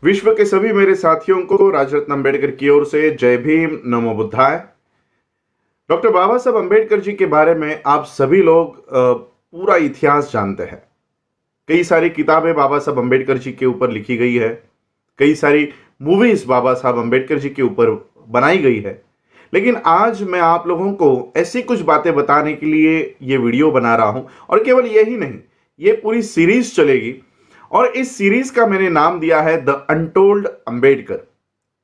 विश्व के सभी मेरे साथियों को राजरत्न अंबेडकर की ओर से जय भीम, नमो बुद्धाय। डॉक्टर बाबा साहब अंबेडकर जी के बारे में आप सभी लोग पूरा इतिहास जानते हैं। कई सारी किताबें बाबा साहब अंबेडकर जी के ऊपर लिखी गई है, कई सारी मूवीज बाबा साहब अंबेडकर जी के ऊपर बनाई गई है। लेकिन आज मैं आप लोगों को ऐसी कुछ बातें बताने के लिए ये वीडियो बना रहा हूं, और केवल यही नहीं, ये पूरी सीरीज चलेगी। और इस सीरीज का मैंने नाम दिया है द अनटोल्ड अंबेडकर।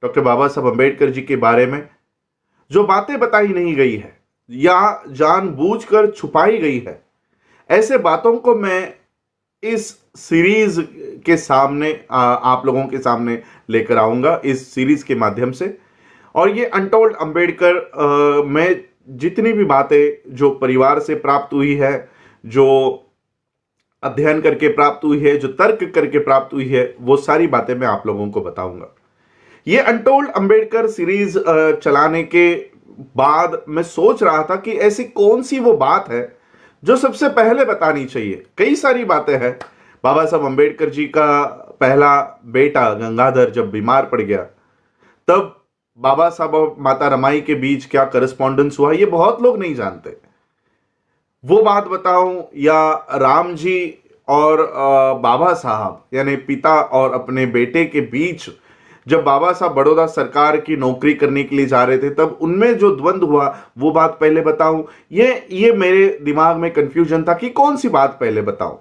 डॉक्टर बाबा साहब अंबेडकर जी के बारे में जो बातें बताई नहीं गई है या जानबूझकर छुपाई गई है, ऐसे बातों को मैं इस सीरीज के सामने आप लोगों के सामने लेकर आऊंगा, इस सीरीज के माध्यम से। और ये अनटोल्ड अंबेडकर में जितनी भी बातें जो परिवार से प्राप्त हुई है, जो अध्ययन करके प्राप्त हुई है, जो तर्क करके प्राप्त हुई है, वो सारी बातें मैं आप लोगों को बताऊंगा। ये अनटोल्ड अंबेडकर सीरीज चलाने के बाद मैं सोच रहा था कि ऐसी कौन सी वो बात है जो सबसे पहले बतानी चाहिए। कई सारी बातें हैं। बाबा साहब अंबेडकर जी का पहला बेटा गंगाधर जब बीमार पड़ गया, तब बाबा साहब और माता रमाई के बीच क्या करस्पॉन्डेंस हुआ, ये बहुत लोग नहीं जानते। वो बात बताऊं, या राम जी और बाबा साहब यानी पिता और अपने बेटे के बीच जब बाबा साहब बड़ौदा सरकार की नौकरी करने के लिए जा रहे थे, तब उनमें जो द्वंद्व हुआ वो बात पहले बताऊं। ये मेरे दिमाग में कंफ्यूजन था कि कौन सी बात पहले बताऊं।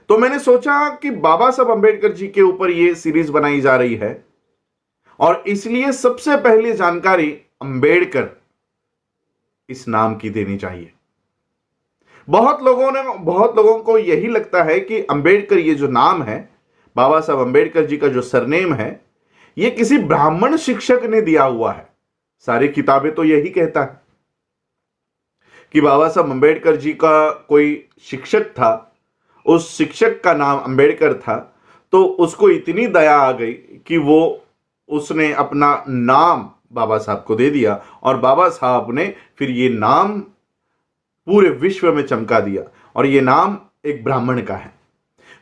तो मैंने सोचा कि बाबा साहब अंबेडकर जी के ऊपर ये सीरीज बनाई जा रही है, और इसलिए सबसे पहले जानकारी अंबेडकर इस नाम की देनी चाहिए। बहुत लोगों को यही लगता है कि अंबेडकर ये जो नाम है, बाबा साहब अंबेडकर जी का जो सरनेम है, ये किसी ब्राह्मण शिक्षक ने दिया हुआ है। सारी किताबें तो यही कहता है कि बाबा साहब अंबेडकर जी का कोई शिक्षक था, उस शिक्षक का नाम अंबेडकर था, तो उसको इतनी दया आ गई कि उसने अपना नाम बाबा साहब को दे दिया, और बाबा साहब ने फिर ये नाम पूरे विश्व में चमका दिया, और ये नाम एक ब्राह्मण का है।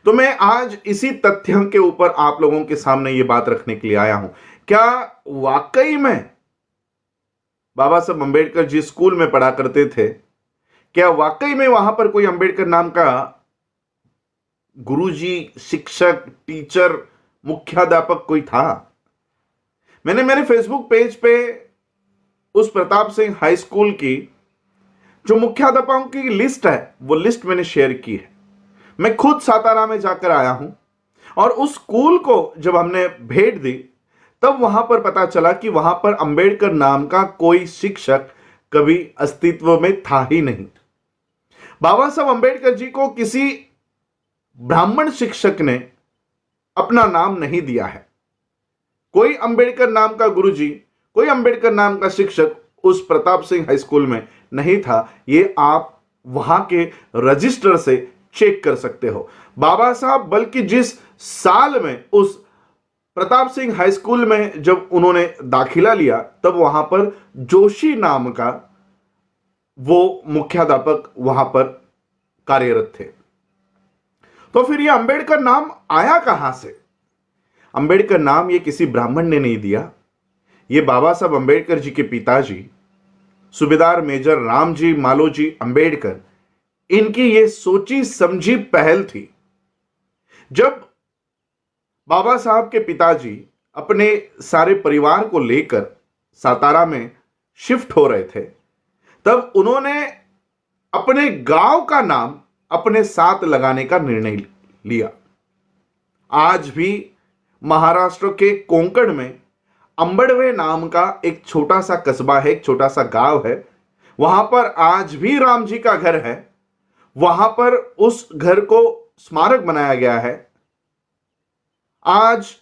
तो मैं आज इसी तथ्य के ऊपर आप लोगों के सामने ये बात रखने के लिए आया हूं। क्या वाकई में बाबा साहब अंबेडकर जिस स्कूल में पढ़ा करते थे, क्या वाकई में वहां पर कोई अंबेडकर नाम का गुरुजी, शिक्षक, टीचर, मुख्याध्यापक कोई था? मैंने मेरे फेसबुक पेज पे उस प्रताप सिंह हाई स्कूल की जो मुख्याध्यापकों की लिस्ट है, वो लिस्ट मैंने शेयर की है। मैं खुद सातारा में जाकर आया हूं, और उस स्कूल को जब हमने भेंट दी, तब वहां पर पता चला कि वहां पर अंबेडकर नाम का कोई शिक्षक कभी अस्तित्व में था ही नहीं। बाबा साहब अंबेडकर जी को किसी ब्राह्मण शिक्षक ने अपना नाम नहीं दिया है। कोई अंबेडकर नाम का गुरुजी, कोई अंबेडकर नाम का शिक्षक उस प्रताप सिंह हाई स्कूल में नहीं था। ये आप वहां के रजिस्टर से चेक कर सकते हो। बाबा साहब बल्कि जिस साल में उस प्रताप सिंह हाई स्कूल में जब उन्होंने दाखिला लिया, तब वहां पर जोशी नाम का वो मुख्याध्यापक वहां पर कार्यरत थे। तो फिर ये अंबेडकर नाम आया कहां से? अंबेडकर नाम ये किसी ब्राह्मण ने नहीं दिया। ये बाबा साहब अंबेडकर जी के पिताजी सूबेदार मेजर रामजी मालोजी अंबेडकर, इनकी ये सोची समझी पहल थी। जब बाबा साहब के पिताजी अपने सारे परिवार को लेकर सातारा में शिफ्ट हो रहे थे, तब उन्होंने अपने गांव का नाम अपने साथ लगाने का निर्णय लिया। आज भी महाराष्ट्र के कोंकण में अंबड़वे नाम का एक छोटा सा कस्बा है, एक छोटा सा गांव है। वहां पर आज भी राम जी का घर है। वहां पर उस घर को स्मारक बनाया गया है। आज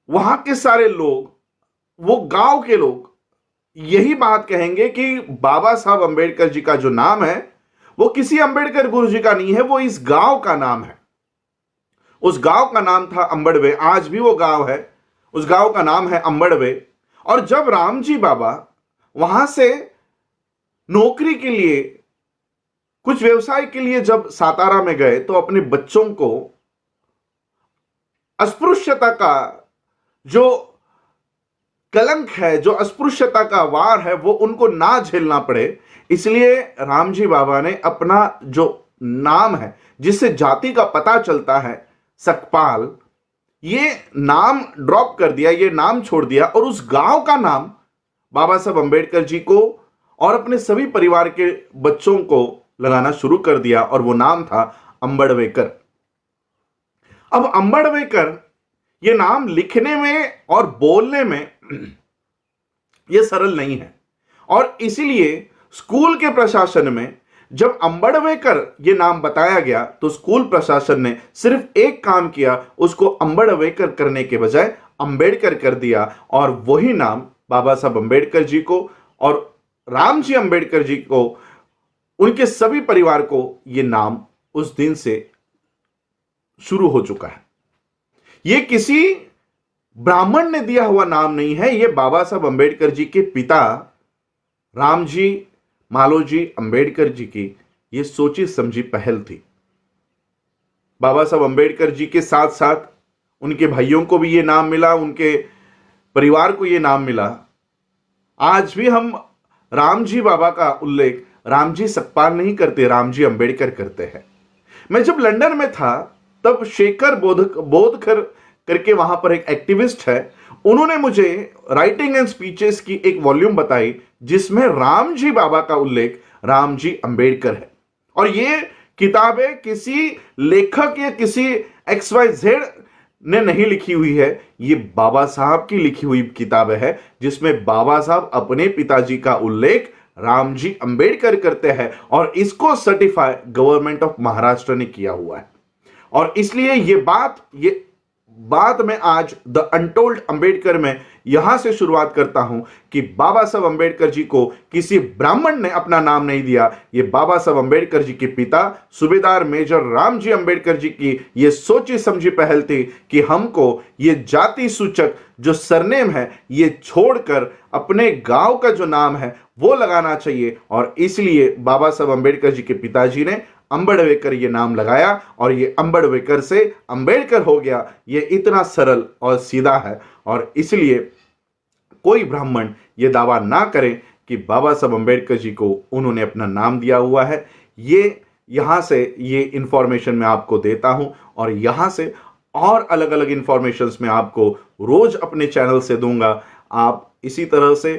वहां के सारे लोग, वो गांव के लोग यही बात कहेंगे कि बाबा साहब अंबेडकर जी का जो नाम है, वो किसी अंबेडकर गुरु जी का नहीं है, वो इस गांव का नाम है। उस गांव का नाम था अंबड़वे। आज भी वो गांव है, उस गांव का नाम है अंबड़वे। और जब रामजी बाबा वहां से नौकरी के लिए, कुछ व्यवसाय के लिए जब सातारा में गए, तो अपने बच्चों को अस्पृश्यता का जो कलंक है, जो अस्पृश्यता का वार है, वो उनको ना झेलना पड़े, इसलिए रामजी बाबा ने अपना जो नाम है, जिससे जाति का पता चलता है, सकपाल, ये नाम ड्रॉप कर दिया, ये नाम छोड़ दिया और उस गांव का नाम बाबा साहब अंबेडकर जी को और अपने सभी परिवार के बच्चों को लगाना शुरू कर दिया और वो नाम था अंबड़वेकर। अब अंबड़वेकर ये नाम लिखने में और बोलने में ये सरल नहीं है और इसीलिए स्कूल के प्रशासन में जब अंबड़वेकर ये नाम बताया गया तो स्कूल प्रशासन ने सिर्फ एक काम किया, उसको अंबड़वेकर करने के बजाय अंबेडकर कर दिया और वही नाम बाबा साहब अंबेडकर जी को और रामजी अंबेडकर जी को, उनके सभी परिवार को ये नाम उस दिन से शुरू हो चुका है। ये किसी ब्राह्मण ने दिया हुआ नाम नहीं है, ये बाबा साहब अंबेडकर जी के पिता रामजी मालोजी अंबेडकर जी की ये सोची समझी पहल थी। बाबा साहब अंबेडकर जी के साथ साथ उनके भाइयों को भी ये नाम मिला, उनके परिवार को ये नाम मिला। आज भी हम रामजी बाबा का उल्लेख रामजी सकपाल नहीं करते, रामजी अंबेडकर करते हैं। मैं जब लंदन में था तब शेखर बोधकर करके वहां पर एक एक्टिविस्ट है, उन्होंने मुझे राइटिंग एंड स्पीचेस की एक वॉल्यूम बताई जिसमें रामजी बाबा का उल्लेख रामजी अंबेडकर है। और ये किताबें किसी लेखक या किसी XYZ ने नहीं लिखी हुई है, ये बाबा साहब की लिखी हुई किताबें है जिसमें बाबा साहब अपने पिताजी का उल्लेख रामजी अंबेडकर करते हैं और इसको सर्टिफाई गवर्नमेंट ऑफ महाराष्ट्र ने किया हुआ है। और इसलिए ये बात मैं आज द अनटोल्ड अंबेडकर में यहां से शुरुआत करता हूं कि बाबा साहब अंबेडकर जी को किसी ब्राह्मण ने अपना नाम नहीं दिया, ये बाबा साहब अंबेडकर जी के पिता सूबेदार मेजर रामजी अंबेडकर जी की ये सोची समझी पहल थी कि हमको ये जाति सूचक जो सरनेम है ये छोड़कर अपने गांव का जो नाम है वो लगाना चाहिए। और इसलिए बाबा साहब अंबेडकर जी के पिताजी ने अंबड़वेकर ये नाम लगाया और ये अंबड़वेकर से अंबेडकर हो गया। ये इतना सरल और सीधा है और इसलिए कोई ब्राह्मण ये दावा ना करे कि बाबा साहब अंबेडकर जी को उन्होंने अपना नाम दिया हुआ है। ये यहां से ये इंफॉर्मेशन मैं आपको देता हूं और यहां से और अलग अलग इंफॉर्मेशंस मैं आपको रोज अपने चैनल से दूंगा। आप इसी तरह से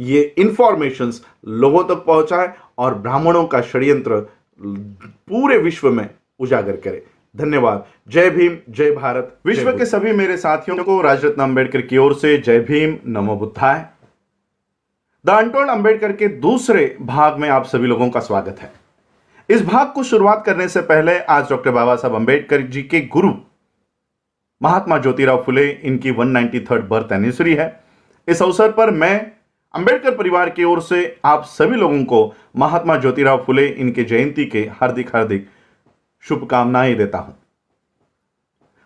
ये इंफॉर्मेशंस लोगों तक पहुंचाएं और ब्राह्मणों का षड्यंत्र पूरे विश्व में उजागर करें। धन्यवाद। जय भीम, जय भारत। विश्व के सभी मेरे साथियों को राजरत्न अंबेडकर की ओर से जय भीम, नमो बुद्धाय। द अनटोल्ड अंबेडकर के दूसरे भाग में आप सभी लोगों का स्वागत है। इस भाग को शुरुआत करने से पहले आज डॉक्टर बाबा साहब अंबेडकर जी के गुरु महात्मा ज्योतिराव फुले, इनकी 193rd बर्थ एनिवर्सरी है। इस अवसर पर मैं अंबेडकर परिवार की ओर से आप सभी लोगों को महात्मा ज्योतिराव फुले इनके जयंती के हार्दिक हार्दिक शुभकामनाएं देता हूं।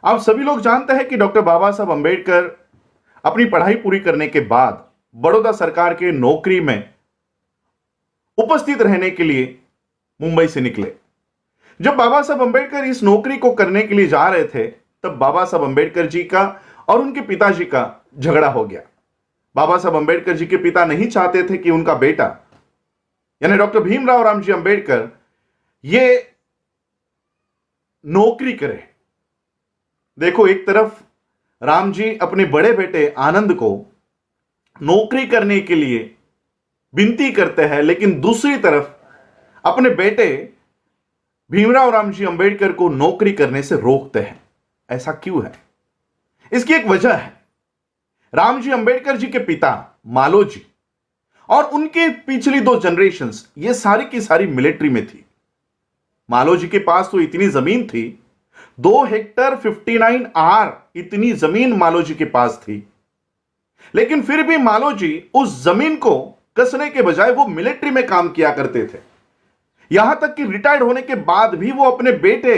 आप सभी लोग जानते हैं कि डॉक्टर बाबा साहब अंबेडकर अपनी पढ़ाई पूरी करने के बाद बड़ौदा सरकार के नौकरी में उपस्थित रहने के लिए मुंबई से निकले। जब बाबा साहब अंबेडकर इस नौकरी को करने के लिए जा रहे थे तब बाबा साहब अंबेडकर जी का और उनके पिताजी का झगड़ा हो गया। बाबा साहब अंबेडकर जी के पिता नहीं चाहते थे कि उनका बेटा यानी डॉक्टर भीमराव रामजी अंबेडकर ये नौकरी करे। देखो, एक तरफ राम जी अपने बड़े बेटे आनंद को नौकरी करने के लिए विनती करते हैं, लेकिन दूसरी तरफ अपने बेटे भीमराव रामजी अंबेडकर को नौकरी करने से रोकते हैं। ऐसा क्यों है? इसकी एक वजह है। रामजी अंबेडकर जी के पिता मालोजी और उनके पिछली 2 जनरेशंस ये सारी की सारी मिलिट्री में थी। मालोजी के पास तो इतनी जमीन थी, 2 हेक्टर 59 आर इतनी जमीन मालोजी के पास थी, लेकिन फिर भी मालोजी उस जमीन को कसने के बजाय वो मिलिट्री में काम किया करते थे। यहां तक कि रिटायर्ड होने के बाद भी वो अपने बेटे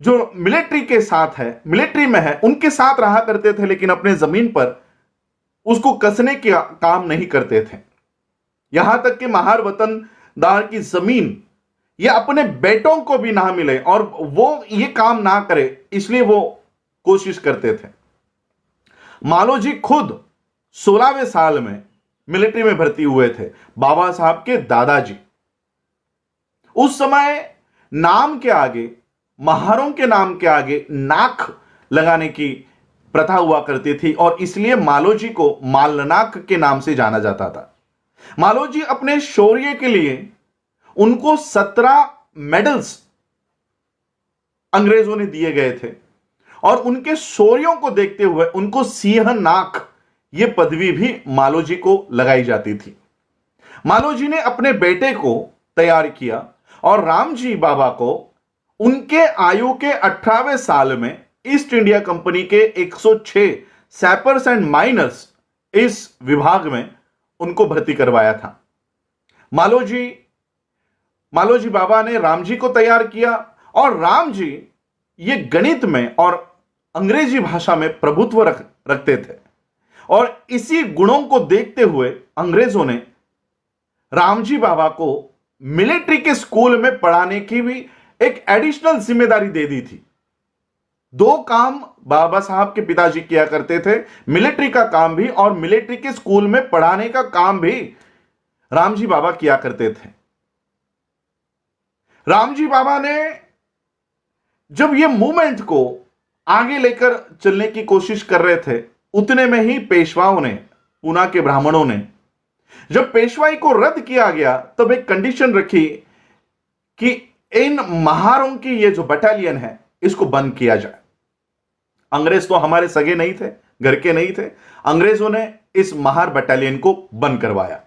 जो मिलिट्री के साथ है, मिलिट्री में है, उनके साथ रहा करते थे, लेकिन अपने जमीन पर उसको कसने का काम नहीं करते थे। यहां तक कि महार वतनदार की जमीन ये अपने बेटों को भी ना मिले और वो ये काम ना करे, इसलिए वो कोशिश करते थे। मालोजी खुद 16वें साल में मिलिट्री में भर्ती हुए थे। बाबा साहब के दादाजी, उस समय नाम के आगे, महारों के नाम के आगे नाक लगाने की प्रथा हुआ करती थी और इसलिए मालोजी को मालनाक के नाम से जाना जाता था। मालोजी अपने शौर्य के लिए उनको 17 मेडल्स अंग्रेजों ने दिए गए थे और उनके शौर्यों को देखते हुए उनको सिंह नाक यह पदवी भी मालोजी को लगाई जाती थी। मालोजी ने अपने बेटे को तैयार किया और रामजी बाबा को उनके आयु के 18वें साल में ईस्ट इंडिया कंपनी के 106 सैपर्स एंड माइनर्स इस विभाग में उनको भर्ती करवाया था। मालोजी बाबा ने रामजी को तैयार किया और रामजी ये गणित में और अंग्रेजी भाषा में प्रभुत्व रखते थे और इसी गुणों को देखते हुए अंग्रेजों ने रामजी बाबा को मिलिट्री के स्कूल में पढ़ाने की भी एक एडिशनल जिम्मेदारी दे दी थी। 2 काम बाबा साहब के पिताजी किया करते थे, मिलिट्री का काम भी और मिलिट्री के स्कूल में पढ़ाने का काम भी रामजी बाबा किया करते थे। रामजी बाबा ने जब ये मूवमेंट को आगे लेकर चलने की कोशिश कर रहे थे, उतने में ही पेशवाओं ने, पूना के ब्राह्मणों ने, जब पेशवाई को रद्द किया गया तब एक कंडीशन रखी कि इन महारों की ये जो बटालियन है इसको बंद किया जाए। अंग्रेज तो हमारे सगे नहीं थे, घर के नहीं थे। अंग्रेजों ने इस महार बटालियन को बंद करवाया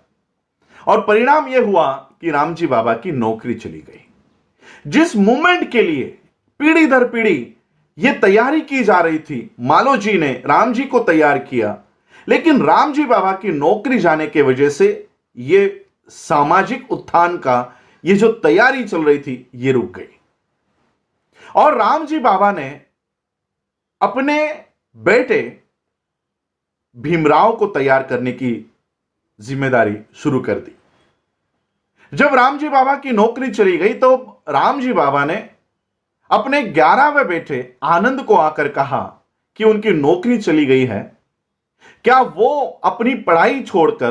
और परिणाम यह हुआ कि रामजी बाबा की नौकरी चली गई। जिस मूवमेंट के लिए पीढ़ी दर पीढ़ी यह तैयारी की जा रही थी, मालोजी ने रामजी को तैयार किया, लेकिन रामजी बाबा की नौकरी जाने के वजह से यह सामाजिक उत्थान का ये जो तैयारी चल रही थी ये रुक गई और रामजी बाबा ने अपने बेटे भीमराव को तैयार करने की जिम्मेदारी शुरू कर दी। जब रामजी बाबा की नौकरी चली गई तो रामजी बाबा ने अपने 11वें बेटे आनंद को आकर कहा कि उनकी नौकरी चली गई है, क्या वो अपनी पढ़ाई छोड़कर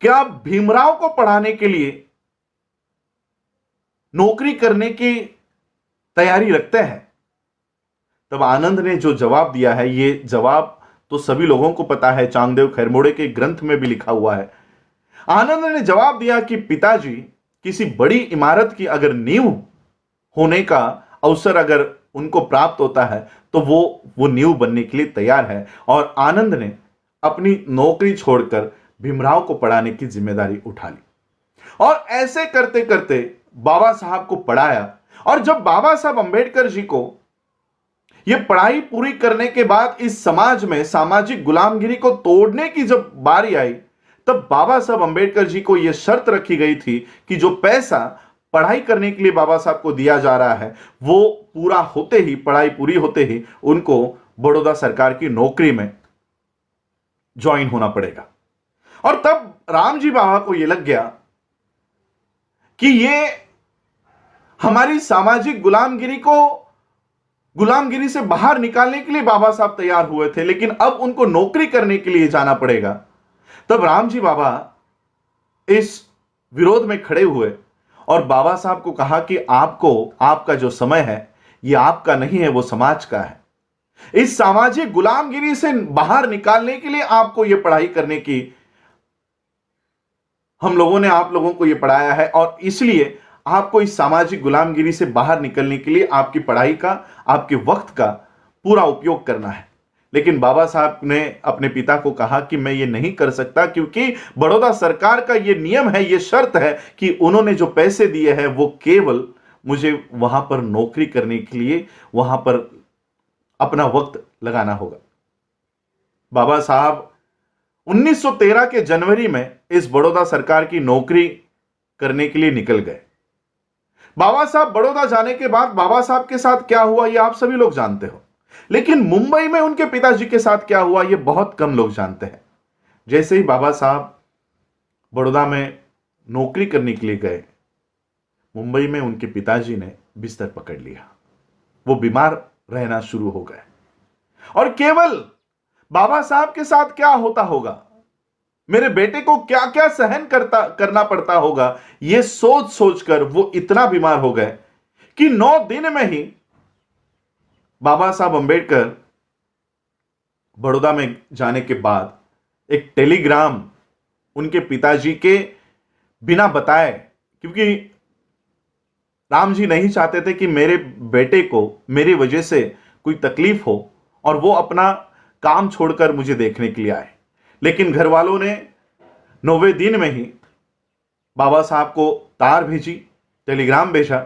क्या भीमराव को पढ़ाने के लिए नौकरी करने की तैयारी रखते हैं। तब आनंद ने जो जवाब दिया है, ये जवाब तो सभी लोगों को पता है, चांगदेव खैरमोड़े के ग्रंथ में भी लिखा हुआ है। आनंद ने जवाब दिया कि पिताजी, किसी बड़ी इमारत की अगर नींव होने का अवसर अगर उनको प्राप्त होता है तो वो नींव बनने के लिए तैयार है। और आनंद ने अपनी नौकरी छोड़कर भीमराव को पढ़ाने की जिम्मेदारी उठा ली और ऐसे करते करते बाबा साहब को पढ़ाया। और जब बाबा साहब अंबेडकर जी को यह पढ़ाई पूरी करने के बाद इस समाज में सामाजिक गुलामगिरी को तोड़ने की जब बारी आई, तब बाबा साहब अंबेडकर जी को यह शर्त रखी गई थी कि जो पैसा पढ़ाई करने के लिए बाबा साहब को दिया जा रहा है वो पूरा होते ही, पढ़ाई पूरी होते ही उनको बड़ौदा सरकार की नौकरी में ज्वाइन होना पड़ेगा। और तब रामजी बाबा को यह लग गया कि ये हमारी सामाजिक गुलामगिरी से बाहर निकालने के लिए बाबा साहब तैयार हुए थे, लेकिन अब उनको नौकरी करने के लिए जाना पड़ेगा। तब रामजी बाबा इस विरोध में खड़े हुए और बाबा साहब को कहा कि आपका जो समय है ये आपका नहीं है, वो समाज का है। इस सामाजिक गुलामगिरी से बाहर निकालने के लिए आपको यह पढ़ाई करने की, हम लोगों ने आप लोगों को यह पढ़ाया है और इसलिए आपको इस सामाजिक गुलामगिरी से बाहर निकलने के लिए आपकी पढ़ाई का, आपके वक्त का पूरा उपयोग करना है। लेकिन बाबा साहब ने अपने पिता को कहा कि मैं ये नहीं कर सकता, क्योंकि बड़ौदा सरकार का ये नियम है, ये शर्त है कि उन्होंने जो पैसे दिए हैं वो केवल मुझे वहां पर नौकरी करने के लिए, वहां पर अपना वक्त लगाना होगा। बाबा साहब 1913 के जनवरी में इस बड़ौदा सरकार की नौकरी करने के लिए निकल गए। बाबा साहब बड़ौदा जाने के बाद बाबा साहब के साथ क्या हुआ ये आप सभी लोग जानते हो, लेकिन मुंबई में उनके पिताजी के साथ क्या हुआ ये बहुत कम लोग जानते हैं। जैसे ही बाबा साहब बड़ौदा में नौकरी करने के लिए गए, मुंबई में उनके पिताजी ने बिस्तर पकड़ लिया, वो बीमार रहना शुरू हो गए। और केवल बाबा साहब के साथ क्या होता होगा, मेरे बेटे को क्या क्या सहन करना पड़ता होगा, यह सोच सोचकर वो इतना बीमार हो गए कि 9 दिन में ही बाबा साहब अंबेडकर बड़ौदा में जाने के बाद एक टेलीग्राम उनके पिताजी के बिना बताए, क्योंकि राम जी नहीं चाहते थे कि मेरे बेटे को मेरी वजह से कोई तकलीफ हो और वो अपना काम छोड़कर मुझे देखने के लिए आए, लेकिन घर वालों ने 9वें दिन में ही बाबा साहब को तार भेजी, टेलीग्राम भेजा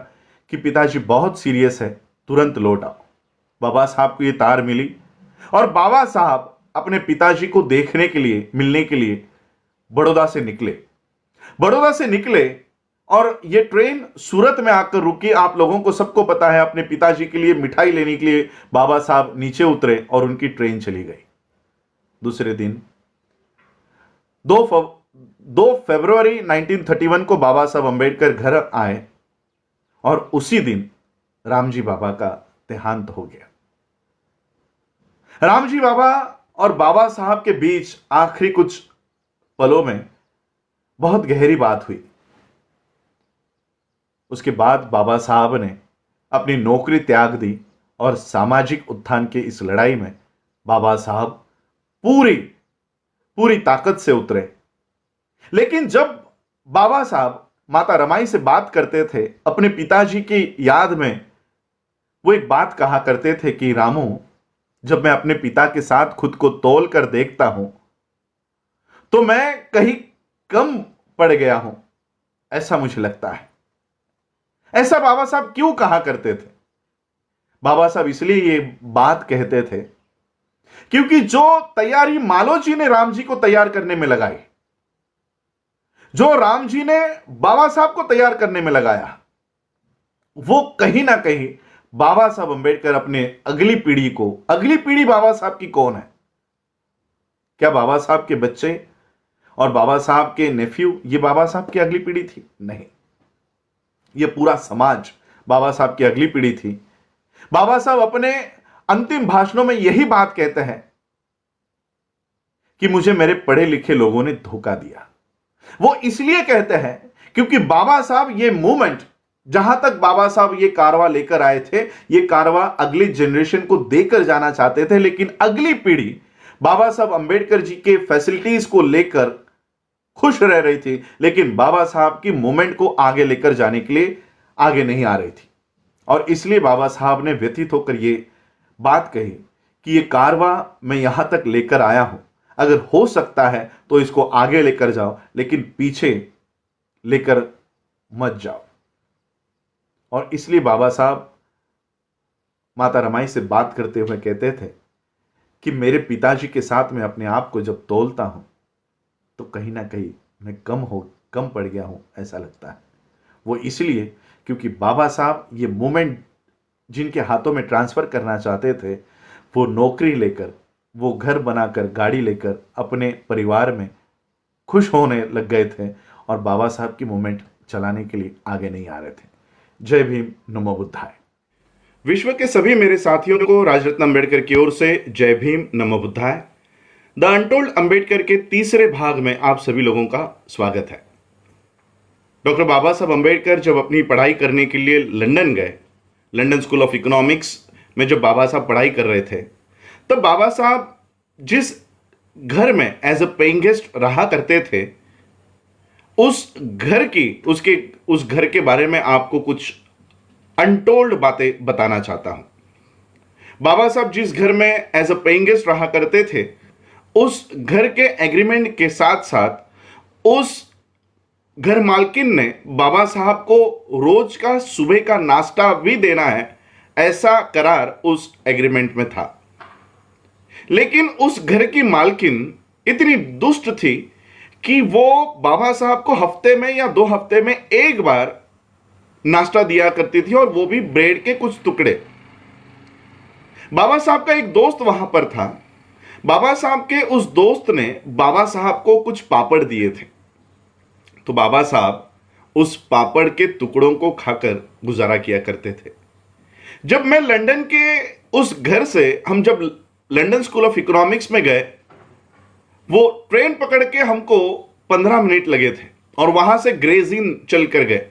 कि पिताजी बहुत सीरियस है, तुरंत लौट आओ। बाबा साहब को ये तार मिली और बाबा साहब अपने पिताजी को देखने के लिए, मिलने के लिए बड़ौदा से निकले और ये ट्रेन सूरत में आकर रुकी। आप लोगों को सबको पता है, अपने पिताजी के लिए मिठाई लेने के लिए बाबा साहब नीचे उतरे और उनकी ट्रेन चली गई। दूसरे दिन 2 फरवरी 1931 को बाबा साहब अंबेडकर घर आए और उसी दिन रामजी बाबा का देहांत हो गया। रामजी बाबा और बाबा साहब के बीच आखिरी कुछ पलों में बहुत गहरी बात हुई। उसके बाद बाबा साहब ने अपनी नौकरी त्याग दी और सामाजिक उत्थान के इस लड़ाई में बाबा साहब पूरी ताकत से उतरे। लेकिन जब बाबा साहब माता रमाई से बात करते थे अपने पिताजी की याद में, वो एक बात कहा करते थे कि रामू, जब मैं अपने पिता के साथ खुद को तौल कर देखता हूं तो मैं कहीं कम पड़ गया हूं, ऐसा मुझे लगता है। ऐसा बाबा साहब क्यों कहा करते थे? बाबा साहब इसलिए ये बात कहते थे क्योंकि जो तैयारी मालो जी ने राम जी को तैयार करने में लगाई, जो राम जी ने बाबा साहब को तैयार करने में लगाया, वो कहीं ना कहीं बाबा साहब अंबेडकर अपने अगली पीढ़ी बाबा साहब की कौन है? क्या बाबा साहब के बच्चे और बाबा साहब के नेफ्यू ये बाबा साहब की अगली पीढ़ी थी? नहीं, ये पूरा समाज बाबा साहब की अगली पीढ़ी थी। बाबा साहब अपने अंतिम भाषणों में यही बात कहते हैं कि मुझे मेरे पढ़े लिखे लोगों ने धोखा दिया। वो इसलिए कहते हैं क्योंकि बाबा साहब ये मूवमेंट, जहां तक बाबा साहब ये कारवा लेकर आए थे, ये कारवा अगली जनरेशन को देकर जाना चाहते थे, लेकिन अगली पीढ़ी बाबा साहब अंबेडकर जी के फैसिलिटीज को लेकर खुश रह रही थी, लेकिन बाबा साहब की मूवमेंट को आगे लेकर जाने के लिए आगे नहीं आ रही थी। और इसलिए बाबा साहब ने व्यथित होकर ये बात कही कि ये कारवा मैं यहां तक लेकर आया हूं, अगर हो सकता है तो इसको आगे लेकर जाओ, लेकिन पीछे लेकर मत जाओ। और इसलिए बाबा साहब माता रमाई से बात करते हुए कहते थे कि मेरे पिताजी के साथ मैं अपने आप को जब तोलता हूं तो कहीं ना कहीं मैं कम पड़ गया हूं, ऐसा लगता है। वो इसलिए क्योंकि बाबा साहब ये मूवमेंट जिनके हाथों में ट्रांसफर करना चाहते थे, वो नौकरी लेकर, वो घर बनाकर, गाड़ी लेकर अपने परिवार में खुश होने लग गए थे और बाबा साहब की मूवमेंट चलाने के लिए आगे नहीं आ रहे थे। जय भीम, नमो बुद्धाय। विश्व के सभी मेरे साथियों को राजरत्न अंबेडकर की ओर से जय भीम, नमो बुद्धाय। द अनटोल्ड अंबेडकर के तीसरे भाग में आप सभी लोगों का स्वागत है। डॉक्टर बाबा साहब अंबेडकर जब अपनी पढ़ाई करने के लिए लंदन गए, लंदन स्कूल ऑफ इकोनॉमिक्स में जब बाबा साहब पढ़ाई कर रहे थे, तब बाबा साहब जिस घर में एज अ पेइंग गेस्ट रहा करते थे, उस घर के बारे में आपको कुछ अनटोल्ड बातें बताना चाहता हूं। बाबा साहब जिस घर में एज अ पेइंग गेस्ट रहा करते थे, उस घर के एग्रीमेंट के साथ साथ उस घर मालकिन ने बाबा साहब को रोज का सुबह का नाश्ता भी देना है, ऐसा करार उस एग्रीमेंट में था। लेकिन उस घर की मालकिन इतनी दुष्ट थी कि वो बाबा साहब को हफ्ते में या 2 हफ्ते में एक बार नाश्ता दिया करती थी, और वो भी ब्रेड के कुछ टुकड़े। बाबा साहब का एक दोस्त वहां पर था। बाबा साहब के उस दोस्त ने बाबा साहब को कुछ पापड़ दिए थे, तो बाबा साहब उस पापड़ के टुकड़ों को खाकर गुजारा किया करते थे। जब मैं लंदन के उस घर से हम जब लंदन स्कूल ऑफ इकोनॉमिक्स में गए, वो ट्रेन पकड़ के हमको 15 मिनट लगे थे और वहां से ग्रेज इन चल कर गए।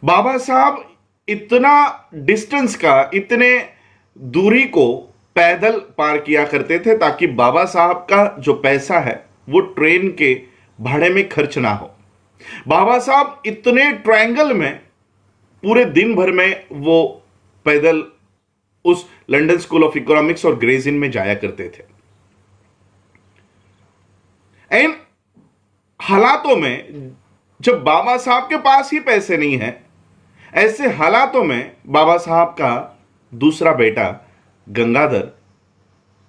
बाबा साहब इतना डिस्टेंस का, इतने दूरी को पैदल पार किया करते थे ताकि बाबा साहब का जो पैसा है वो ट्रेन के भाड़े में खर्च ना हो। बाबा साहब इतने ट्रायंगल में पूरे दिन भर में वो पैदल उस लंदन स्कूल ऑफ इकोनॉमिक्स और ग्रेज इन में जाया करते थे। इन हालातों में जब बाबा साहब के पास ही पैसे नहीं है, ऐसे हालातों में बाबा साहब का दूसरा बेटा गंगाधर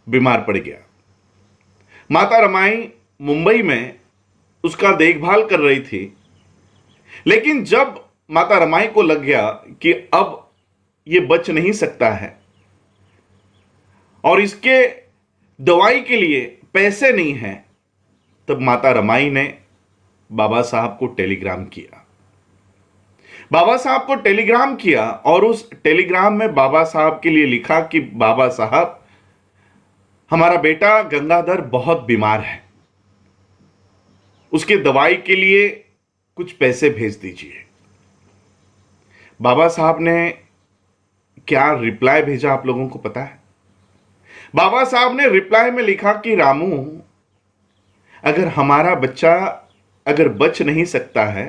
बीमार पड़ गया। माता रमाई मुंबई में उसका देखभाल कर रही थी, लेकिन जब माता रमाई को लग गया कि अब ये बच नहीं सकता है और इसके दवाई के लिए पैसे नहीं हैं, तब माता रमाई ने बाबा साहब को टेलीग्राम किया। बाबा साहब को टेलीग्राम किया और उस टेलीग्राम में बाबा साहब के लिए लिखा कि बाबा साहब, हमारा बेटा गंगाधर बहुत बीमार है, उसके दवाई के लिए कुछ पैसे भेज दीजिए। बाबा साहब ने क्या रिप्लाई भेजा आप लोगों को पता है? बाबा साहब ने रिप्लाई में लिखा कि रामू, अगर हमारा बच्चा अगर बच नहीं सकता है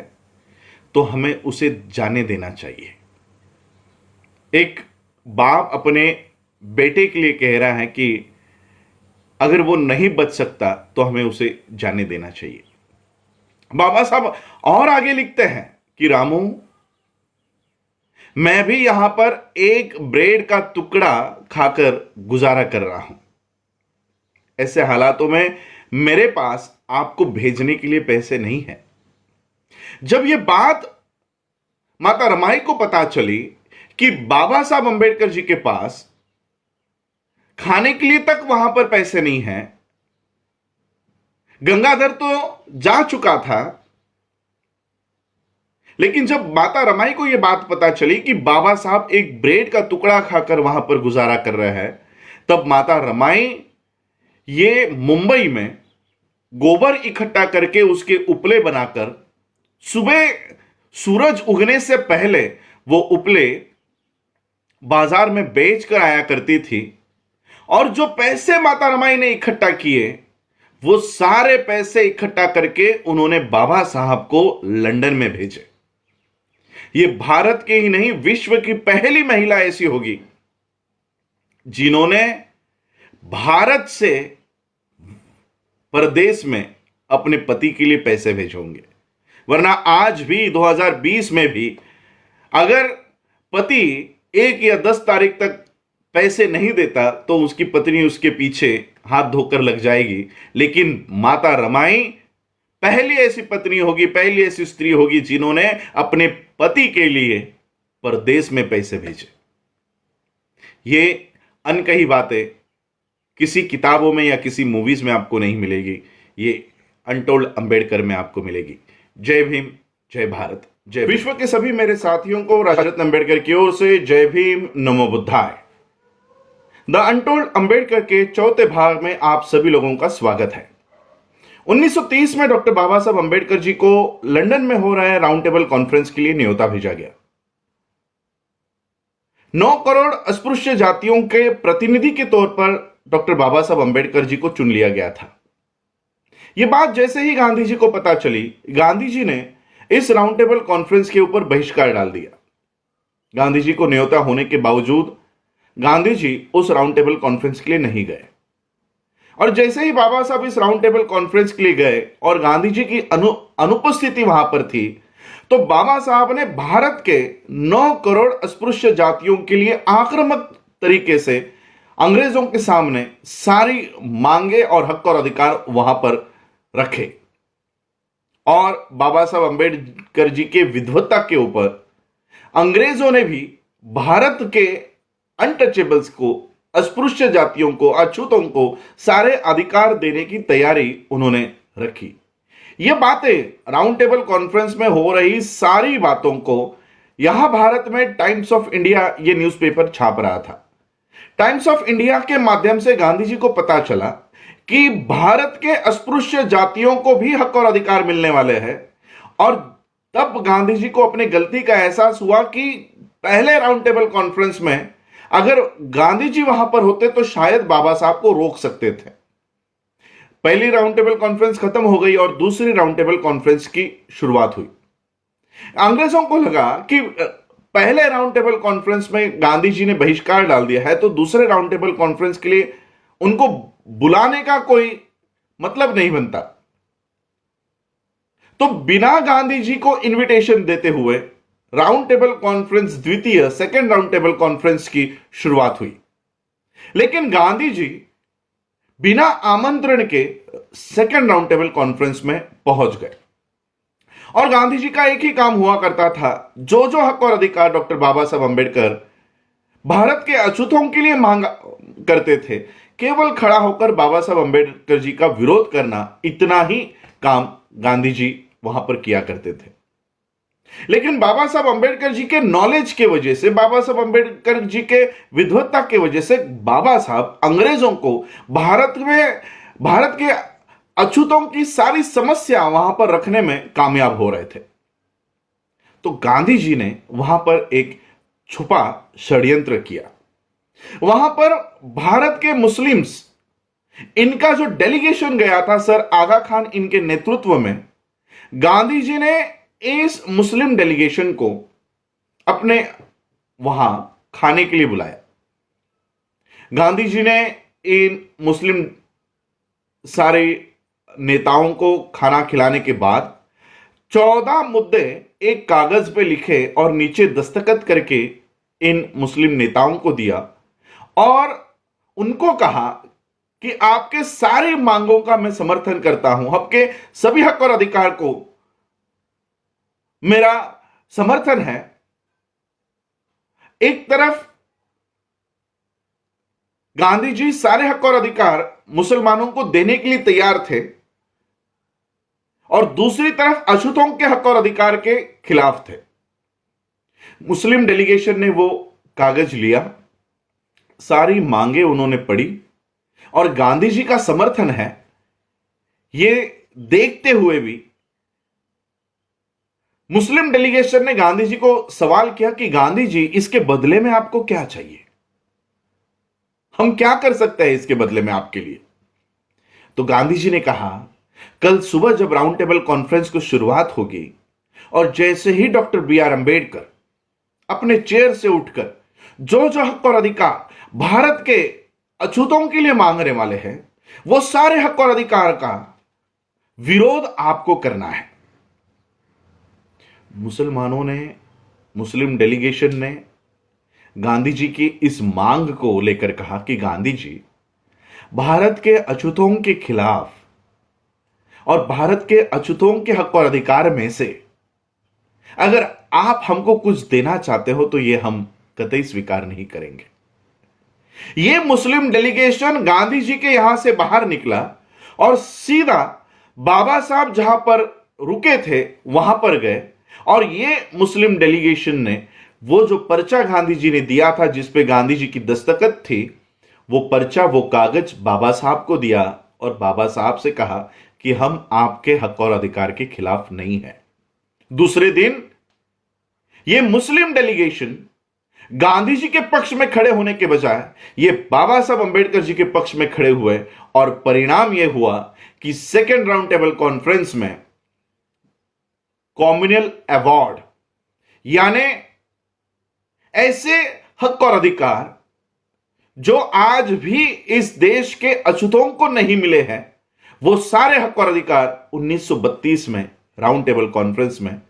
तो हमें उसे जाने देना चाहिए। एक बाप अपने बेटे के लिए कह रहा है कि अगर वो नहीं बच सकता तो हमें उसे जाने देना चाहिए। बाबा साहब और आगे लिखते हैं कि रामू, मैं भी यहां पर एक ब्रेड का टुकड़ा खाकर गुजारा कर रहा हूं। ऐसे हालातों में मेरे पास आपको भेजने के लिए पैसे नहीं है। जब यह बात माता रमाई को पता चली कि बाबा साहब अंबेडकर जी के पास खाने के लिए तक वहां पर पैसे नहीं हैं, गंगाधर तो जा चुका था, लेकिन जब माता रमाई को यह बात पता चली कि बाबा साहब एक ब्रेड का टुकड़ा खाकर वहां पर गुजारा कर रहे हैं, तब माता रमाई ये मुंबई में गोबर इकट्ठा करके उसके उपले बनाकर सुबह सूरज उगने से पहले वो उपले बाजार में बेच कर आया करती थी। और जो पैसे माता रमाई ने इकट्ठा किए, वो सारे पैसे इकट्ठा करके उन्होंने बाबा साहब को लंदन में भेजे। ये भारत के ही नहीं, विश्व की पहली महिला ऐसी होगी जिन्होंने भारत से परदेश में अपने पति के लिए पैसे भेजे होंगे। वरना आज भी 2020 में भी अगर पति 1 या 10 तारीख तक पैसे नहीं देता तो उसकी पत्नी उसके पीछे हाथ धोकर लग जाएगी। लेकिन माता रमाई पहली ऐसी पत्नी होगी, पहली ऐसी स्त्री होगी जिन्होंने अपने पति के लिए परदेश में पैसे भेजे। ये अनकही बातें किसी किताबों में या किसी मूवीज में आपको नहीं मिलेगी, ये अनटोल्ड अंबेडकर में आपको मिलेगी। जय भीम, जय भारत, जय विश्व के सभी मेरे साथियों को राजरत्न अंबेडकर की ओर से जय भीम, नमो बुद्धाय। द अनटोल्ड अंबेडकर के चौथे भाग में आप सभी लोगों का स्वागत है। 1930 में डॉक्टर बाबा साहब अंबेडकर जी को लंदन में हो रहे राउंड टेबल कॉन्फ्रेंस के लिए न्योता भेजा गया। 9 करोड़ अस्पृश्य जातियों के प्रतिनिधि के तौर पर डॉक्टर बाबा साहब अंबेडकर जी को चुन लिया गया था। यह बात जैसे ही गांधी जी को पता चली, गांधी जी ने इस राउंड टेबल कॉन्फ्रेंस के ऊपर बहिष्कार डाल दिया। गांधी जी को न्योता होने के बावजूद गांधी जी उस राउंड टेबल कॉन्फ्रेंस के लिए नहीं गए। और जैसे ही बाबा साहब इस राउंड टेबल कॉन्फ्रेंस के लिए गए और गांधी जी की अनुपस्थिति वहां पर थी, तो बाबा साहब ने भारत के 9 करोड़ अस्पृश्य जातियों के लिए आक्रामक तरीके से अंग्रेजों के सामने सारी मांगे और हक और अधिकार वहां पर रखे। और बाबा साहब अंबेडकर जी के विद्वत्ता के ऊपर अंग्रेजों ने भी भारत के अनटचेबल्स को, अस्पृश्य जातियों को, अछूतों को सारे अधिकार देने की तैयारी उन्होंने रखी। ये बातें राउंड टेबल कॉन्फ्रेंस में हो रही सारी बातों को यहां भारत में टाइम्स ऑफ इंडिया ये न्यूज़पेपर छाप रहा था। टाइम्स ऑफ इंडिया के माध्यम से गांधी जी को पता चला कि भारत के अस्पृश्य जातियों को भी हक और अधिकार मिलने वाले हैं। और तब गांधी जी को अपनी गलती का एहसास हुआ कि पहले राउंड टेबल कॉन्फ्रेंस में अगर गांधी जी वहां पर होते तो शायद बाबा साहब को रोक सकते थे। पहली राउंड टेबल कॉन्फ्रेंस खत्म हो गई और दूसरी राउंड टेबल कॉन्फ्रेंस की शुरुआत हुई। अंग्रेजों को लगा कि पहले राउंड टेबल कॉन्फ्रेंस में गांधी जी ने बहिष्कार डाल दिया है तो दूसरे राउंड टेबल कॉन्फ्रेंस के लिए उनको बुलाने का कोई मतलब नहीं बनता। तो बिना गांधी जी को इनविटेशन देते हुए राउंड टेबल कॉन्फ्रेंस द्वितीय सेकेंड राउंड टेबल कॉन्फ्रेंस की शुरुआत हुई। लेकिन गांधी जी बिना आमंत्रण के सेकेंड राउंड टेबल कॉन्फ्रेंस में पहुंच गए और गांधी जी का एक ही काम हुआ करता था, जो जो हक और अधिकार डॉक्टर बाबा साहब अंबेडकर भारत के अछूतों के लिए मांगा करते थे, केवल खड़ा होकर बाबा साहब अंबेडकर जी का विरोध करना, इतना ही काम गांधी जी वहां पर किया करते थे। लेकिन बाबा साहब अंबेडकर जी के नॉलेज के वजह से, बाबा साहब अंबेडकर जी के विद्वत्ता के वजह से बाबा साहब अंग्रेजों को भारत के अछूतों की सारी समस्या वहां पर रखने में कामयाब हो रहे थे। तो गांधी जी ने वहां पर एक छुपा षड्यंत्र किया। वहां पर भारत के मुस्लिम्स, इनका जो डेलीगेशन गया था सर आगा खान इनके नेतृत्व में, गांधी जी ने इस मुस्लिम डेलीगेशन को अपने वहां खाने के लिए बुलाया। गांधी जी ने इन मुस्लिम सारे नेताओं को खाना खिलाने के बाद 14 मुद्दे एक कागज पे लिखे और नीचे दस्तखत करके इन मुस्लिम नेताओं को दिया और उनको कहा कि आपके सारी मांगों का मैं समर्थन करता हूं, आपके सभी हक और अधिकार को मेरा समर्थन है। एक तरफ गांधी जी सारे हक और अधिकार मुसलमानों को देने के लिए तैयार थे और दूसरी तरफ अछूतों के हक और अधिकार के खिलाफ थे। मुस्लिम डेलीगेशन ने वो कागज लिया, सारी मांगे उन्होंने पढ़ी और गांधी जी का समर्थन है ये देखते हुए भी मुस्लिम डेलीगेशन ने गांधी जी को सवाल किया कि गांधी जी इसके बदले में आपको क्या चाहिए, हम क्या कर सकते हैं इसके बदले में आपके लिए। तो गांधी जी ने कहा, कल सुबह जब राउंड टेबल कॉन्फ्रेंस की शुरुआत होगी और जैसे ही डॉक्टर बी आर अंबेडकर अपने चेयर से उठकर जो जो हक और अधिकार भारत के अछूतों के लिए मांगने वाले हैं, वो सारे हक और अधिकार का विरोध आपको करना है। मुसलमानों ने, मुस्लिम डेलीगेशन ने गांधी जी की इस मांग को लेकर कहा कि गांधी जी, भारत के अछूतों के खिलाफ और भारत के अछूतों के हक और अधिकार में से अगर आप हमको कुछ देना चाहते हो तो ये हम कतई स्वीकार नहीं करेंगे। ये मुस्लिम डेलीगेशन गांधी जी के यहां से बाहर निकला और सीधा बाबा साहब जहां पर रुके थे वहां पर गए और ये मुस्लिम डेलीगेशन ने वो जो पर्चा गांधी जी ने दिया था जिस पे गांधी जी की दस्तखत थी, वो पर्चा, वो कागज बाबा साहब को दिया और बाबा साहब से कहा कि हम आपके हक और अधिकार के खिलाफ नहीं हैं। दूसरे दिन ये मुस्लिम डेलीगेशन गांधी जी के पक्ष में खड़े होने के बजाय ये बाबा साहब अंबेडकर जी के पक्ष में खड़े हुए और परिणाम यह हुआ कि सेकेंड राउंड टेबल कॉन्फ्रेंस में कॉम्युनल अवार्ड, यानी ऐसे हक और अधिकार जो आज भी इस देश के अछूतों को नहीं मिले हैं, वो सारे हक और अधिकार 1932 में राउंड टेबल कॉन्फ्रेंस में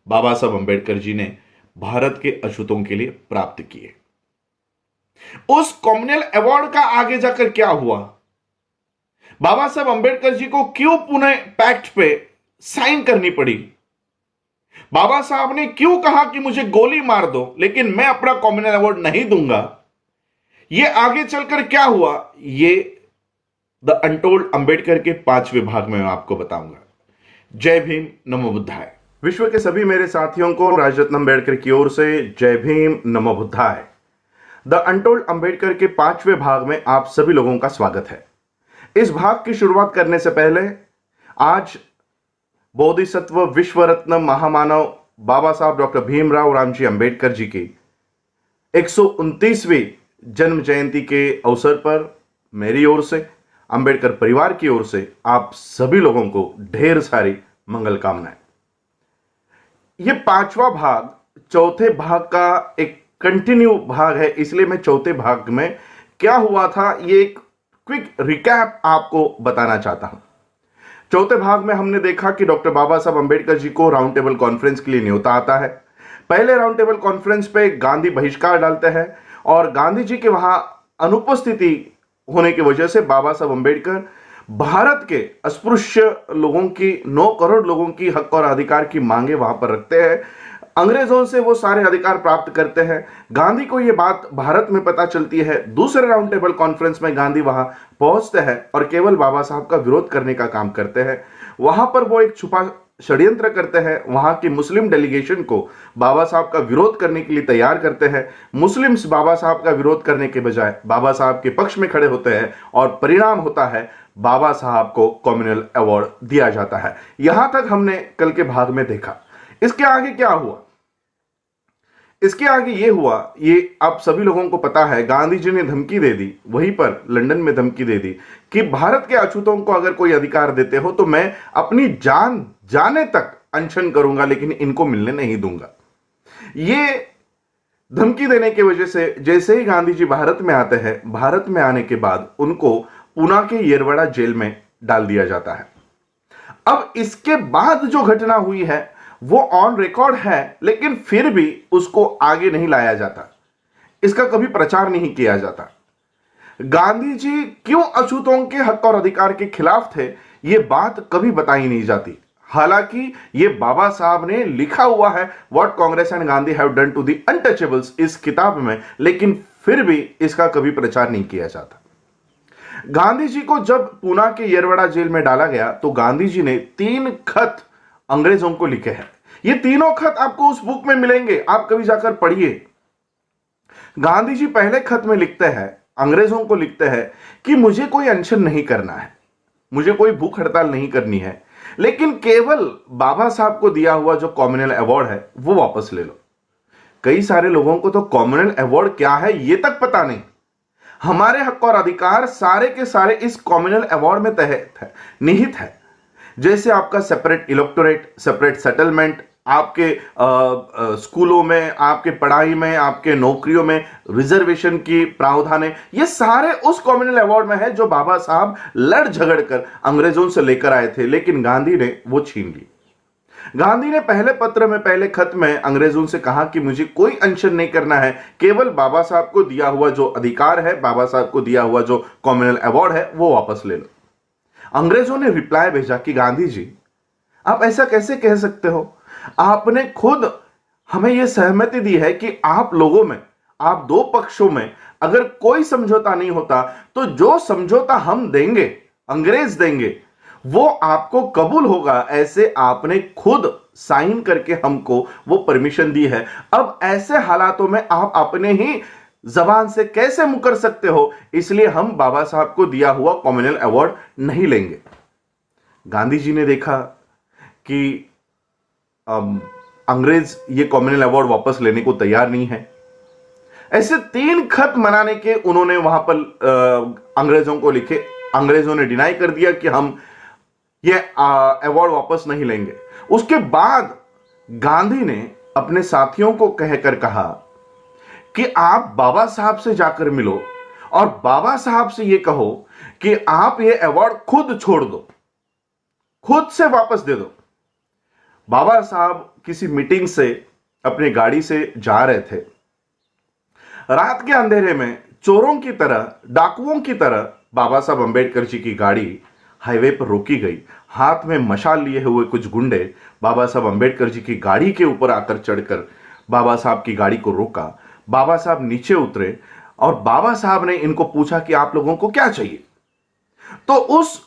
बाबा साहब अंबेडकर जी ने भारत के अछूतों के लिए प्राप्त किए। उस कॉम्युनल अवार्ड का आगे जाकर क्या हुआ, बाबा साहब अंबेडकर जी को क्यों पुणे पैक्ट पे साइन करनी पड़ी, बाबा साहब ने क्यों कहा कि मुझे गोली मार दो लेकिन मैं अपना कॉम्युनल अवार्ड नहीं दूंगा, ये आगे चलकर क्या हुआ, ये द अनटोल्ड अंबेडकर के 5वें भाग में मैं आपको बताऊंगा। जय भीम, नमो बुद्धाय। विश्व के सभी मेरे साथियों को राजरत्न अंबेडकर की ओर से जय भीम, नमो बुद्धाय। द अनटोल्ड अंबेडकर के 5वें भाग में आप सभी लोगों का स्वागत है। इस भाग की शुरुआत करने से पहले आज बोधिसत्व विश्व रत्न महामानव बाबा साहब डॉक्टर भीमराव रामजी अंबेडकर जी की 129वीं जन्म जयंती के अवसर पर मेरी ओर से, अंबेडकर परिवार की ओर से आप सभी लोगों को ढेर सारी मंगल कामनाएं। यह 5वां भाग चौथे भाग का एक कंटिन्यू भाग है, इसलिए मैं चौथे भाग में क्या हुआ था ये एक क्विक रिकैप आपको बताना चाहता हूं। चौथे भाग में हमने देखा कि डॉक्टर बाबा साहब अंबेडकर जी को राउंड टेबल कॉन्फ्रेंस के लिए न्योता आता है। पहले राउंड टेबल कॉन्फ्रेंस पे गांधी बहिष्कार डालते हैं और गांधी जी के वहां अनुपस्थिति होने की वजह से बाबा साहब अंबेडकर भारत के अस्पृश्य लोगों की 9 करोड़ लोगों की हक और अधिकार की मांगे वहां पर रखते हैं। अंग्रेजों से वो सारे अधिकार प्राप्त करते हैं। गांधी को ये बात भारत में पता चलती है। दूसरे राउंड टेबल कॉन्फ्रेंस में गांधी वहां पहुंचते हैं और केवल बाबा साहब का विरोध करने का काम करते हैं। वहां पर वो एक छुपा षड्यंत्र करते हैं, वहां की मुस्लिम डेलीगेशन को बाबा साहब का विरोध करने के लिए तैयार करते हैं। मुस्लिम्स बाबा साहब का विरोध करने के बजाय बाबा साहब के पक्ष में खड़े होते हैं और परिणाम होता है बाबा साहब को कम्युनल अवार्ड दिया जाता है। यहां तक हमने कल के भाग में देखा। इसके आगे क्या हुआ? इसके आगे ये हुआ, ये आप सभी लोगों को पता है, गांधी जी ने धमकी दे दी, वहीं पर लंदन में धमकी दे दी कि भारत के अछूतों को अगर कोई अधिकार देते हो तो मैं अपनी जान जाने तक अनशन करूंगा, लेकिन इनको मिलने नहीं दूंगा। ये धमकी देने की वजह से जैसे ही गांधी जी भारत में आते हैं, भारत में आने के बाद उनको पूना के येरवड़ा जेल में डाल दिया जाता है। अब इसके बाद जो घटना हुई है वो ऑन रिकॉर्ड है, लेकिन फिर भी उसको आगे नहीं लाया जाता, इसका कभी प्रचार नहीं किया जाता। गांधी जी क्यों अछूतों के हक और अधिकार के खिलाफ थे, यह बात कभी बताई नहीं जाती। हालांकि यह बाबा साहब ने लिखा हुआ है, what Congress and Gandhi have done to the untouchables, इस किताब में, लेकिन फिर भी इसका कभी प्रचार नहीं किया जाता। गांधी जी को जब पूना के येरवड़ा जेल में डाला गया तो गांधी जी ने 3 खत अंग्रेजों को लिखे हैं। ये तीनों खत आपको उस बुक में मिलेंगे, आप कभी जाकर पढ़िए। गांधी जी पहले खत में लिखते हैं, अंग्रेजों को लिखते हैं कि मुझे कोई अनशन नहीं करना है, मुझे कोई भूख हड़ताल नहीं करनी है, लेकिन केवल बाबा साहब को दिया हुआ जो कम्युनल अवार्ड है वो वापस ले लो। कई सारे लोगों को तो कम्युनल अवार्ड क्या है ये तक पता नहीं। हमारे हक और अधिकार सारे के सारे इस कम्युनल अवार्ड में तहत है, निहित है। जैसे आपका सेपरेट इलेक्टोरेट, सेपरेट सेटलमेंट, आपके स्कूलों में, आपके पढ़ाई में, आपके नौकरियों में रिजर्वेशन की प्रावधान है, ये सारे उस कम्युनल अवार्ड में है जो बाबा साहब लड़ झगड़ कर अंग्रेजों से लेकर आए थे, लेकिन गांधी ने वो छीन ली। गांधी ने पहले पत्र में, पहले खत में अंग्रेजों से कहा कि मुझे कोई अनशन नहीं करना है, केवल बाबा साहब को दिया हुआ जो अधिकार है, बाबा साहब को दिया हुआ जो कम्युनल अवार्ड है वो वापस ले लो। अंग्रेजों ने रिप्लाई भेजा कि गांधी जी आप ऐसा कैसे कह सकते हो, आपने खुद हमें यह सहमति दी है कि आप लोगों में, आप 2 पक्षों में अगर कोई समझौता नहीं होता तो जो समझौता हम देंगे, अंग्रेज देंगे, वो आपको कबूल होगा। ऐसे आपने खुद साइन करके हमको वो परमिशन दी है। अब ऐसे हालातों में आप अपने ही जबान से कैसे मुकर सकते हो, इसलिए हम बाबा साहब को दिया हुआ कम्युनल अवार्ड नहीं लेंगे। गांधी जी ने देखा कि अंग्रेज ये कम्युनल अवार्ड वापस लेने को तैयार नहीं है। ऐसे 3 खत मनाने के उन्होंने वहां पर अंग्रेजों को लिखे। अंग्रेजों ने डिनाई कर दिया कि हम ये अवार्ड वापस नहीं लेंगे। उसके बाद गांधी ने अपने साथियों को कहकर कहा कि आप बाबा साहब से जाकर मिलो और बाबा साहब से ये कहो कि आप ये अवार्ड खुद छोड़ दो, खुद से वापस दे दो। बाबा साहब किसी मीटिंग से अपनी गाड़ी से जा रहे थे। रात के अंधेरे में चोरों की तरह, डाकुओं की तरह बाबा साहब अंबेडकर जी की गाड़ी हाईवे पर रोकी गई। हाथ में मशाल लिए हुए कुछ गुंडे बाबा साहब अंबेडकर जी की गाड़ी के ऊपर आकर चढ़कर बाबा साहब की गाड़ी को रोका। बाबा साहब नीचे उतरे और बाबा साहब ने इनको पूछा कि आप लोगों को क्या चाहिए। तो उस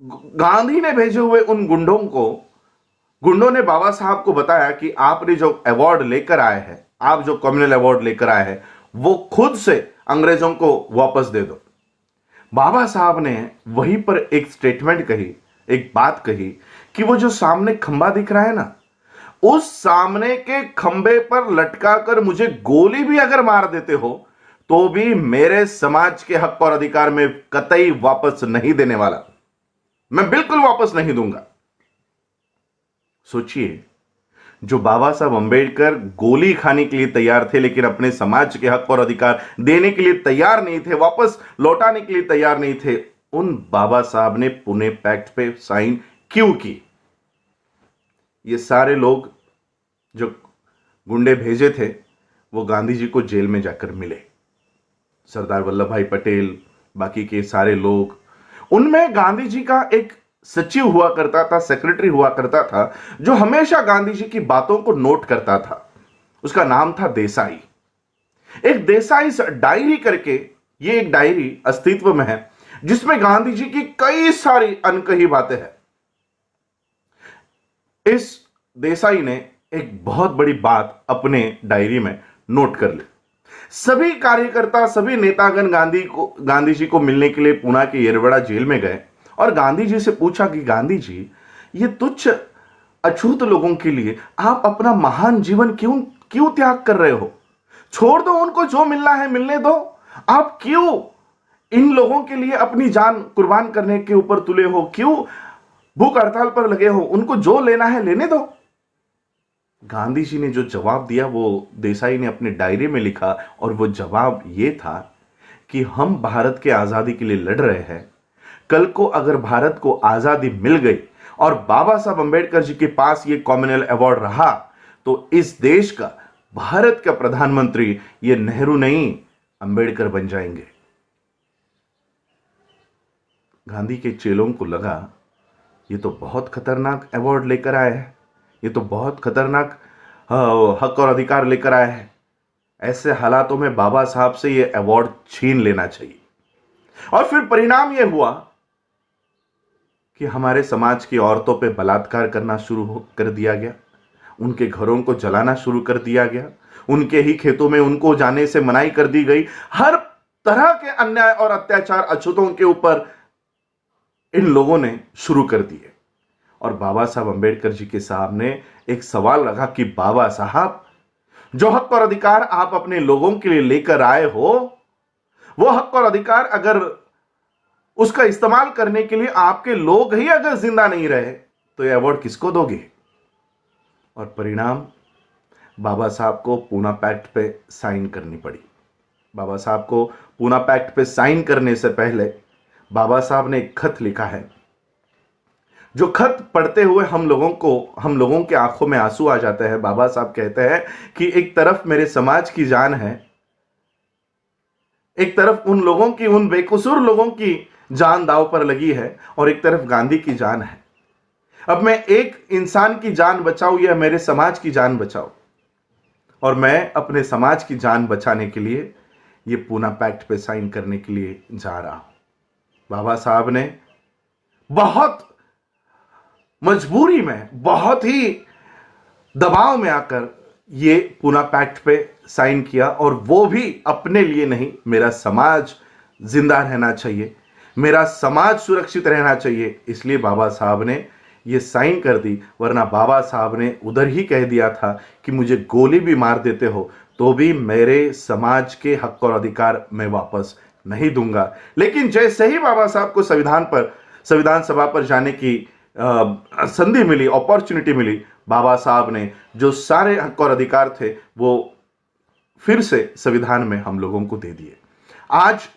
गांधी ने भेजे हुए उन गुंडों ने बाबा साहब को बताया कि आपने जो अवार्ड लेकर आए हैं, आप जो कम्युनल अवार्ड लेकर आए हैं, वो खुद से अंग्रेजों को वापस दे दो। बाबा साहब ने वहीं पर एक स्टेटमेंट कही, एक बात कही कि वो जो सामने खंबा दिख रहा है ना, उस सामने के खंबे पर लटका कर मुझे गोली भी अगर मार देते हो तो भी मेरे समाज के हक और अधिकार में कतई वापस नहीं देने वाला, मैं बिल्कुल वापस नहीं दूंगा। सोचिए, जो बाबा साहब अंबेडकर गोली खाने के लिए तैयार थे लेकिन अपने समाज के हक और अधिकार देने के लिए तैयार नहीं थे, वापस लौटाने के लिए तैयार नहीं थे, उन बाबा साहब ने पुणे पैक्ट पे साइन क्यों की? ये सारे लोग जो गुंडे भेजे थे वो गांधी जी को जेल में जाकर मिले। सरदार वल्लभ भाई पटेल, बाकी के सारे लोग, उनमें गांधी जी का एक सचिव हुआ करता था, सेक्रेटरी हुआ करता था, जो हमेशा गांधी जी की बातों को नोट करता था। उसका नाम था देसाई। एक देसाई डायरी करके, ये एक डायरी अस्तित्व में है जिसमें गांधी जी की कई सारी अनकही बातें हैं। इस देसाई ने एक बहुत बड़ी बात अपने डायरी में नोट कर ली। सभी कार्यकर्ता, सभी नेतागण गांधी जी को मिलने के लिए पुणे के येरवड़ा जेल में गए और गांधी जी से पूछा कि गांधी जी, ये तुच्छ अछूत लोगों के लिए आप अपना महान जीवन क्यों त्याग कर रहे हो? छोड़ दो, उनको जो मिलना है मिलने दो। आप क्यों इन लोगों के लिए अपनी जान कुर्बान करने के ऊपर तुले हो? क्यों भूख हड़ताल पर लगे हो? उनको जो लेना है लेने दो। गांधी जी ने जो जवाब दिया वो देसाई ने अपने डायरी में लिखा और वो जवाब ये था कि हम भारत के आजादी के लिए लड़ रहे हैं। कल को अगर भारत को आजादी मिल गई और बाबा साहब अंबेडकर जी के पास ये कॉमनवेल्थ अवार्ड रहा तो इस देश का, भारत का प्रधानमंत्री ये नेहरू नहीं, अंबेडकर बन जाएंगे। गांधी के चेलों को लगा ये तो बहुत खतरनाक अवार्ड लेकर आए हैं, ये तो बहुत खतरनाक हक और अधिकार लेकर आए हैं। ऐसे हालातों में बाबा साहब से ये अवार्ड छीन लेना चाहिए। और फिर परिणाम यह हुआ कि हमारे समाज की औरतों पे बलात्कार करना शुरू कर दिया गया, उनके घरों को जलाना शुरू कर दिया गया, उनके ही खेतों में उनको जाने से मनाही कर दी गई। हर तरह के अन्याय और अत्याचार अछूतों के ऊपर इन लोगों ने शुरू कर दिए। और बाबा साहब अंबेडकर जी के सामने एक सवाल रखा कि बाबा साहब, जो हक और अधिकार आप अपने लोगों के लिए लेकर आए हो, वो हक और अधिकार अगर उसका इस्तेमाल करने के लिए आपके लोग ही अगर जिंदा नहीं रहे तो ये अवार्ड किसको दोगे? और परिणाम, बाबा साहब को पुणे पैक्ट पे साइन करनी पड़ी। बाबा साहब को पुणे पैक्ट पे साइन करने से पहले बाबा साहब ने एक खत लिखा है, जो खत पढ़ते हुए हम लोगों के आंखों में आंसू आ जाते हैं। बाबा साहब कहते हैं कि एक तरफ मेरे समाज की जान है, एक तरफ उन लोगों की, उन बेकसूर लोगों की जान दांव पर लगी है और एक तरफ गांधी की जान है। अब मैं एक इंसान की जान बचाऊं या मेरे समाज की जान बचाऊं? और मैं अपने समाज की जान बचाने के लिए ये पुणे पैक्ट पे साइन करने के लिए जा रहा हूं। बाबा साहब ने बहुत मजबूरी में, बहुत ही दबाव में आकर ये पुणे पैक्ट पे साइन किया, और वो भी अपने लिए नहीं, मेरा समाज जिंदा रहना चाहिए, मेरा समाज सुरक्षित रहना चाहिए, इसलिए बाबा साहब ने ये साइन कर दी। वरना बाबा साहब ने उधर ही कह दिया था कि मुझे गोली भी मार देते हो तो भी मेरे समाज के हक और अधिकार मैं वापस नहीं दूंगा। लेकिन जैसे ही बाबा साहब को संविधान सभा पर जाने की संधि मिली, अपॉर्चुनिटी मिली, बाबा साहब ने जो सारे हक और अधिकार थे वो फिर से संविधान में हम लोगों को दे दिए। आज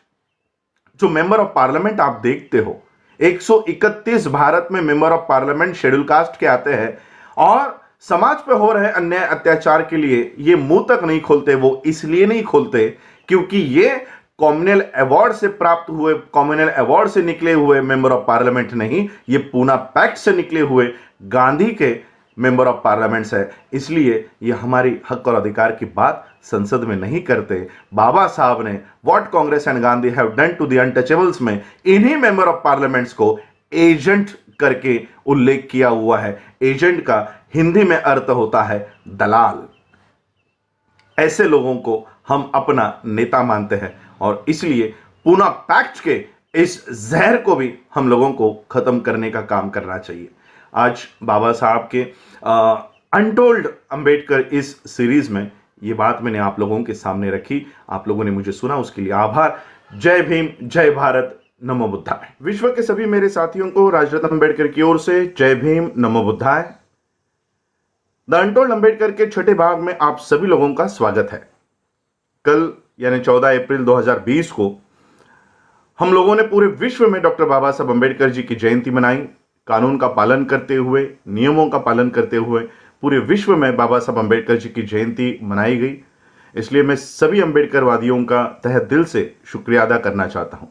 जो मेंबर ऑफ पार्लियामेंट आप देखते हो, 131 भारत में member of parliament schedule caste के आते हैं और समाज पे हो रहे अन्याय अत्याचार के लिए ये मुंह तक नहीं खोलते। वो इसलिए नहीं खोलते क्योंकि ये कॉमनवेल्थ अवार्ड से प्राप्त हुए, कॉमनवेल्थ अवार्ड से निकले हुए मेंबर ऑफ पार्लियामेंट नहीं, ये पुणे पैक्ट से निकले हुए गांधी के मेंबर ऑफ पार्लियामेंट्स है। इसलिए ये हमारी हक और अधिकार की बात संसद में नहीं करते। बाबा साहब ने what Congress and Gandhi have done to the untouchables में इन्हीं मेंबर ऑफ पार्लियामेंट्स को एजेंट करके उल्लेख किया हुआ है। एजेंट का हिंदी में अर्थ होता है दलाल। ऐसे लोगों को हम अपना नेता मानते हैं और इसलिए पूना पैक्ट के इस जहर को भी हम लोगों को खत्म करने का काम करना चाहिए। आज बाबा साहब के अनटोल्ड अंबेडकर इस सीरीज में ये बात मैंने आप लोगों के सामने रखी, आप लोगों ने मुझे सुना, उसके लिए आभार। जय भीम, जय भारत, नमो बुद्धाय। विश्व के सभी मेरे साथियों को राजरत्न अंबेडकर की ओर से जय भीम, नमो बुद्धाय। द अनटोल्ड अंबेडकर के छठे भाग में आप सभी लोगों का स्वागत है। कल यानी 14 अप्रैल 2020 को हम लोगों ने पूरे विश्व में डॉक्टर बाबा साहब अंबेडकर जी की जयंती मनाई। कानून का पालन करते हुए, नियमों का पालन करते हुए पूरे विश्व में बाबा साहब अंबेडकर जी की जयंती मनाई गई। इसलिए मैं सभी अंबेडकरवादियों का तहे दिल से शुक्रिया अदा करना चाहता हूं।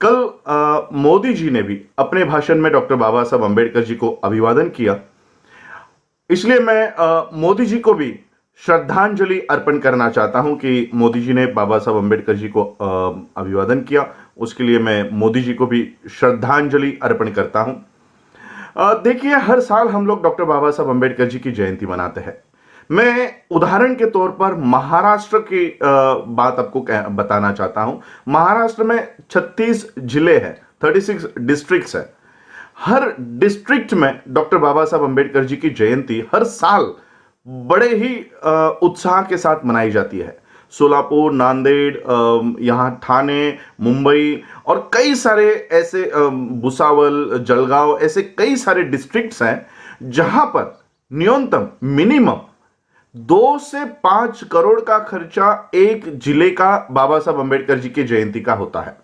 कल मोदी जी ने भी अपने भाषण में डॉक्टर बाबा साहब अंबेडकर जी को अभिवादन किया। इसलिए मैं मोदी जी को भी श्रद्धांजलि अर्पण करना चाहता हूं कि मोदी जी ने बाबा साहब अंबेडकर जी को अभिवादन किया, उसके लिए मैं मोदी जी को भी श्रद्धांजलि अर्पण करता हूं। देखिए, हर साल हम लोग डॉक्टर बाबा साहब अंबेडकर जी की जयंती मनाते हैं। मैं उदाहरण के तौर पर महाराष्ट्र की बात आपको बताना चाहता हूं। महाराष्ट्र में 36 जिले हैं, 36 डिस्ट्रिक्ट्स है। हर डिस्ट्रिक्ट में डॉक्टर बाबा साहब अंबेडकर जी की जयंती हर साल बड़े ही उत्साह के साथ मनाई जाती है। सोलापुर, नांदेड़, यहाँ ठाणे, मुंबई और कई सारे ऐसे भुसावल, जलगांव, ऐसे कई सारे डिस्ट्रिक्ट्स हैं जहां पर न्यूनतम मिनिमम 2 से 5 करोड़ का खर्चा एक जिले का बाबा साहब अंबेडकर जी की जयंती का होता है।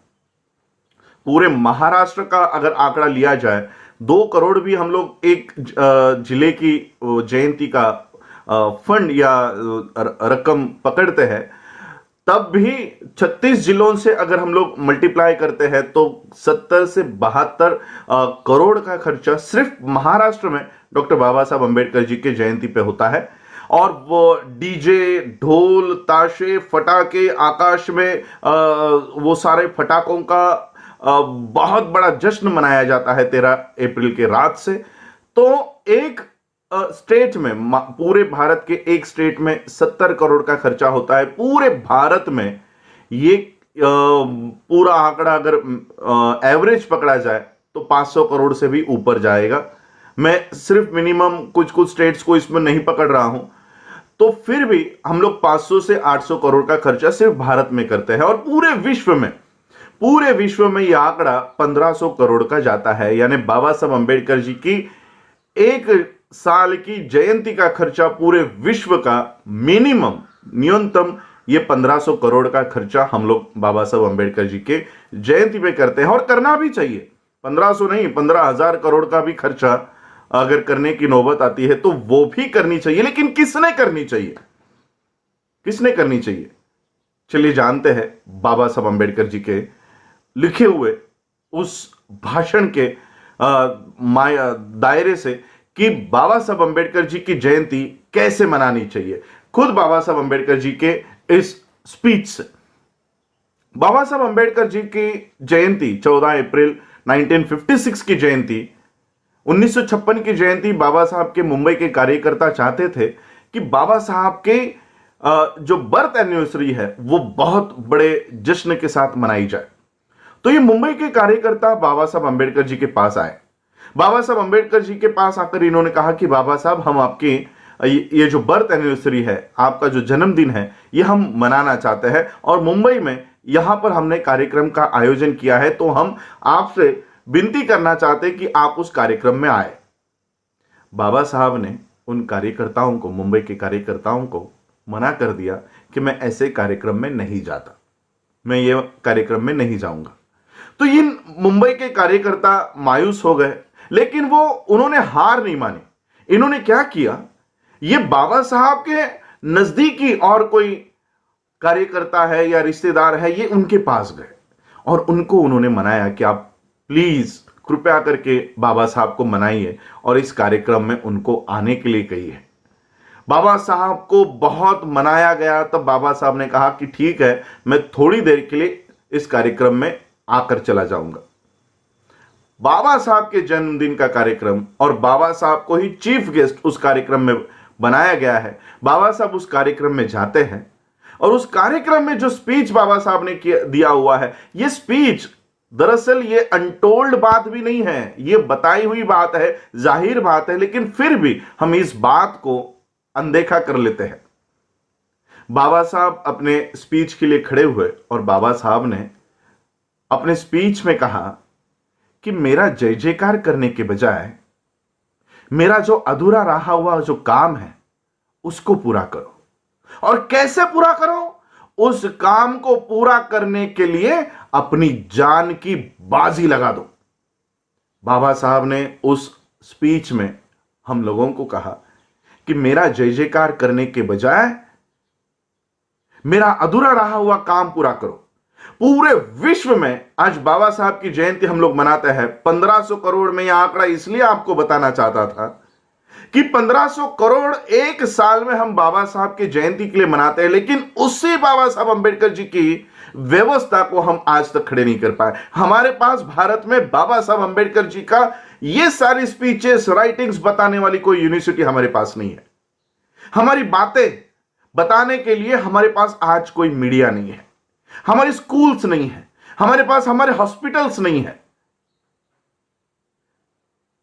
पूरे महाराष्ट्र का अगर आंकड़ा लिया जाए, 2 करोड़ भी हम लोग एक जिले की जयंती का फंड या रकम पकड़ते हैं, तब भी 36 जिलों से अगर हम लोग मल्टीप्लाई करते हैं तो 70 से 72 करोड़ का खर्चा सिर्फ महाराष्ट्र में डॉक्टर बाबा साहब अंबेडकर जी के जयंती पे होता है। और वो डीजे, ढोल, ताशे, फटाके, आकाश में वो सारे फटाकों का बहुत बड़ा जश्न मनाया जाता है 13 अप्रैल के रात से। तो एक स्टेट में, पूरे भारत के एक स्टेट में 70 करोड़ का खर्चा होता है। पूरे भारत में ये पूरा आंकड़ा अगर एवरेज पकड़ा जाए तो 500 करोड़ से भी ऊपर जाएगा। मैं सिर्फ मिनिमम कुछ कुछ स्टेट्स को इसमें नहीं पकड़ रहा हूं, तो फिर भी हम लोग 500 से 800 करोड़ का खर्चा सिर्फ भारत में करते हैं। और पूरे विश्व में यह आंकड़ा 1500 करोड़ का जाता है। यानी बाबा साहब अंबेडकर जी की एक साल की जयंती का खर्चा पूरे विश्व का मिनिमम, न्यूनतम ये 1500 करोड़ का खर्चा हम लोग बाबा साहब अंबेडकर जी के जयंती पे करते हैं। और करना भी चाहिए। 1500 नहीं, 15,000 करोड़ का भी खर्चा अगर करने की नौबत आती है तो वो भी करनी चाहिए। लेकिन किसने करनी चाहिए? चलिए जानते हैं बाबा साहब अंबेडकर जी के लिखे हुए उस भाषण के दायरे से कि बाबा साहब अंबेडकर जी की जयंती कैसे मनानी चाहिए। खुद बाबा साहब अंबेडकर जी के इस स्पीच से। बाबा साहब अंबेडकर जी की जयंती 14 अप्रैल 1956 की जयंती, 1956 की जयंती बाबा साहब के मुंबई के कार्यकर्ता चाहते थे कि बाबा साहब के जो बर्थ एनिवर्सरी है वो बहुत बड़े जश्न के साथ मनाई जाए। तो ये मुंबई के कार्यकर्ता बाबा साहब अंबेडकर जी के पास आए। बाबा साहब अंबेडकर जी के पास आकर इन्होंने कहा कि बाबा साहब, हम आपके ये जो बर्थ एनिवर्सरी है, आपका जो जन्मदिन है, ये हम मनाना चाहते हैं और मुंबई में यहां पर हमने कार्यक्रम का आयोजन किया है, तो हम आपसे विनती करना चाहते हैं कि आप उस कार्यक्रम में आए। बाबा साहब ने उन कार्यकर्ताओं को, मुंबई के कार्यकर्ताओं को मना कर दिया कि मैं ऐसे कार्यक्रम में नहीं जाता, मैं ये कार्यक्रम में नहीं जाऊंगा। तो इन मुंबई के कार्यकर्ता मायूस हो गए, लेकिन उन्होंने हार नहीं मानी। इन्होंने क्या किया, ये बाबा साहब के नजदीकी और कोई कार्यकर्ता है या रिश्तेदार है, ये उनके पास गए और उन्होंने मनाया कि आप प्लीज कृपया करके बाबा साहब को मनाइए और इस कार्यक्रम में उनको आने के लिए कहिए। बाबा साहब को बहुत मनाया गया। तब बाबा साहब ने कहा कि ठीक है, मैं थोड़ी देर के लिए इस कार्यक्रम में आकर चला जाऊंगा। बाबा साहब के जन्मदिन का कार्यक्रम और बाबा साहब को ही चीफ गेस्ट उस कार्यक्रम में बनाया गया है। बाबा साहब उस कार्यक्रम में जाते हैं। और उस कार्यक्रम में जो स्पीच बाबा साहब ने दिया हुआ है, ये स्पीच दरअसल ये अनटोल्ड बात भी नहीं है, ये बताई हुई बात है, जाहिर बात है, लेकिन फिर भी हम इस बात को अनदेखा कर लेते हैं। बाबा साहब अपने स्पीच के लिए खड़े हुए और बाबा साहब ने अपने स्पीच में कहा कि मेरा जय जयकार करने के बजाय मेरा जो अधूरा रहा हुआ जो काम है उसको पूरा करो। और कैसे पूरा करो? उस काम को पूरा करने के लिए अपनी जान की बाजी लगा दो। बाबा साहब ने उस स्पीच में हम लोगों को कहा कि मेरा जय जयकार करने के बजाय मेरा अधूरा रहा हुआ काम पूरा करो। पूरे विश्व में आज बाबा साहब की जयंती हम लोग मनाते हैं। 1500 करोड़ में यह आंकड़ा इसलिए आपको बताना चाहता था कि 1500 करोड़ एक साल में हम बाबा साहब की जयंती के लिए मनाते हैं, लेकिन उसी बाबा साहब अंबेडकर जी की व्यवस्था को हम आज तक खड़े नहीं कर पाए। हमारे पास भारत में बाबा साहब अंबेडकर जी का ये सारी स्पीचेस, राइटिंग्स बताने वाली कोई यूनिवर्सिटी हमारे पास नहीं है। हमारी बातें बताने के लिए हमारे पास आज कोई मीडिया नहीं है, हमारे स्कूल्स नहीं है, हमारे पास हमारे हॉस्पिटल्स नहीं है।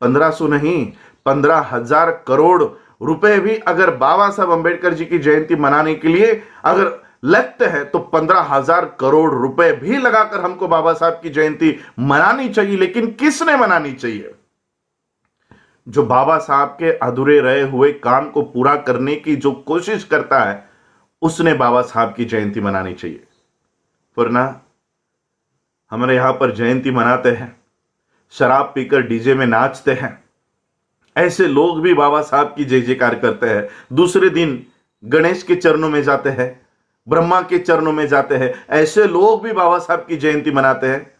1500 नहीं, 15,000 करोड़ रुपए भी अगर बाबा साहब अंबेडकर जी की जयंती मनाने के लिए अगर लगते हैं तो 15,000 करोड़ रुपए भी लगाकर हमको बाबा साहब की जयंती मनानी चाहिए। लेकिन किसने मनानी चाहिए? जो बाबा साहब के अधूरे रहे हुए काम को पूरा करने की जो कोशिश करता है, उसने बाबा साहब की जयंती मनानी चाहिए। वरना हमारे यहां पर जयंती मनाते हैं, शराब पीकर डीजे में नाचते हैं, ऐसे लोग भी बाबा साहब की जय जयकार करते हैं। दूसरे दिन गणेश के चरणों में जाते हैं, ब्रह्मा के चरणों में जाते हैं, ऐसे लोग भी बाबा साहब की जयंती मनाते हैं।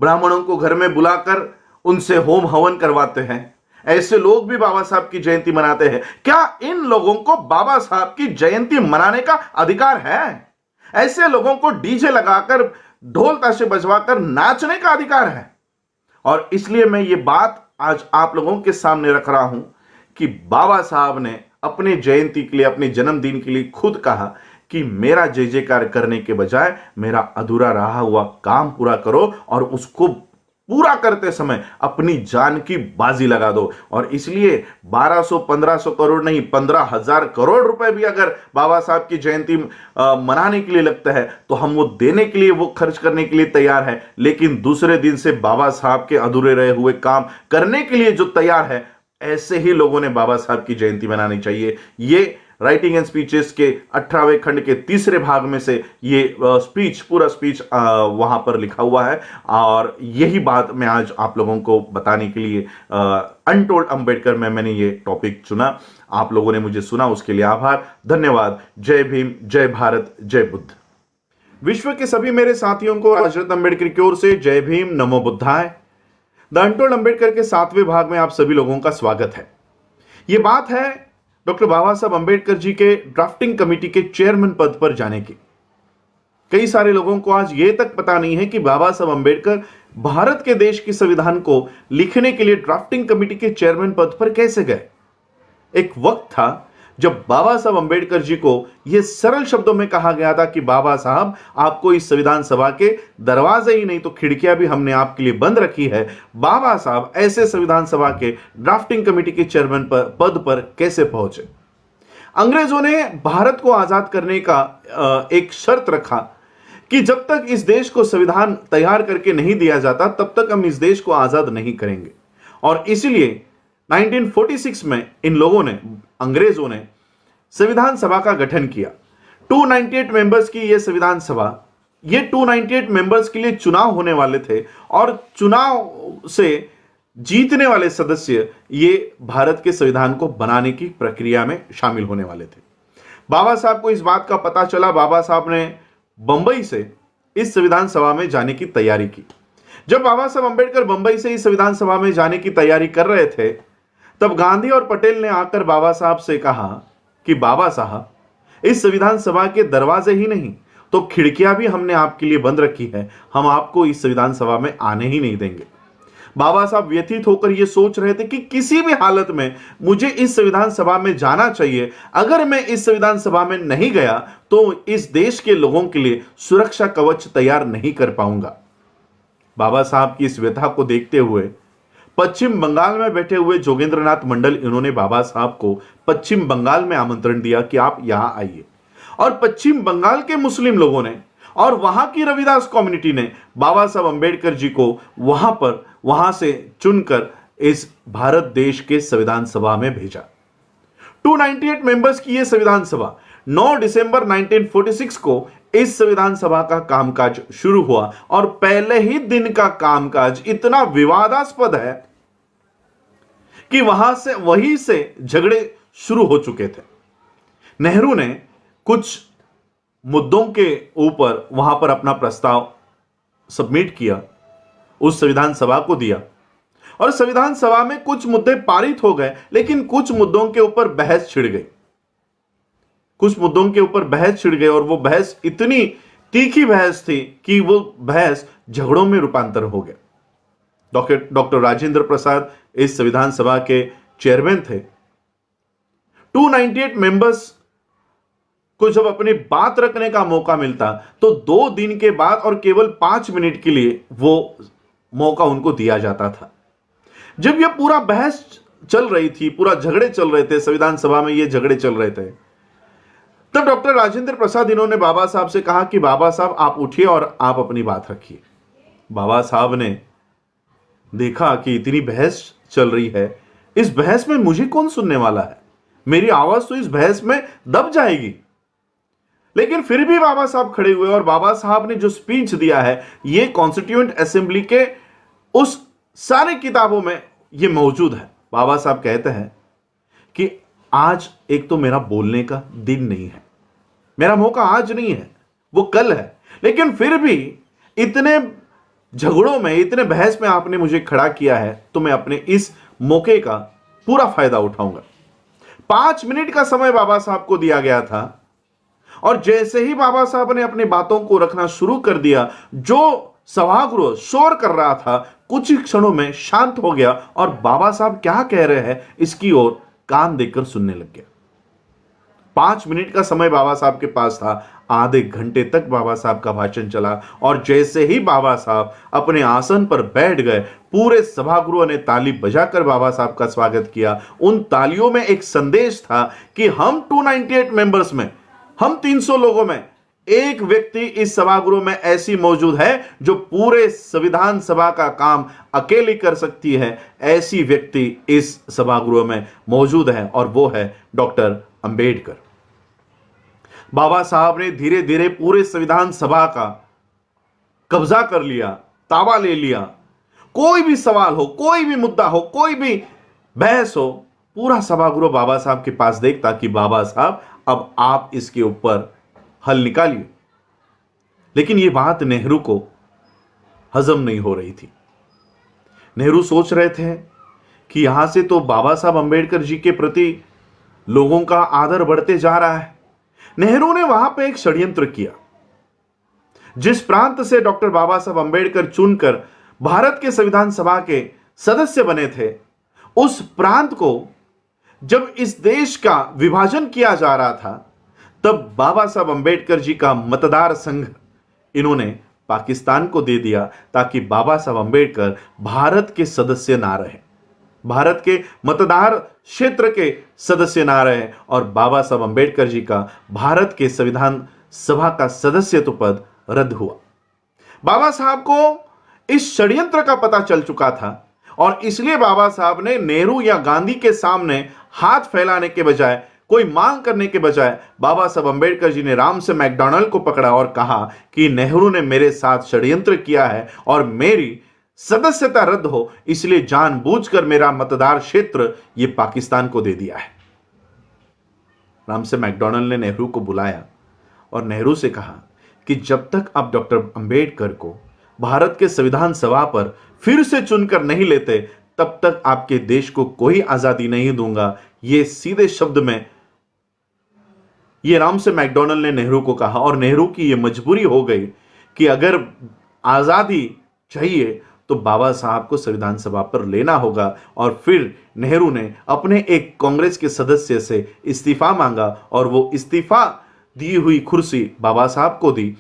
ब्राह्मणों को घर में बुलाकर उनसे होम हवन करवाते हैं, ऐसे लोग भी बाबा साहब की जयंती मनाते हैं। क्या इन लोगों को बाबा साहब की जयंती मनाने का अधिकार है? ऐसे लोगों को डीजे लगाकर ढोल ताशे बजवाकर नाचने का अधिकार है? और इसलिए मैं ये बात आज आप लोगों के सामने रख रहा हूं कि बाबा साहब ने अपने जयंती के लिए, अपने जन्मदिन के लिए खुद कहा कि मेरा जय जयकार करने के बजाय मेरा अधूरा रहा हुआ काम पूरा करो और उसको पूरा करते समय अपनी जान की बाजी लगा दो। और इसलिए 1200-1500 करोड़ नहीं, 15,000 करोड़ रुपए भी अगर बाबा साहब की जयंती मनाने के लिए लगता है तो हम वो देने के लिए, वो खर्च करने के लिए तैयार है। लेकिन दूसरे दिन से बाबा साहब के अधूरे रहे हुए काम करने के लिए जो तैयार है, ऐसे ही लोगों ने बाबा साहब की जयंती मनानी चाहिए। ये राइटिंग एंड स्पीचेस के 18वें खंड के तीसरे भाग में से ये स्पीच, पूरा स्पीच वहां पर लिखा हुआ है। और यही बात मैं आज आप लोगों को बताने के लिए अनटोल्ड अंबेडकर में मैंने ये टॉपिक चुना। आप लोगों ने मुझे सुना, उसके लिए आभार, धन्यवाद। जय भीम, जय भारत, जय बुद्ध। विश्व के सभी मेरे साथियों को हजरत अंबेडकर की ओर से जय भीम, नमो बुद्धाय। द अनटोल्ड अंबेडकर के 7वें भाग में आप सभी लोगों का स्वागत है। ये बात है डॉक्टर बाबा साहब अंबेडकर जी के ड्राफ्टिंग कमेटी के चेयरमैन पद पर जाने की। कई सारे लोगों को आज ये तक पता नहीं है कि बाबा साहब अंबेडकर भारत के देश की संविधान को लिखने के लिए ड्राफ्टिंग कमेटी के चेयरमैन पद पर कैसे गए। एक वक्त था जब बाबा साहब अंबेडकर जी को यह सरल शब्दों में कहा गया था कि बाबा साहब, आपको इस संविधान सभा के दरवाजे ही नहीं तो खिड़कियां भी हमने आपके लिए बंद रखी है। बाबा साहब ऐसे संविधान सभा के ड्राफ्टिंग कमेटी के चेयरमैन पद पर कैसे पहुंचे? अंग्रेजों ने भारत को आजाद करने का एक शर्त रखा कि जब तक इस देश को संविधान तैयार करके नहीं दिया जाता तब तक हम इस देश को आजाद नहीं करेंगे। और इसलिए 1946 में इन लोगों ने, अंग्रेजों ने संविधान सभा का गठन किया। 298 मेंबर्स की यह संविधान सभा, ये 298 मेंबर्स के लिए चुनाव होने वाले थे और चुनाव से जीतने वाले सदस्य ये भारत के संविधान को बनाने की प्रक्रिया में शामिल होने वाले थे। बाबा साहब को इस बात का पता चला। बाबा साहब ने बंबई से इस संविधान सभा में जाने की तैयारी की। जब बाबा साहब अंबेडकर बंबई से इस संविधान सभा में जाने की तैयारी कर रहे थे, तब गांधी और पटेल ने आकर बाबा साहब से कहा कि बाबा साहब, इस संविधान सभा के दरवाजे ही नहीं तो खिड़कियां भी हमने आपके लिए बंद रखी है, हम आपको इस संविधान सभा में आने ही नहीं देंगे। बाबा साहब व्यथित होकर यह सोच रहे थे कि किसी भी हालत में मुझे इस संविधान सभा में जाना चाहिए। अगर मैं इस संविधान सभा में नहीं गया तो इस देश के लोगों के लिए सुरक्षा कवच तैयार नहीं कर पाऊंगा। बाबा साहब की इस व्यथा को देखते हुए पश्चिम बंगाल में बैठे हुए जोगेंद्रनाथ मंडल, इन्होंने बाबा साहब को पश्चिम बंगाल में आमंत्रण दिया कि आप यहां आइए। और पश्चिम बंगाल के मुस्लिम लोगों ने और वहां की रविदास कम्युनिटी ने बाबा साहब अंबेडकर जी को वहां से चुनकर इस भारत देश के संविधान सभा में भेजा। 298 मेंबर्स की यह संविधान सभा 9 दिसंबर 1946 को इस संविधान सभा का कामकाज शुरू हुआ और पहले ही दिन का कामकाज इतना विवादास्पद है कि वहीं से झगड़े शुरू हो चुके थे। नेहरू ने कुछ मुद्दों के ऊपर वहां पर अपना प्रस्ताव सबमिट किया, उस संविधान सभा को दिया और संविधान सभा में कुछ मुद्दे पारित हो गए, लेकिन कुछ मुद्दों के ऊपर बहस छिड़ गई। और वो बहस इतनी तीखी बहस थी कि वो बहस झगड़ों में रूपांतर हो गया। डॉक्टर राजेंद्र प्रसाद इस संविधान सभा के चेयरमैन थे। 298 मेंबर्स को जब अपनी बात रखने का मौका मिलता तो 2 दिन के बाद और केवल 5 मिनट के लिए वो मौका उनको दिया जाता था। जब यह पूरा बहस चल रही थी, पूरा झगड़े चल रहे थे, संविधान सभा में ये झगड़े चल रहे थे, तब डॉक्टर राजेंद्र प्रसाद इन्होंने बाबा साहब से कहा कि बाबा साहब आप उठिए और आप अपनी बात रखिए। बाबा साहब ने देखा कि इतनी बहस चल रही है, इस बहस में मुझे कौन सुनने वाला है, मेरी आवाज तो इस बहस में दब जाएगी। लेकिन फिर भी बाबा साहब खड़े हुए और बाबा साहब ने जो स्पीच दिया है ये कॉन्स्टिट्यूएंट असेंबली के उस सारे किताबों में ये मौजूद है। बाबा साहब कहते हैं कि आज एक तो मेरा बोलने का दिन नहीं है, मेरा मौका आज नहीं है, वो कल है, लेकिन फिर भी इतने झगड़ों में, इतने बहस में आपने मुझे खड़ा किया है तो मैं अपने इस मौके का पूरा फायदा उठाऊंगा। 5 मिनट का समय बाबा साहब को दिया गया था और जैसे ही बाबा साहब ने अपनी बातों को रखना शुरू कर दिया, जो सभागृह शोर कर रहा था कुछ ही क्षणों में शांत हो गया और बाबा साहब क्या कह रहे हैं इसकी ओर कान देकर सुनने लग गया। 5 मिनट का समय बाबा साहब के पास था, आधे घंटे तक बाबा साहब का भाषण चला और जैसे ही बाबा साहब अपने आसन पर बैठ गए, पूरे सभागृह ने ताली बजाकर बाबा साहब का स्वागत किया। उन तालियों में एक संदेश था कि हम 298 मेंबर्स में, हम 300 लोगों में एक व्यक्ति इस सभागृह में ऐसी मौजूद है जो पूरे संविधान सभा का काम अकेली कर सकती है। ऐसी व्यक्ति इस सभागृह में मौजूद है और वो है डॉक्टर अंबेडकर। बाबा साहब ने धीरे धीरे पूरे संविधान सभा का कब्जा कर लिया, ताबा ले लिया। कोई भी सवाल हो, कोई भी मुद्दा हो, कोई भी बहस हो, पूरा सभागृह बाबा साहब के पास देखता कि बाबा साहब अब आप इसके ऊपर हल निकालिए। लेकिन यह बात नेहरू को हजम नहीं हो रही थी। नेहरू सोच रहे थे कि यहां से तो बाबा साहब अंबेडकर जी के प्रति लोगों का आदर बढ़ते जा रहा है। नेहरू ने वहां पे एक षड्यंत्र किया। जिस प्रांत से डॉक्टर बाबा साहब अंबेडकर चुनकर भारत के संविधान सभा के सदस्य बने थे, उस प्रांत को जब इस देश का विभाजन किया जा रहा था तब बाबा साहब अंबेडकर जी का मतदार संघ इन्होंने पाकिस्तान को दे दिया ताकि बाबा साहब अंबेडकर भारत के सदस्य ना रहे, भारत के मतदार क्षेत्र के सदस्य ना रहे और बाबा साहब अंबेडकर जी का भारत के संविधान सभा का सदस्यत्व पद रद्द हुआ। बाबा साहब को इस षड्यंत्र का पता चल चुका था और इसलिए बाबा साहब ने नेहरू या गांधी के सामने हाथ फैलाने के बजाय, कोई मांग करने के बजाय, बाबा साहब अंबेडकर जी ने रामसे मैकडॉनल्ड को पकड़ा और कहा कि नेहरू ने मेरे साथ षड्यंत्र किया है और मेरी सदस्यता रद्द हो, इसलिए जानबूझकर मेरा मतदार क्षेत्र ये पाकिस्तान को दे दिया है। रामसे मैकडॉनल्ड ने नेहरू को बुलाया और नेहरू से कहा कि जब तक आप डॉक्टर अंबेडकर को भारत के संविधान सभा पर फिर से चुनकर नहीं लेते तब तक आपके देश को कोई आजादी नहीं दूंगा। ये सीधे शब्द में ये रामसे मैकडॉनल्ड ने नेहरू को कहा और नेहरू की ये मजबूरी हो गई कि अगर आजादी चाहिए तो बाबा साहब को संविधान सभा पर लेना होगा। और फिर नेहरू ने अपने एक कांग्रेस के सदस्य से इस्तीफा मांगा और वो इस्तीफा दी हुई कुर्सी बाबा साहब को दी।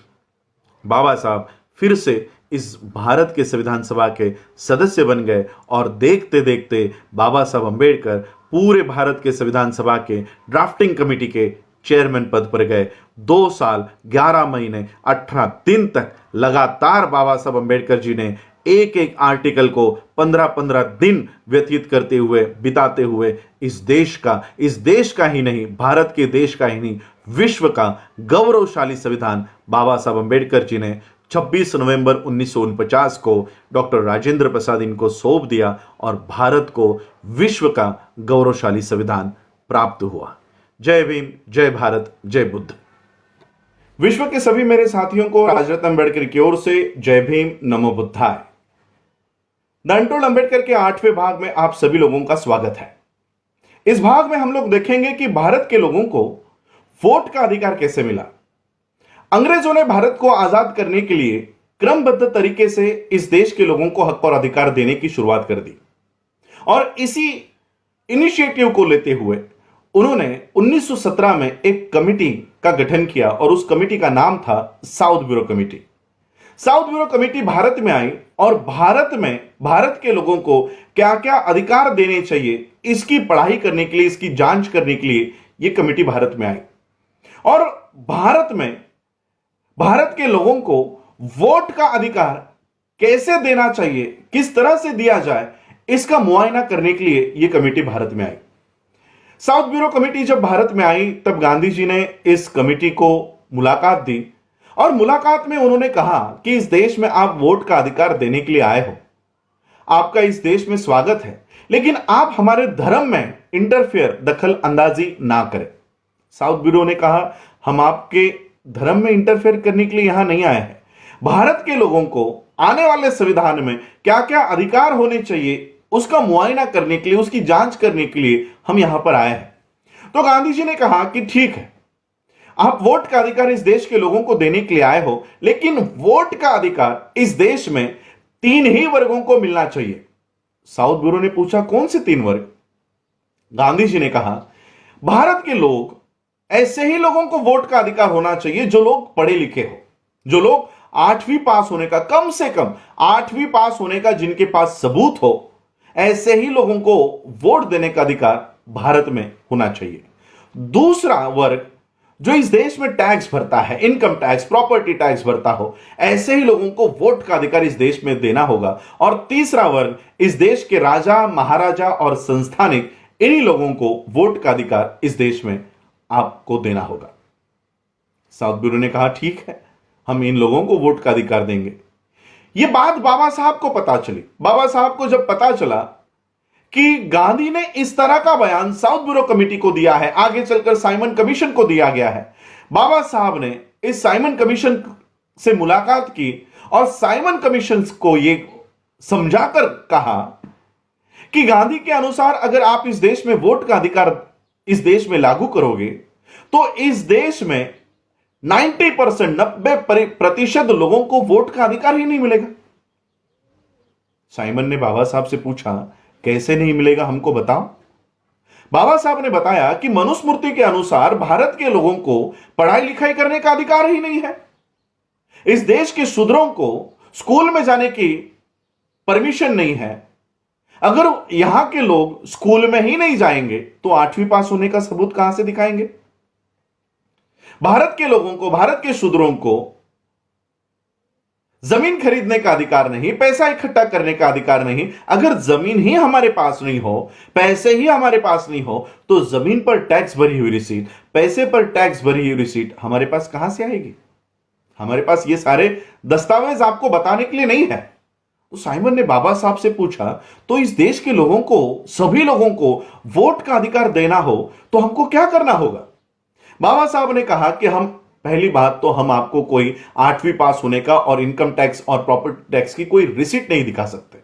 बाबा साहब फिर से इस भारत के संविधान सभा के सदस्य बन गए और देखते देखते बाबा साहब अंबेडकर पूरे भारत के संविधान सभा के ड्राफ्टिंग कमेटी के चेयरमैन पद पर गए। 2 साल 11 महीने 18 दिन तक लगातार बाबा साहब अंबेडकर जी ने एक एक आर्टिकल को 15-15 दिन व्यतीत करते हुए बिताते हुए इस देश का ही नहीं, भारत के देश का ही नहीं, विश्व का गौरवशाली संविधान बाबा साहब अंबेडकर जी ने 26 नवंबर 1949 को डॉक्टर राजेंद्र प्रसाद इनको सौंप दिया और भारत को विश्व का गौरवशाली संविधान प्राप्त हुआ। जय भीम, जय भारत, जय बुद्ध। विश्व के सभी मेरे साथियों को राजरत्न अंबेडकर की ओर से जय भीम, नमो बुद्धाय। द अनटोल्ड अंबेडकर के 8वें भाग में आप सभी लोगों का स्वागत है। इस भाग में हम लोग देखेंगे कि भारत के लोगों को वोट का अधिकार कैसे मिला। अंग्रेजों ने भारत को आजाद करने के लिए क्रमबद्ध तरीके से इस देश के लोगों को हक और अधिकार देने की शुरुआत कर दी और इसी इनिशिएटिव को लेते हुए उन्होंने 1917 में एक कमेटी का गठन किया और उस कमेटी का नाम था south bureau committee. South bureau committee Bharat में आई और भारत के लोगों को क्या क्या अधिकार देने चाहिए इसकी पढ़ाई करने के लिए, इसकी जांच करने के लिए यह कमेटी भारत में आई और भारत के लोगों को वोट का अधिकार कैसे देना चाहिए, किस तरह से दिया जाए, इसका मुआयना करने के लिए यह कमेटी भारत में आई। साउथ ब्यूरो कमेटी जब भारत में आई तब गांधी जी ने इस कमेटी को मुलाकात दी और मुलाकात में उन्होंने कहा कि इस देश में आप वोट का अधिकार देने के लिए आए हो, आपका इस देश में स्वागत है, लेकिन आप हमारे धर्म में इंटरफेयर, दखल अंदाजी ना करें। साउथ ब्यूरो ने कहा हम आपके धर्म में इंटरफेयर करने के लिए यहां नहीं आए हैं, भारत के लोगों को आने वाले संविधान में क्या क्या अधिकार होने चाहिए उसका मुआयना करने के लिए, उसकी जांच करने के लिए हम यहां पर आए हैं। तो गांधी जी ने कहा कि ठीक है, आप वोट का अधिकार इस देश के लोगों को देने के लिए आए हो, लेकिन वोट का अधिकार इस देश में 3 ही वर्गों को मिलना चाहिए। साउथ ब्यूरो ने पूछा कौन से 3 वर्ग? गांधी जी ने कहा भारत के लोग, ऐसे ही लोगों को वोट का अधिकार होना चाहिए जो लोग पढ़े लिखे हो, जो लोग 8वीं पास होने का, कम से कम 8वीं पास होने का जिनके पास सबूत हो, ऐसे ही लोगों को वोट देने का अधिकार भारत में होना चाहिए। दूसरा वर्ग जो इस देश में टैक्स भरता है, इनकम टैक्स, प्रॉपर्टी टैक्स भरता हो, ऐसे ही लोगों को वोट का अधिकार इस देश में देना होगा। और तीसरा वर्ग इस देश के राजा, महाराजा और संस्थानिक, इन्हीं लोगों को वोट का अधिकार इस देश में आपको देना होगा। साउथ ब्यूरो ने कहा ठीक है, हम इन लोगों को वोट का अधिकार देंगे। यह बात बाबा साहब को पता चली। बाबा साहब को जब पता चला कि गांधी ने इस तरह का बयान साउथ ब्यूरो कमेटी को दिया है, आगे चलकर साइमन कमीशन को दिया गया है, बाबा साहब ने इस साइमन कमीशन से मुलाकात की और साइमन कमीशन को यह समझाकर कहा कि गांधी के अनुसार अगर आप इस देश में वोट का अधिकार इस देश में लागू करोगे तो इस देश में 90% लोगों को वोट का अधिकार ही नहीं मिलेगा। साइमन ने बाबा साहब से पूछा कैसे नहीं मिलेगा, हमको बताओ। बाबा साहब ने बताया कि मनुस्मृति के अनुसार भारत के लोगों को पढ़ाई लिखाई करने का अधिकार ही नहीं है। इस देश के शूद्रों को स्कूल में जाने की परमिशन नहीं है। अगर यहां के लोग स्कूल में ही नहीं जाएंगे तो 8वीं पास होने का सबूत कहां से दिखाएंगे? भारत के लोगों को, भारत के शूद्रों को जमीन खरीदने का अधिकार नहीं, पैसा इकट्ठा करने का अधिकार नहीं। अगर जमीन ही हमारे पास नहीं हो, पैसे ही हमारे पास नहीं हो, तो जमीन पर टैक्स भरी हुई रिसीट, पैसे पर टैक्स भरी हुई रिसीट हमारे पास कहां से आएगी? हमारे पास ये सारे दस्तावेज आपको बताने के लिए नहीं है। तो साइमन ने बाबा साहब से पूछा तो इस देश के लोगों को, सभी लोगों को वोट का अधिकार देना हो तो हमको क्या करना होगा? बाबा साहब ने कहा कि पहली बात तो हम आपको कोई 8वीं पास होने का और इनकम टैक्स और प्रॉपर्टी टैक्स की कोई रिसीट नहीं दिखा सकते।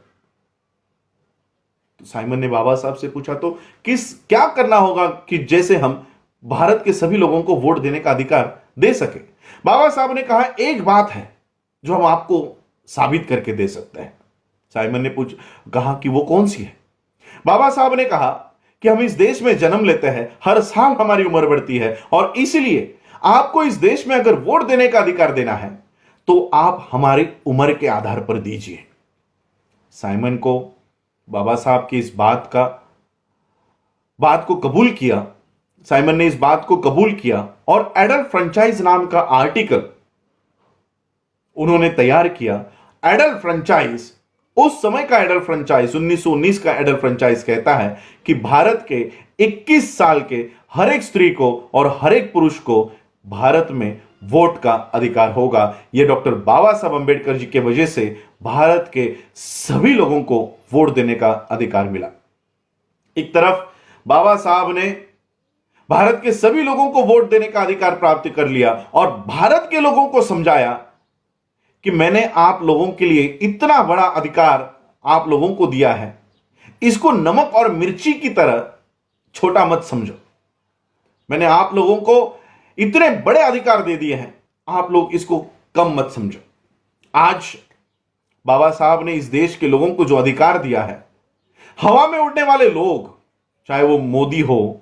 तो साइमन ने बाबा साहब से पूछा तो क्या करना होगा कि जैसे हम भारत के सभी लोगों को वोट देने का अधिकार दे सके? बाबा साहब ने कहा एक बात है जो हम आपको साबित करके दे सकते हैं। साइमन ने कहा कि वो कौन सी है? बाबा साहब ने कहा कि हम इस देश में जन्म लेते हैं, हर साल हमारी उम्र बढ़ती है और इसलिए आपको इस देश में अगर वोट देने का अधिकार देना है तो आप हमारी उम्र के आधार पर दीजिए। साइमन को बाबा साहब की इस बात को कबूल किया। साइमन ने इस बात को कबूल किया और एडल्ट फ्रेंचाइज नाम का आर्टिकल उन्होंने तैयार किया। एडल्ट फ्रेंचाइज, उस समय का एडल्ट फ्रेंचाइज 1919 का एडल्ट फ्रेंचाइज कहता है कि भारत के 21 साल के हर एक स्त्री को और हर एक पुरुष को भारत में वोट का अधिकार होगा। यह डॉक्टर बाबा साहब अंबेडकर जी के वजह से भारत के सभी लोगों को वोट देने का अधिकार मिला। एक तरफ बाबा साहब ने भारत के सभी लोगों को वोट देने का अधिकार प्राप्त कर लिया और भारत के लोगों को समझाया कि मैंने आप लोगों के लिए इतना बड़ा अधिकार आप लोगों को दिया है, इसको नमक और मिर्ची की तरह छोटा मत समझो। मैंने आप लोगों को इतने बड़े अधिकार दे दिए हैं, आप लोग इसको कम मत समझो। आज बाबा साहब ने इस देश के लोगों को जो अधिकार दिया है, हवा में उड़ने वाले लोग, चाहे वो मोदी हो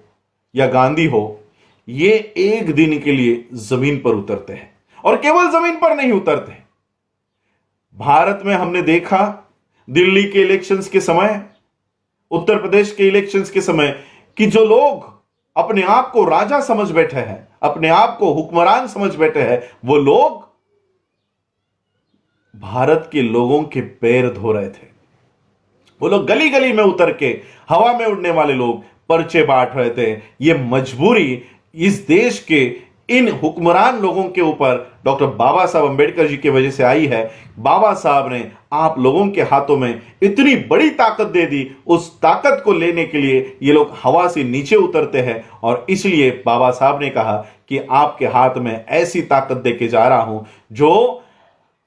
या गांधी हो, ये एक दिन के लिए जमीन पर उतरते हैं और केवल जमीन पर नहीं उतरते। भारत में हमने देखा दिल्ली के इलेक्शंस के समय, उत्तर प्रदेश के इलेक्शंस के समय कि जो लोग अपने आप को राजा समझ बैठे हैं, अपने आप को हुक्मरान समझ बैठे हैं, वो लोग भारत के लोगों के पैर धो रहे थे। वो लोग गली गली में उतर के, हवा में उड़ने वाले लोग पर्चे बांट रहे थे। ये मजबूरी इस देश के इन हुक्मरान लोगों के ऊपर डॉक्टर बाबा साहब अंबेडकर जी की वजह से आई है। बाबा साहब ने आप लोगों के हाथों में इतनी बड़ी ताकत दे दी, उस ताकत को लेने के लिए ये लोग हवा से नीचे उतरते हैं और इसलिए बाबा साहब ने कहा कि आपके हाथ में ऐसी ताकत देके जा रहा हूं जो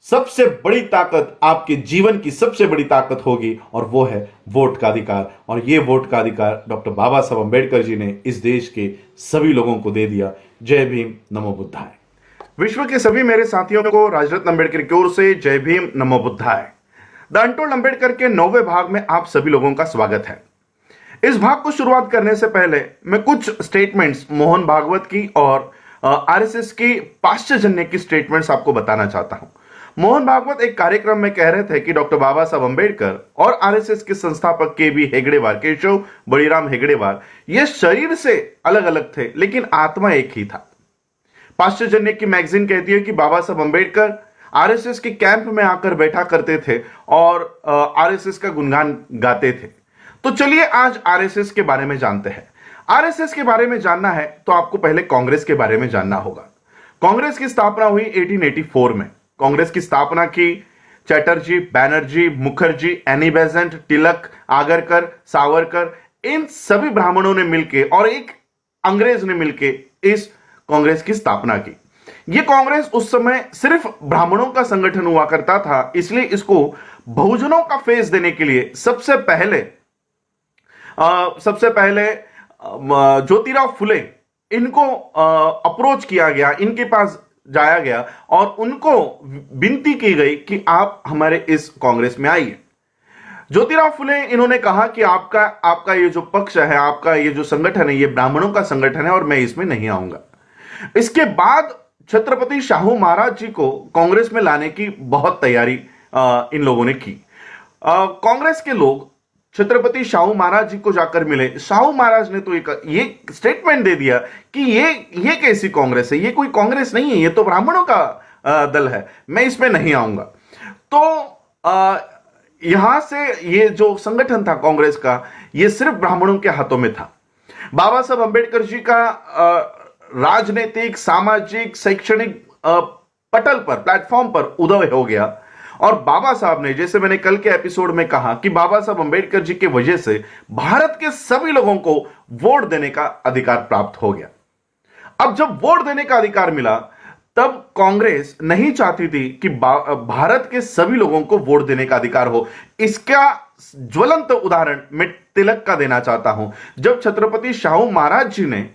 सबसे बड़ी ताकत, आपके जीवन की सबसे बड़ी ताकत होगी और वो है वोट का अधिकार। और ये वोट का अधिकार डॉक्टर बाबा साहब अंबेडकर जी ने इस देश के सभी लोगों को दे दिया। जय भीम, नमो बुद्धाय। विश्व के सभी मेरे साथियों को राजरत्न अंबेडकर की ओर से जय भीम, नमो बुद्धाय। द अनटोल्ड अंबेडकर के 9वें भाग में आप सभी लोगों का स्वागत है। इस भाग को शुरुआत करने से पहले मैं कुछ स्टेटमेंट्स मोहन भागवत की और आरएसएस की पाश्चजन्य की स्टेटमेंट्स आपको बताना चाहता हूं। मोहन भागवत एक कार्यक्रम में कह रहे थे कि डॉक्टर बाबा साहब अंबेडकर और आरएसएस के संस्थापक के.बी. हेगड़ेवार, केशव बड़ीराम हेगड़ेवार, ये शरीर से अलग अलग थे लेकिन आत्मा एक ही था। पाश्चजन्य की मैगजीन कहती है कि बाबा साहब अंबेडकर आरएसएस के कैंप में आकर बैठा करते थे और आरएसएस का गुणगान गाते थे। तो चलिए आज आरएसएस के बारे में जानते हैं। आरएसएस के बारे में जानना है तो आपको पहले कांग्रेस के बारे में जानना होगा। कांग्रेस की स्थापना हुई 1884 में। कांग्रेस की स्थापना की चैटर्जी, बैनर्जी, मुखर्जी, एनी बेसेंट, तिलक, आगरकर, सावरकर, इन सभी ब्राह्मणों ने मिलकर और एक अंग्रेज ने मिलकर इस कांग्रेस की स्थापना की। यह कांग्रेस उस समय सिर्फ ब्राह्मणों का संगठन हुआ करता था, इसलिए इसको बहुजनों का फेस देने के लिए सबसे पहले ज्योतिराव फुले इनको अप्रोच किया गया, इनके पास जाया गया और उनको विनती की गई कि आप हमारे इस कांग्रेस में आइए। ज्योतिराव फुले इन्होंने कहा कि आपका ये जो पक्ष है, आपका ये जो संगठन है, ये ब्राह्मणों का संगठन है और मैं इसमें नहीं आऊंगा। इसके बाद छत्रपति शाहू महाराज जी को कांग्रेस में लाने की बहुत तैयारी इन लोगों ने की। कांग्रेस के लोग छत्रपति शाहू महाराज जी को जाकर मिले। शाहू महाराज ने तो ये स्टेटमेंट दे दिया कि ये कैसी कांग्रेस है, ये कोई कांग्रेस नहीं है, ये तो ब्राह्मणों का दल है, मैं इसमें नहीं आऊंगा। तो यहां से ये जो संगठन था कांग्रेस का, ये सिर्फ ब्राह्मणों के हाथों में था। बाबा साहब अंबेडकर जी का राजनीतिक, सामाजिक, शैक्षणिक पटल पर, प्लेटफॉर्म पर उदय हो गया और बाबा साहब ने, जैसे मैंने कल के एपिसोड में कहा कि बाबा साहब अंबेडकर जी के वजह से भारत के सभी लोगों को वोट देने का अधिकार प्राप्त हो गया। अब जब वोट देने का अधिकार मिला तब कांग्रेस नहीं चाहती थी कि भारत के सभी लोगों को वोट देने का अधिकार हो। इसका ज्वलंत उदाहरण मैं तिलक का देना चाहता हूं। जब छत्रपति शाहू महाराज जी ने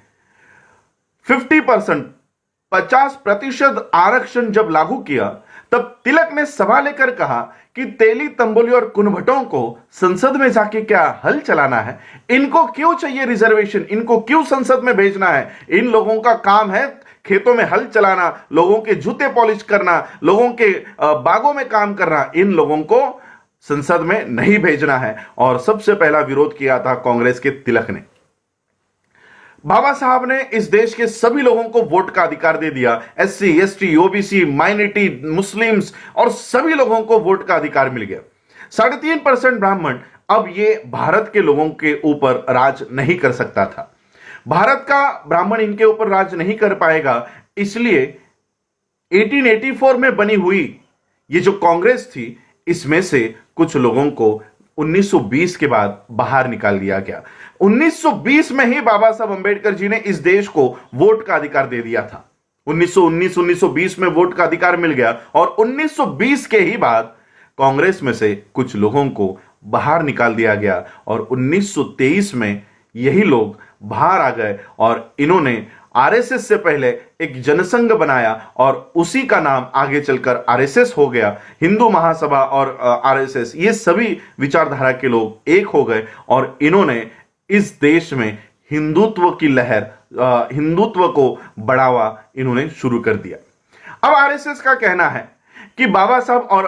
50% आरक्षण जब लागू किया तब तिलक ने सभा लेकर कहा कि तेली तंबोली और कुनभटों को संसद में जाके क्या हल चलाना है? इनको क्यों चाहिए रिजर्वेशन? इनको क्यों संसद में भेजना है? इन लोगों का काम है खेतों में हल चलाना, लोगों के जूते पॉलिश करना, लोगों के बागों में काम करना। इन लोगों को संसद में नहीं भेजना है। और सबसे पहला विरोध किया था कांग्रेस के तिलक ने। बाबा साहब ने इस देश के सभी लोगों को वोट का अधिकार दे दिया। SC, ST, OBC, minority, Muslims और सभी लोगों को वोट का अधिकार मिल गया। 3.5% ब्राह्मण अब ये भारत के लोगों के ऊपर राज नहीं कर सकता था। भारत का ब्राह्मण इनके ऊपर राज नहीं कर पाएगा, इसलिए 1884 में बनी हुई ये जो कांग्रेस थी, इसमें से कुछ लोगों को 1920 के बाद बाहर निकाल दिया गया। 1920 में ही बाबा साहब अंबेडकर जी ने इस देश को वोट का अधिकार दे दिया था। 1919-1920 में वोट का अधिकार मिल गया और 1920 के ही बाद कांग्रेस में से कुछ लोगों को बाहर निकाल दिया गया और 1923 में यही लोग बाहर आ गए और इन्होंने आरएसएस से पहले एक जनसंघ बनाया और उसी का नाम आगे चलकर आरएसएस हो गया। हिंदू महासभा और आरएसएस ये सभी विचारधारा के लोग एक हो गए और इन्होंने इस देश में हिंदुत्व की लहर, हिंदुत्व को बढ़ावा इन्होंने शुरू कर दिया। अब आरएसएस का कहना है कि बाबा साहब और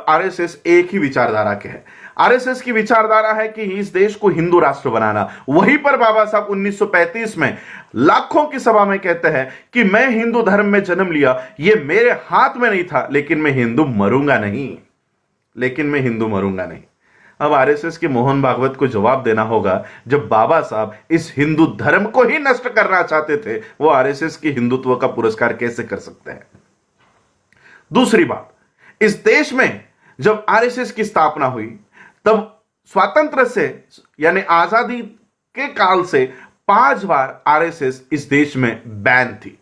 आरएसएस एक ही विचारधारा के हैं। आरएसएस की विचारधारा है कि इस देश को हिंदू राष्ट्र बनाना। वहीं पर बाबा साहब 1935 में लाखों की सभा में कहते हैं कि मैं हिंदू धर्म में जन्म लिया, ये मेरे हाथ में नहीं था, लेकिन मैं हिंदू मरूंगा नहीं, लेकिन मैं हिंदू मरूंगा नहीं। अब आरएसएस के मोहन भागवत को जवाब देना होगा, जब बाबा साहब इस हिंदू धर्म को ही नष्ट करना चाहते थे, वो आरएसएस की हिंदुत्व का पुरस्कार कैसे कर सकते हैं? दूसरी बात, इस देश में जब आरएसएस की स्थापना हुई तब स्वातंत्र से यानी आजादी के काल से 5 बार आरएसएस इस देश में बैन थी।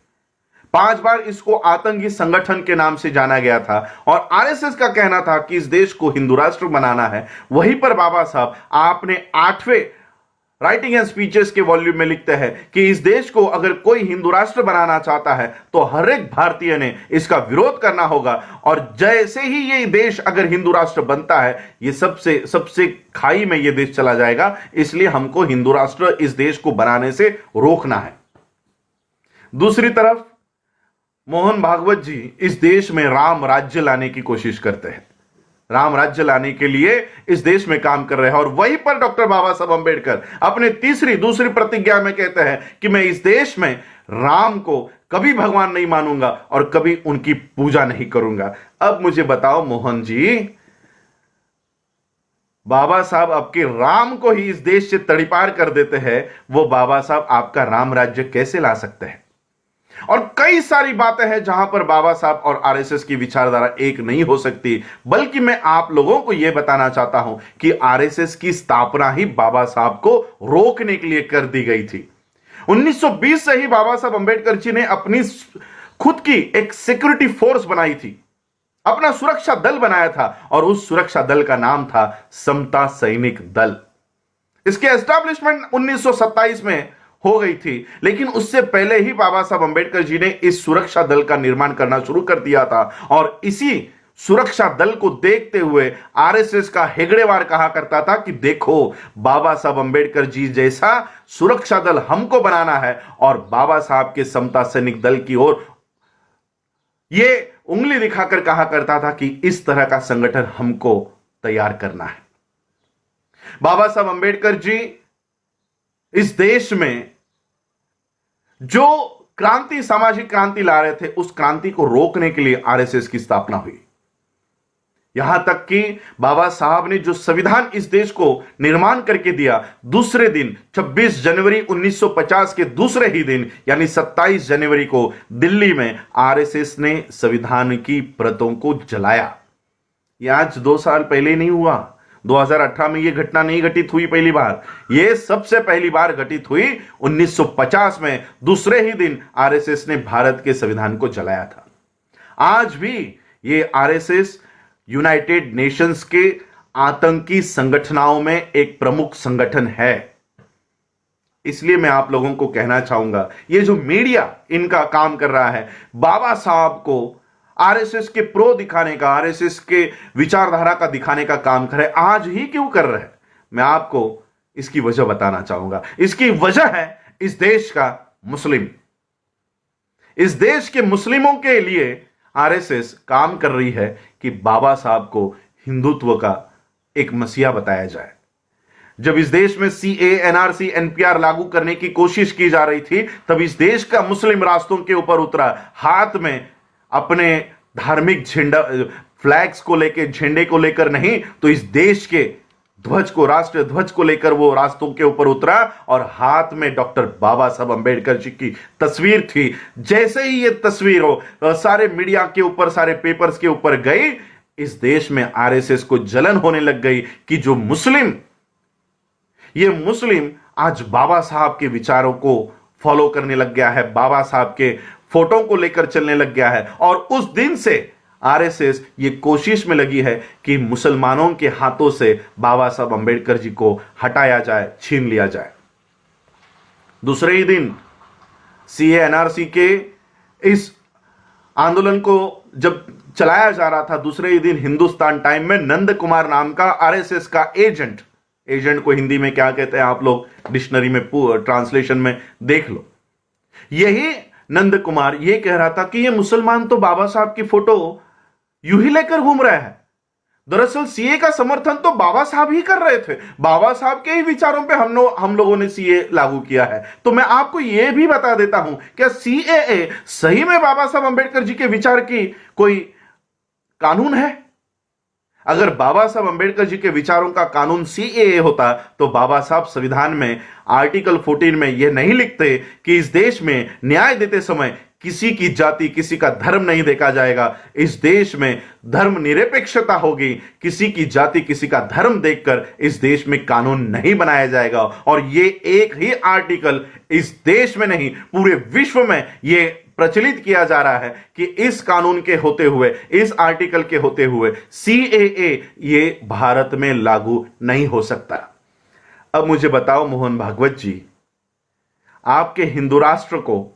5 बार इसको आतंकी संगठन के नाम से जाना गया था और आरएसएस का कहना था कि इस देश को हिंदू राष्ट्र बनाना है। वहीं पर बाबा साहब आपने 8वें राइटिंग एंड स्पीचेस के वॉल्यूम में लिखते हैं कि इस देश को अगर कोई हिंदू राष्ट्र बनाना चाहता है तो हर एक भारतीय ने इसका विरोध करना होगा और जैसे ही ये देश अगर हिंदू राष्ट्र बनता है, ये सबसे खाई में ये देश चला जाएगा, इसलिए हमको हिंदू राष्ट्र इस देश को बनाने से रोकना है। दूसरी तरफ मोहन भागवत जी इस देश में राम राज्य लाने की कोशिश करते हैं, राम राज्य लाने के लिए इस देश में काम कर रहे हैं। और वहीं पर डॉक्टर बाबा साहब अंबेडकर अपने दूसरी प्रतिज्ञा में कहते हैं कि मैं इस देश में राम को कभी भगवान नहीं मानूंगा और कभी उनकी पूजा नहीं करूंगा। अब मुझे बताओ मोहन जी, बाबा साहब आपके राम को ही इस देश से तड़ीपार कर देते हैं, वो बाबा साहब आपका राम राज्य कैसे ला सकते हैं? और कई सारी बातें हैं जहां पर बाबा साहब और आरएसएस की विचारधारा एक नहीं हो सकती, बल्कि मैं आप लोगों को यह बताना चाहता हूं कि आरएसएस की स्थापना ही बाबा साहब को रोकने के लिए कर दी गई थी। 1920 से ही बाबा साहब अंबेडकर जी ने अपनी खुद की एक सिक्योरिटी फोर्स बनाई थी, अपना सुरक्षा दल बनाया था और उस सुरक्षा दल का नाम था समता सैनिक दल। इसके एस्टैब्लिशमेंट 1927 में हो गई थी, लेकिन उससे पहले ही बाबा साहब अंबेडकर जी ने इस सुरक्षा दल का निर्माण करना शुरू कर दिया था और इसी सुरक्षा दल को देखते हुए आरएसएस का हेगड़ेवार कहा करता था कि देखो बाबा साहब अंबेडकर जी जैसा सुरक्षा दल हमको बनाना है और बाबा साहब के समता सैनिक दल की ओर ये उंगली दिखाकर कहा करता था कि इस तरह का संगठन हमको तैयार करना है। बाबा साहब अंबेडकर जी इस देश में जो क्रांति, सामाजिक क्रांति ला रहे थे, उस क्रांति को रोकने के लिए आरएसएस की स्थापना हुई। यहां तक कि बाबा साहब ने जो संविधान इस देश को निर्माण करके दिया, दूसरे दिन 26 जनवरी 1950 के दूसरे ही दिन यानी 27 जनवरी को दिल्ली में आरएसएस ने संविधान की प्रतों को जलाया। यह आज 2 साल पहले नहीं हुआ, 2018 में यह घटना नहीं घटित हुई पहली बार, यह सबसे पहली बार घटित हुई 1950 में। दूसरे ही दिन आरएसएस ने भारत के संविधान को जलाया था। आज भी यह आरएसएस यूनाइटेड नेशंस के आतंकी संगठनों में एक प्रमुख संगठन है। इसलिए मैं आप लोगों को कहना चाहूंगा, ये जो मीडिया इनका काम कर रहा है, बाबा साहब को आरएसएस के प्रो दिखाने का, आरएसएस के विचारधारा का दिखाने का काम करे, आज ही क्यों कर रहे हैं? मैं आपको इसकी वजह बताना चाहूंगा। इसकी वजह है इस देश का मुस्लिम। इस देश के मुस्लिमों के लिए आरएसएस काम कर रही है कि बाबा साहब को हिंदुत्व का एक मसीहा बताया जाए। जब इस देश में सीए, एनआरसी, एनपीआर लागू करने की कोशिश की जा रही थी, तब इस देश का मुस्लिम रास्तों के ऊपर उतरा, हाथ में अपने धार्मिक झंडा, फ्लैग्स को लेकर, झंडे को लेकर नहीं, तो इस देश के ध्वज को, राष्ट्रीय ध्वज को लेकर वो रास्तों के ऊपर उतरा और हाथ में डॉक्टर बाबा साहब अंबेडकर जी की तस्वीर थी। जैसे ही ये तस्वीर हो सारे मीडिया के ऊपर, सारे पेपर्स के ऊपर गई, इस देश में आरएसएस को जलन होने लग गई कि जो मुस्लिम, ये मुस्लिम आज बाबा साहब के विचारों को फॉलो करने लग गया है, बाबा साहब के फोटो को लेकर चलने लग गया है। और उस दिन से आरएसएस ये कोशिश में लगी है कि मुसलमानों के हाथों से बाबा साहब अंबेडकर जी को हटाया जाए, छीन लिया जाए। दूसरे ही दिन सीए, एनआरसी के इस आंदोलन को जब चलाया जा रहा था, दूसरे ही दिन हिंदुस्तान टाइम में नंद कुमार नाम का आरएसएस का एजेंट को हिंदी में क्या कहते हैं आप लोग डिक्शनरी में ट्रांसलेशन में देख लो, यही नंद कुमार ये कह रहा था कि ये मुसलमान तो बाबा साहब की फोटो यूं ही लेकर घूम रहे हैं। दरअसल सीए का समर्थन तो बाबा साहब ही कर रहे थे, बाबा साहब के ही विचारों पे हम लोगों ने सीए लागू किया है। तो मैं आपको यह भी बता देता हूं, क्या सीएए सही में बाबा साहब अंबेडकर जी के विचार की कोई कानून है? अगर बाबा साहब अंबेडकर जी के विचारों का कानून सीएए होता तो बाबा साहब संविधान में आर्टिकल 14 में यह नहीं लिखते कि इस देश में न्याय देते समय किसी की जाति, किसी का धर्म नहीं देखा जाएगा। इस देश में धर्म निरपेक्षता होगी, किसी की जाति, किसी का धर्म देखकर इस देश में कानून नहीं बनाया जाएगा। और ये एक ही आर्टिकल इस देश में नहीं, पूरे विश्व में ये प्रचलित किया जा रहा है कि इस कानून के होते हुए, इस आर्टिकल के होते हुए सीएए ये भारत में लागू नहीं हो सकता। अब मुझे बताओ मोहन भागवत जी, आपके हिंदू राष्ट्र को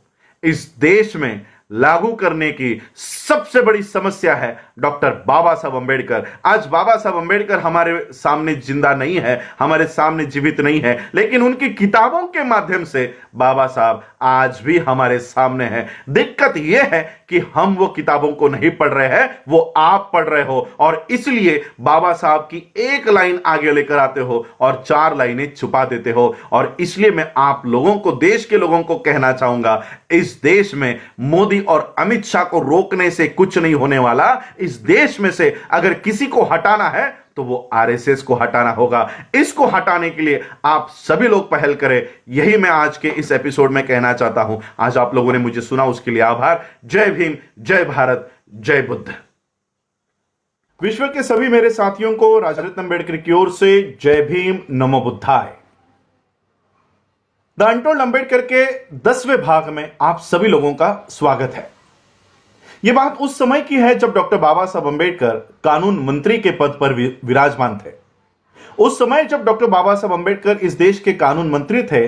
इस देश में लागू करने की सबसे बड़ी समस्या है डॉक्टर बाबा साहब अंबेडकर। आज बाबा साहब अंबेडकर हमारे सामने जिंदा नहीं है, हमारे सामने जीवित नहीं है, लेकिन उनकी किताबों के माध्यम से बाबा साहब आज भी हमारे सामने है। दिक्कत यह है कि हम वो किताबों को नहीं पढ़ रहे हैं, वो आप पढ़ रहे हो, और इसलिए बाबा साहब की एक लाइन आगे लेकर आते हो और 4 लाइनें छुपा देते हो। और इसलिए मैं आप लोगों को, देश के लोगों को कहना चाहूंगा, इस देश में मोदी और अमित शाह को रोकने से कुछ नहीं होने वाला। इस देश में से अगर किसी को हटाना है तो वो आरएसएस को हटाना होगा। इसको हटाने के लिए आप सभी लोग पहल करें, यही मैं आज के इस एपिसोड में कहना चाहता हूं। आज आप लोगों ने मुझे सुना, उसके लिए आभार। जय भीम, जय भारत, जय बुद्ध। विश्व के सभी मेरे साथियों को राजरत्न अंबेडकर की ओर से जय भीम, नमो बुद्धाय। द अनटोल्ड अंबेडकर के 10वें भाग में आप सभी लोगों का स्वागत है। यह बात उस समय की है जब डॉक्टर बाबा साहब अंबेडकर कानून मंत्री के पद पर विराजमान थे। उस समय जब डॉक्टर बाबा साहब अंबेडकर इस देश के कानून मंत्री थे,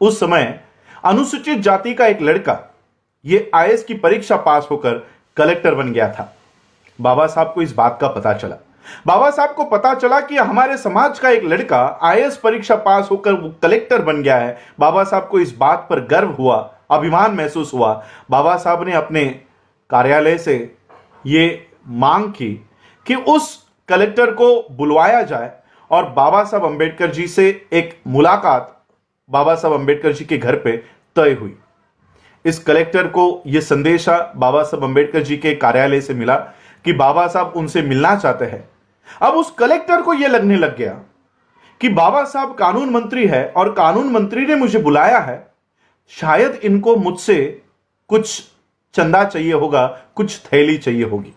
उस समय अनुसूचित जाति का एक लड़का ये आईएएस की परीक्षा पास होकर कलेक्टर बन गया था। बाबा साहब को इस बात का पता चला। बाबा साहब को पता चला कि हमारे समाज का एक लड़का आईएएस परीक्षा पास होकर वो कलेक्टर बन गया है। बाबा साहब को इस बात पर गर्व हुआ, अभिमान महसूस हुआ। बाबा साहब ने अपने कार्यालय से ये मांग की कि उस कलेक्टर को बुलवाया जाए और बाबा साहब अंबेडकर जी से एक मुलाकात बाबा साहब अंबेडकर जी के घर पे तय हुई। इस कलेक्टर को यह संदेशा बाबा साहब अंबेडकर जी के कार्यालय से मिला कि बाबा साहब उनसे मिलना चाहते हैं। अब उस कलेक्टर को यह लगने लग गया कि बाबा साहब कानून मंत्री है और कानून मंत्री ने मुझे बुलाया है, शायद इनको मुझसे कुछ चंदा चाहिए होगा, कुछ थैली चाहिए होगी।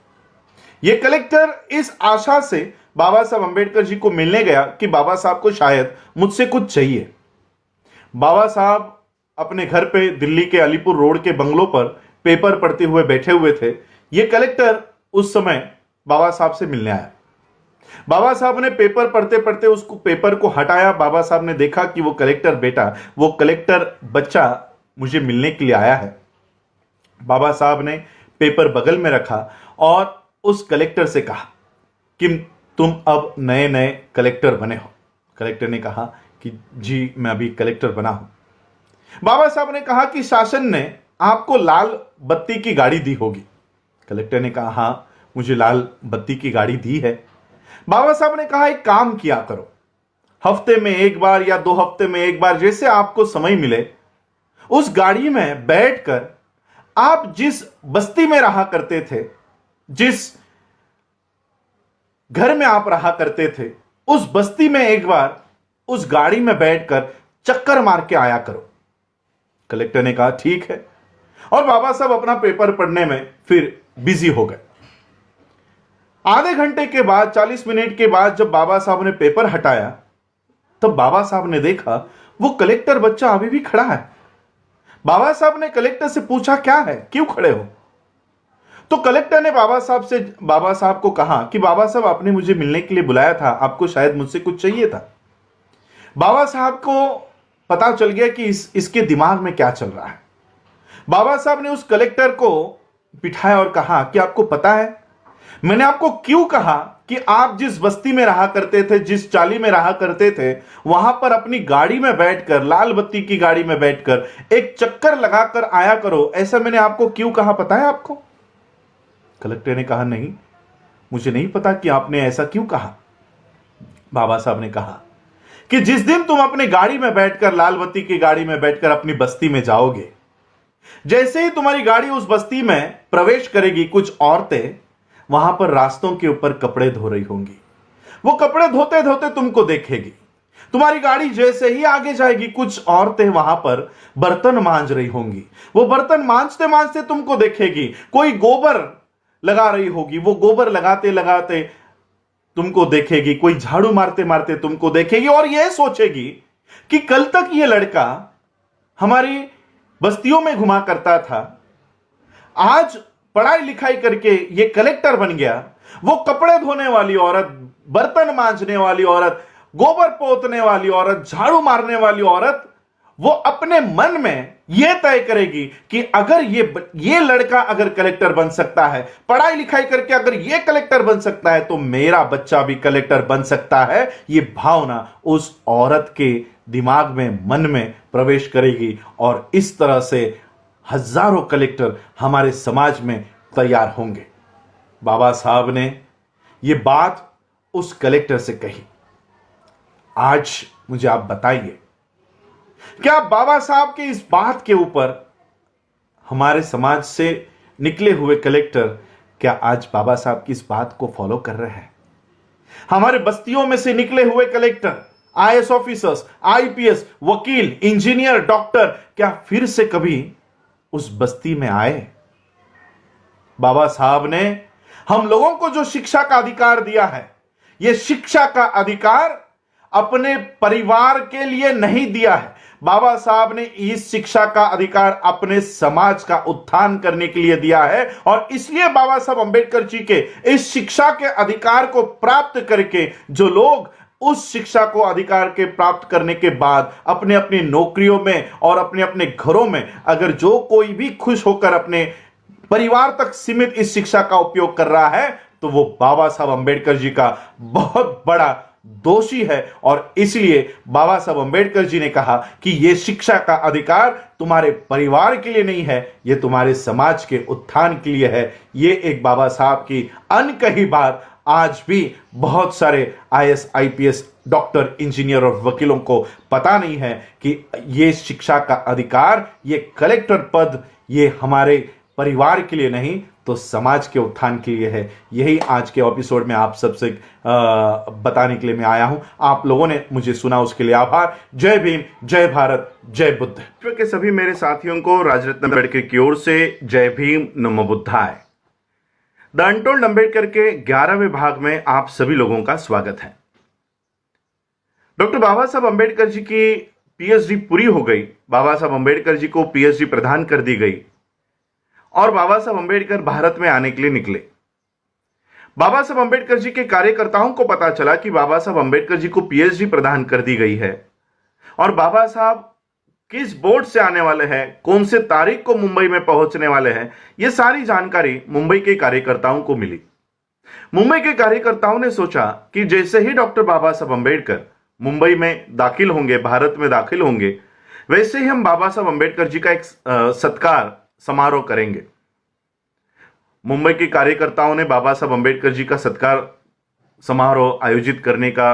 यह कलेक्टर इस आशा से बाबा साहब अंबेडकर जी को मिलने गया कि बाबा साहब को शायद मुझसे कुछ चाहिए। बाबा साहब अपने घर पे दिल्ली के अलीपुर रोड के बंगलों पर पेपर पढ़ते हुए बैठे हुए थे। यह कलेक्टर उस समय बाबा साहब से मिलने आया। बाबा साहब ने पेपर पढ़ते पढ़ते उसको पेपर को हटाया। बाबा साहब ने देखा कि वो कलेक्टर बेटा, वो कलेक्टर बच्चा मुझे मिलने के लिए आया है। बाबा साहब ने पेपर बगल में रखा और उस कलेक्टर से कहा कि तुम अब नए नए कलेक्टर बने हो। कलेक्टर ने कहा कि जी मैं अभी कलेक्टर बना हूं। बाबा साहब ने कहा कि शासन ने आपको लाल बत्ती की गाड़ी दी होगी। कलेक्टर ने कहा हां मुझे लाल बत्ती की गाड़ी दी है। बाबा साहब ने कहा एक काम किया करो, हफ्ते में एक बार या 2 हफ्ते में एक बार जैसे आपको समय मिले उस गाड़ी में बैठकर आप जिस बस्ती में रहा करते थे, जिस घर में आप रहा करते थे, उस बस्ती में एक बार उस गाड़ी में बैठकर चक्कर मार के आया करो। कलेक्टर ने कहा ठीक है, और बाबा साहब अपना पेपर पढ़ने में फिर बिजी हो गए। आधे घंटे के बाद 40 मिनट के बाद जब बाबा साहब ने पेपर हटाया तब बाबा साहब ने देखा वो कलेक्टर बच्चा अभी भी खड़ा है। बाबा साहब ने कलेक्टर से पूछा क्या है, क्यों खड़े हो? तो कलेक्टर ने बाबा साहब को कहा कि बाबा साहब आपने मुझे मिलने के लिए बुलाया था, आपको शायद मुझसे कुछ चाहिए था। बाबा साहब को पता चल गया कि इसके दिमाग में क्या चल रहा है। बाबा साहब ने उस कलेक्टर को बिठाया और कहा कि आपको पता है मैंने आपको क्यों कहा कि आप जिस बस्ती में रहा करते थे, जिस चाली में रहा करते थे, वहां पर अपनी गाड़ी में बैठकर, लाल बत्ती की गाड़ी में बैठकर एक चक्कर लगाकर आया करो, ऐसा मैंने आपको क्यों कहा, पता है आपको? कलेक्टर ने कहा नहीं, मुझे नहीं पता कि आपने ऐसा क्यों कहा। बाबा साहब ने कहा कि जिस दिन तुम अपनी गाड़ी में बैठकर, लाल बत्ती की गाड़ी में बैठकर अपनी बस्ती में जाओगे, जैसे ही तुम्हारी गाड़ी उस बस्ती में प्रवेश करेगी, कुछ औरतें वहां पर रास्तों के ऊपर कपड़े धो रही होंगी। वो कपड़े धोते धोते तुमको देखेगी। तुम्हारी गाड़ी जैसे ही आगे जाएगी, कुछ औरतें वहां पर बर्तन मांज रही होंगी। वो बर्तन मांजते मांजते तुमको देखेगी। कोई गोबर लगा रही होगी, वो गोबर लगाते लगाते तुमको देखेगी। कोई झाड़ू मारते मारते तुमको देखेगी और यह सोचेगी कि कल तक ये लड़का हमारी बस्तियों में घुमा करता था, आज पढ़ाई लिखाई करके ये कलेक्टर बन गया। वो कपड़े धोने वाली औरत, बर्तन मांजने वाली औरत, गोबर पोतने वाली औरत, झाड़ू मारने वाली औरत, वो अपने मन में यह तय करेगी कि अगर ये लड़का अगर कलेक्टर बन सकता है, पढ़ाई लिखाई करके अगर ये कलेक्टर बन सकता है, तो मेरा बच्चा भी कलेक्टर बन सकता है। ये भावना उस औरत के दिमाग में, मन में प्रवेश करेगी और इस तरह से हजारों कलेक्टर हमारे समाज में तैयार होंगे। बाबा साहब ने यह बात उस कलेक्टर से कही। आज मुझे आप बताइए, क्या बाबा साहब के इस बात के ऊपर हमारे समाज से निकले हुए कलेक्टर क्या आज बाबा साहब की इस बात को फॉलो कर रहे हैं? हमारे बस्तियों में से निकले हुए कलेक्टर, आईएएस ऑफिसर्स, आईपीएस, वकील, इंजीनियर, डॉक्टर क्या फिर से कभी उस बस्ती में आए? बाबा साहब ने हम लोगों को जो शिक्षा का अधिकार दिया है, यह शिक्षा का अधिकार अपने परिवार के लिए नहीं दिया है। बाबा साहब ने इस शिक्षा का अधिकार अपने समाज का उत्थान करने के लिए दिया है और इसलिए बाबा साहब अंबेडकर जी के इस शिक्षा के अधिकार को प्राप्त करके जो लोग उस शिक्षा को अधिकार के प्राप्त करने के बाद अपने अपनी नौकरियों में और अपने अपने घरों में अगर जो कोई भी खुश होकर अपने परिवार तक सीमित इस शिक्षा का उपयोग कर रहा है, तो वो बाबा साहब अंबेडकर जी का बहुत बड़ा दोषी है। और इसलिए बाबा साहब अंबेडकर जी ने कहा कि यह शिक्षा का अधिकार तुम्हारे परिवार के लिए नहीं है, यह तुम्हारे समाज के उत्थान के लिए है। यह एक बाबा साहब की अनकही बात आज भी बहुत सारे आईएएस, आईपीएस, डॉक्टर, इंजीनियर और वकीलों को पता नहीं है कि यह शिक्षा का अधिकार, यह कलेक्टर पद, यह हमारे परिवार के लिए नहीं तो समाज के उत्थान के लिए है। यही आज के एपिसोड में आप सबसे बताने के लिए मैं आया हूं। आप लोगों ने मुझे सुना, उसके लिए आभार। जय भीम, जय भारत, जय बुद्ध। विश्व के सभी मेरे साथियों को राजरत्न अम्बेडकर की ओर से जय भीम, नमो बुद्धाय। द अनटोल्ड अम्बेडकर के 11वें भाग में आप सभी लोगों का स्वागत है। डॉक्टर बाबा साहब अम्बेडकर जी की पीएचडी पूरी हो गई। बाबा साहब अम्बेडकर जी को पीएचडी प्रदान कर दी गई और बाबा साहब अम्बेडकर भारत में आने के लिए निकले। बाबा साहब अम्बेडकर जी के कार्यकर्ताओं को पता चला कि बाबा साहब अम्बेडकर जी को पीएचडी प्रदान कर दी गई है और बाबा साहब किस बोर्ड से आने वाले हैं, कौन से तारीख को मुंबई में पहुंचने वाले हैं, यह सारी जानकारी मुंबई के कार्यकर्ताओं को मिली। मुंबई के कार्यकर्ताओं ने सोचा कि जैसे ही डॉक्टर बाबा साहब अंबेडकर मुंबई में दाखिल होंगे, भारत में दाखिल होंगे, वैसे ही हम बाबा साहब अंबेडकर जी का एक सत्कार समारोह करेंगे। मुंबई के कार्यकर्ताओं ने बाबा साहब अंबेडकर जी का सत्कार समारोह आयोजित करने का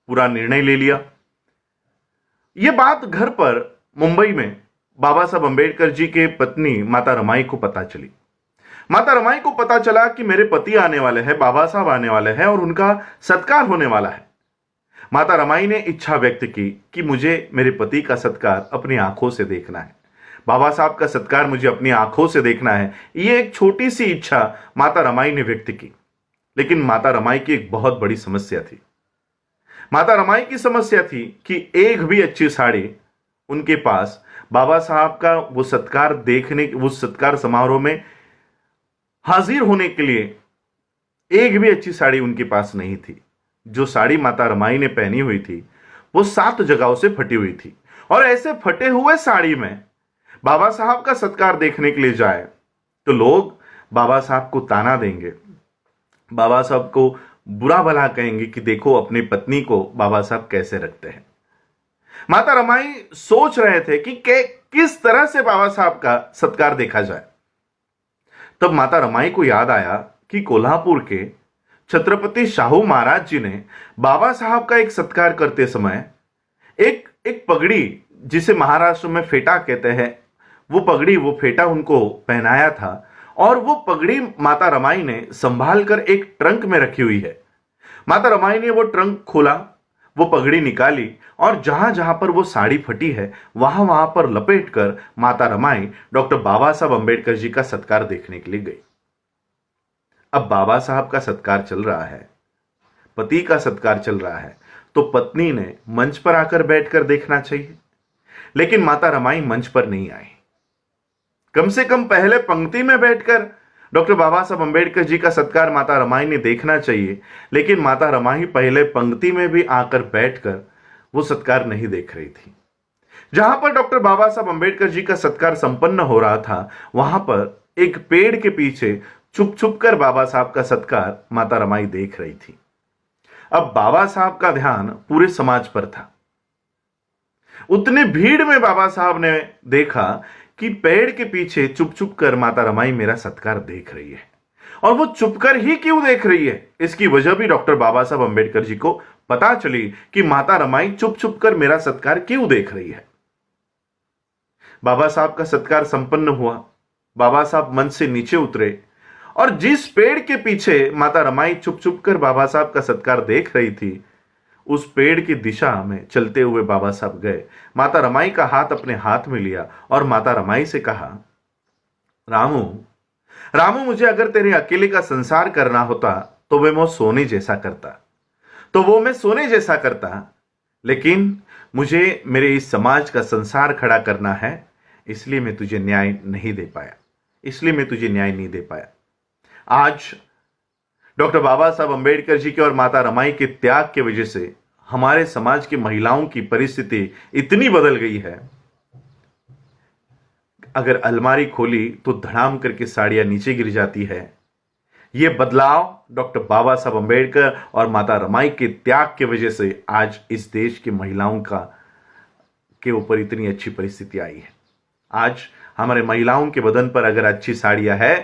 पूरा निर्णय ले लिया। यह बात घर पर मुंबई में बाबा साहब अंबेडकर जी के पत्नी माता रमाई को पता चली। माता रमाई को पता चला कि मेरे पति आने वाले हैं, बाबा साहब आने वाले हैं और उनका सत्कार होने वाला है। माता रमाई ने इच्छा व्यक्त की कि मुझे मेरे पति का सत्कार अपनी आंखों से देखना है, बाबा साहब का सत्कार मुझे अपनी आंखों से देखना है। यह एक छोटी सी इच्छा माता रमाई ने व्यक्त की। लेकिन माता रमाई की एक बहुत बड़ी समस्या थी। माता रमाई की समस्या थी कि एक भी अच्छी साड़ी उनके पास बाबा साहब का वो सत्कार देखने, उस सत्कार समारोह में हाजिर होने के लिए एक भी अच्छी साड़ी उनके पास नहीं थी। जो साड़ी माता रमाई ने पहनी हुई थी वो 7 जगहों से फटी हुई थी। और ऐसे फटे हुए साड़ी में बाबा साहब का सत्कार देखने के लिए जाए तो लोग बाबा साहब को ताना देंगे, बाबा साहब को बुरा भला कहेंगे कि देखो अपनी पत्नी को बाबा साहब कैसे रखते हैं। माता रमाई सोच रहे थे कि किस तरह से बाबा साहब का सत्कार देखा जाए। तब माता रमाई को याद आया कि कोल्हापुर के छत्रपति शाहू महाराज जी ने बाबा साहब का एक सत्कार करते समय एक पगड़ी, जिसे महाराष्ट्र में फेटा कहते हैं, वो पगड़ी, वो फेटा उनको पहनाया था। और वो पगड़ी माता रमाई ने संभाल कर एक ट्रंक में रखी हुई है। माता रमाई ने वो ट्रंक खोला, वो पगड़ी निकाली और जहां जहां पर वो साड़ी फटी है वहां वहां पर लपेट कर माता रमाई डॉक्टर बाबा साहब अंबेडकर जी का सत्कार देखने के लिए गई। अब बाबा साहब का सत्कार चल रहा है, पति का सत्कार चल रहा है, तो पत्नी ने मंच पर आकर बैठकर देखना चाहिए। लेकिन माता रमाई मंच पर नहीं आई। कम से कम पहले पंक्ति में बैठकर डॉक्टर बाबा साहब अंबेडकर जी का सत्कार माता रमाई ने देखना चाहिए। लेकिन माता रमाई पहले पंक्ति में भी आकर बैठकर वो सत्कार नहीं देख रही थी। जहां पर डॉक्टर बाबा साहब अंबेडकर जी का सत्कार संपन्न हो रहा था वहां पर एक पेड़ के पीछे छुप छुप कर बाबा साहब का सत्कार माता रमाई देख रही थी। अब बाबा साहब का ध्यान पूरे समाज पर था। उतने भीड़ में बाबा साहब ने देखा कि पेड़ के पीछे चुप चुप कर माता रमाई मेरा सत्कार देख रही है। और वो चुपकर ही क्यों देख रही है, इसकी वजह भी डॉक्टर बाबा साहब अंबेडकर जी को पता चली कि माता रमाई चुप चुप कर मेरा सत्कार क्यों देख रही है। बाबा साहब का सत्कार संपन्न हुआ। बाबा साहब मंच से नीचे उतरे और जिस पेड़ के पीछे माता रमाई चुप चुप कर बाबा साहब का सत्कार देख रही थी, उस पेड़ की दिशा में चलते हुए बाबा साहब गए। माता रमाई का हाथ अपने हाथ में लिया और माता रमाई से कहा, रामू रामू, मुझे अगर तेरे अकेले का संसार करना होता तो मैं सोने जैसा करता, लेकिन मुझे मेरे इस समाज का संसार खड़ा करना है, इसलिए मैं तुझे न्याय नहीं दे पाया। आज डॉक्टर बाबा साहब अंबेडकर जी के और माता रमाई के त्याग की वजह से हमारे समाज की महिलाओं की परिस्थिति इतनी बदल गई है, अगर अलमारी खोली तो धड़ाम करके साड़ियां नीचे गिर जाती है। यह बदलाव डॉक्टर बाबा साहब अंबेडकर और माता रमाई के त्याग की वजह से आज इस देश की महिलाओं के ऊपर इतनी अच्छी परिस्थिति आई है। आज हमारे महिलाओं के बदन पर अगर अच्छी साड़ियां है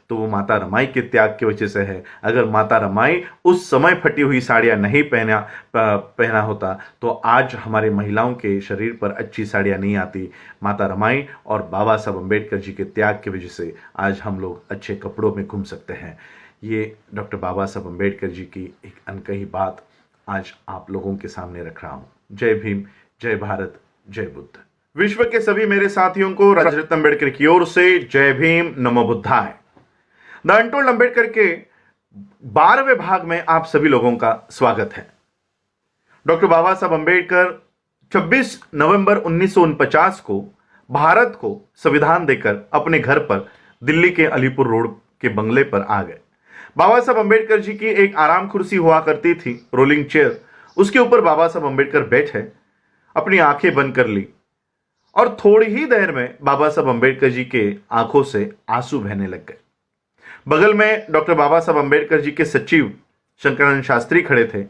तो वो माता रमाई के त्याग की वजह से है। अगर माता रमाई उस समय फटी हुई साड़ियां नहीं पहना होता तो आज हमारे महिलाओं के शरीर पर अच्छी साड़ियां नहीं आती। माता रमाई और बाबा साहब अंबेडकर जी के त्याग की वजह से आज हम लोग अच्छे कपड़ों में घूम सकते हैं। ये डॉक्टर बाबा साहब अंबेडकर जी की एक अनकही बात आज आप लोगों के सामने रख रहा हूं। जय भीम, जय भारत, जय बुद्ध। विश्व के सभी मेरे साथियों को राजरत्न अंबेडकर की ओर से जय भीम, नमो बुद्धाय। द अनटोल्ड अंबेडकर के 12वें भाग में आप सभी लोगों का स्वागत है। डॉक्टर बाबा साहब अंबेडकर 26 नवंबर 1949 को भारत को संविधान देकर अपने घर पर दिल्ली के अलीपुर रोड के बंगले पर आ गए। बाबा साहब अंबेडकर जी की एक आराम कुर्सी हुआ करती थी, रोलिंग चेयर, उसके ऊपर बाबा साहब अंबेडकर बैठे, अपनी आंखें बंद कर ली और थोड़ी ही देर में बाबा साहब अंबेडकर जी के आंखों से आंसू बहने लग गए। बगल में डॉक्टर बाबा साहब अंबेडकर जी के सचिव शंकरानंद शास्त्री खड़े थे।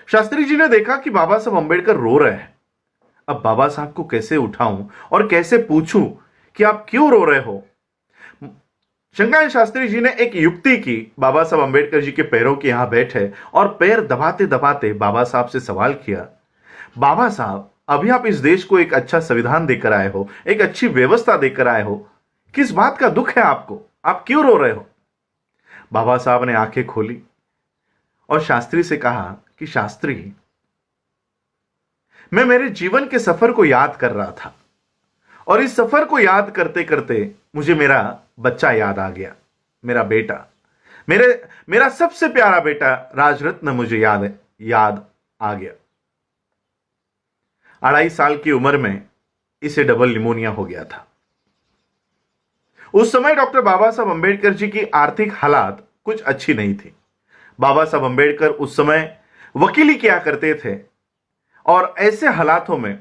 शास्त्री जी ने देखा कि बाबा साहब अंबेडकर रो रहे हैं। अब बाबा साहब को कैसे उठाऊं और कैसे पूछूं कि आप क्यों रो रहे हो। शंकरानंद शास्त्री जी ने एक युक्ति की। बाबा साहब अंबेडकर जी के पैरों के यहां बैठे और पैर दबाते दबाते बाबा साहब से सवाल किया, बाबा साहब, अभी आप इस देश को एक अच्छा संविधान देकर आए हो, एक अच्छी व्यवस्था देकर आए हो, किस बात का दुख है आपको, आप क्यों रो रहे हो। बाबा साहब ने आंखें खोली और शास्त्री से कहा कि शास्त्री, मैं मेरे जीवन के सफर को याद कर रहा था और इस सफर को याद करते करते मुझे मेरा बच्चा याद आ गया, मेरा बेटा, मेरा सबसे प्यारा बेटा राजरत्न मुझे याद आ गया। 2.5 साल की उम्र में इसे डबल निमोनिया हो गया था। उस समय डॉक्टर बाबा साहब अंबेडकर जी की आर्थिक हालात कुछ अच्छी नहीं थी। बाबा साहब अंबेडकर उस समय वकीली किया करते थे और ऐसे हालातों में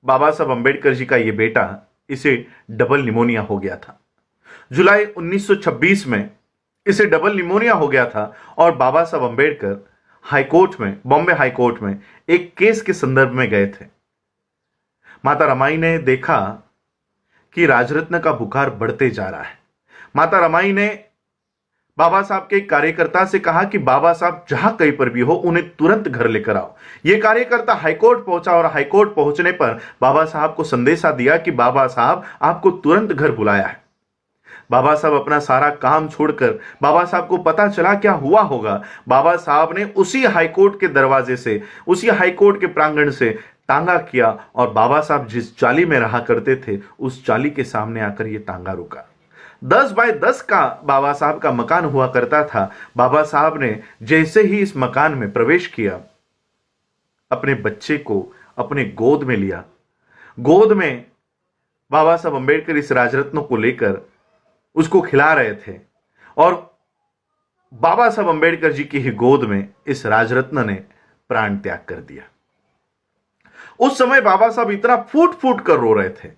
बाबा साहब अंबेडकर जी का यह बेटा, इसे डबल निमोनिया हो गया था। जुलाई 1926 में इसे डबल निमोनिया हो गया था और बाबा साहब अंबेडकर हाईकोर्ट में, बॉम्बे हाईकोर्ट में एक केस के संदर्भ में गए थे। माता रमाई ने देखा कि राजरत्न का बुखार बढ़ते जा रहा है। माता रमाई ने बाबा साहब के कार्यकर्ता से कहा कि बाबा साहब जहां कहीं पर भी हो, उन्हें तुरंत घर लेकर आओ। यह कार्यकर्ता हाईकोर्ट पहुंचा और हाईकोर्ट पहुंचने पर बाबा साहब को संदेशा दिया कि बाबा साहब, आपको तुरंत घर बुलाया है। बाबा साहब अपना सारा काम छोड़कर, बाबा साहब को पता चला क्या हुआ होगा, बाबा साहब ने उसी हाईकोर्ट के दरवाजे से, उसी हाईकोर्ट के प्रांगण से तांगा किया और बाबा साहब जिस चाली में रहा करते थे, उस चाली के सामने आकर यह तांगा रुका। 10 बाय 10 का बाबा साहब का मकान हुआ करता था। बाबा साहब ने जैसे ही इस मकान में प्रवेश किया, अपने बच्चे को अपने गोद में लिया। गोद में बाबा साहब अंबेडकर इस राजरत्न को लेकर उसको खिला रहे थे और बाबा साहब अंबेडकर जी की ही गोद में इस राजरत्न ने प्राण त्याग कर दिया। उस समय बाबा साहब इतना फूट फूट कर रो रहे थे।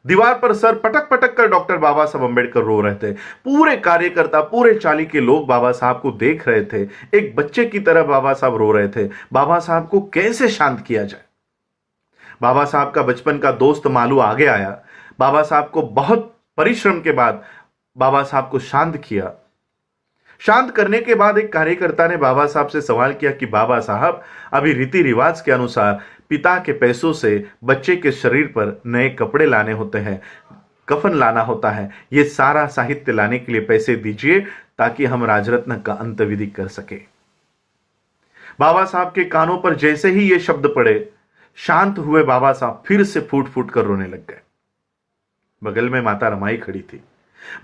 दीवार पर सर पटक पटक कर डॉक्टर बाबा साहब अंबेडकर रो रहे थे। पूरे कार्यकर्ता, पूरे चाली के लोग बाबा साहब को देख रहे थे। एक बच्चे की तरह बाबा साहब रो रहे थे। बाबा साहब को कैसे शांत किया जाए। बाबा साहब का बचपन का दोस्त मालू आगे आया। बाबा साहब को बहुत परिश्रम के बाद बाबा साहब को शांत किया। शांत करने के बाद एक कार्यकर्ता ने बाबा साहब से सवाल किया कि बाबा साहब, अभी रीति रिवाज के अनुसार पिता के पैसों से बच्चे के शरीर पर नए कपड़े लाने होते हैं, कफन लाना होता है, ये सारा साहित्य लाने के लिए पैसे दीजिए ताकि हम राजरत्न का अंत्यविधि कर सके। बाबा साहब के कानों पर जैसे ही ये शब्द पड़े, शांत हुए बाबा साहब फिर से फूट फूट कर रोने लग गए। बगल में माता रमाई खड़ी थी।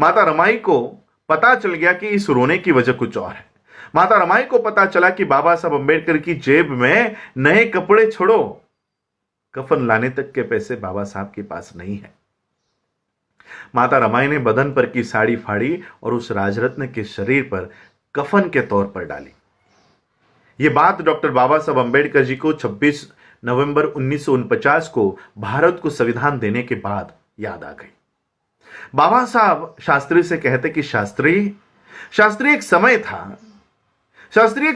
माता रमाई को पता चल गया कि इस रोने की वजह कुछ और है। माता रमाई को पता चला कि बाबा साहब अंबेडकर की जेब में नए कपड़े छोड़ो, कफन लाने तक के पैसे बाबा साहब के पास नहीं है। माता रमाई ने बदन पर की साड़ी फाड़ी और उस राजरत्न के शरीर पर कफन के तौर पर डाली। यह बात डॉक्टर बाबा साहब अंबेडकर जी को 26 नवंबर 1949 को भारत को संविधान देने के बाद याद आ गई। बाबा साहब शास्त्री से कहते कि शास्त्री एक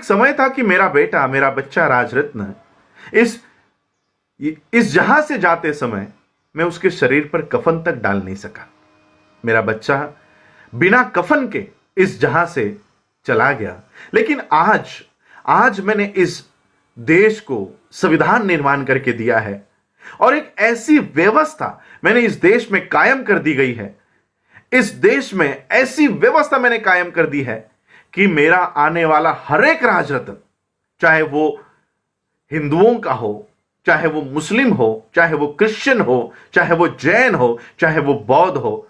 समय था कि मेरा बेटा, मेरा बच्चा राजरत्न इस जहां से जाते समय मैं उसके शरीर पर कफन तक डाल नहीं सका। मेरा बच्चा बिना कफन के इस जहां से चला गया। लेकिन आज मैंने इस देश को संविधान निर्माण करके दिया है और एक ऐसी व्यवस्था मैंने इस देश में कायम कर दी गई है। इस देश में ऐसी व्यवस्था मैंने कायम कर दी है कि मेरा आने वाला हर एक राजरत्न, चाहे वो हिंदुओं का हो, चाहे वो मुस्लिम हो, चाहे वो क्रिश्चियन हो, चाहे वो जैन हो, चाहे वो बौद्ध हो,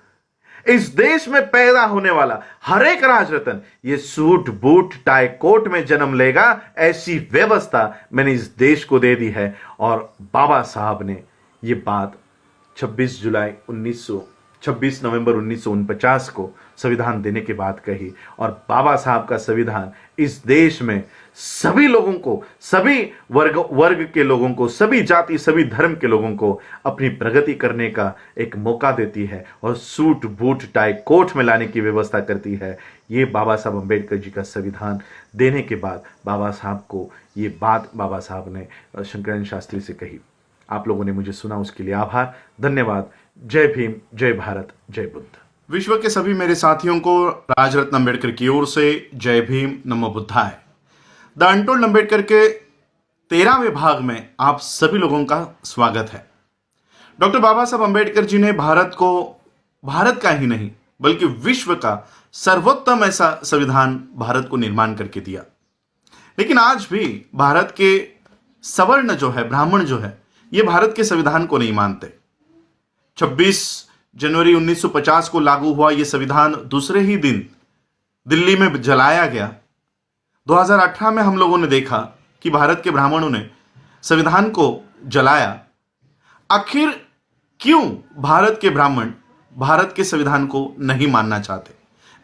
इस देश में पैदा होने वाला हर एक राजरत्न ये सूट बूट टाई कोट में जन्म लेगा। ऐसी व्यवस्था मैंने इस देश को दे दी है। और बाबा साहब ने ये बात 26 जुलाई 26 नवंबर 1949 को संविधान देने की बात कही। और बाबा साहब का संविधान इस देश में सभी लोगों को, सभी वर्ग के लोगों को, सभी जाति, सभी धर्म के लोगों को अपनी प्रगति करने का एक मौका देती है और सूट बूट टाई कोट में लाने की व्यवस्था करती है। ये बाबा साहब अम्बेडकर जी का संविधान देने के बाद बाबा साहब को ये बात बाबा साहब ने शंकराचार्य शास्त्री से कही। आप लोगों ने मुझे सुना, उसके लिए आभार, धन्यवाद। जय भीम, जय भारत, जय बुद्ध। विश्व के सभी मेरे साथियों को राजरत्न अम्बेडकर की ओर से जय भीम, नमो बुद्धाय। द अनटोल्ड अम्बेडकर के 13वें भाग में आप सभी लोगों का स्वागत है। डॉक्टर बाबा साहब अम्बेडकर जी ने भारत को, भारत का ही नहीं बल्कि विश्व का सर्वोत्तम ऐसा संविधान भारत को निर्माण करके दिया। लेकिन आज भी भारत के सवर्ण जो है, ब्राह्मण जो है, ये भारत के संविधान को नहीं मानते। 26 जनवरी 1950 को लागू हुआ यह संविधान दूसरे ही दिन दिल्ली में जलाया गया। 2018 में हम लोगों ने देखा कि भारत के ब्राह्मणों ने संविधान को जलाया। आखिर क्यों भारत के ब्राह्मण भारत के संविधान को नहीं मानना चाहते?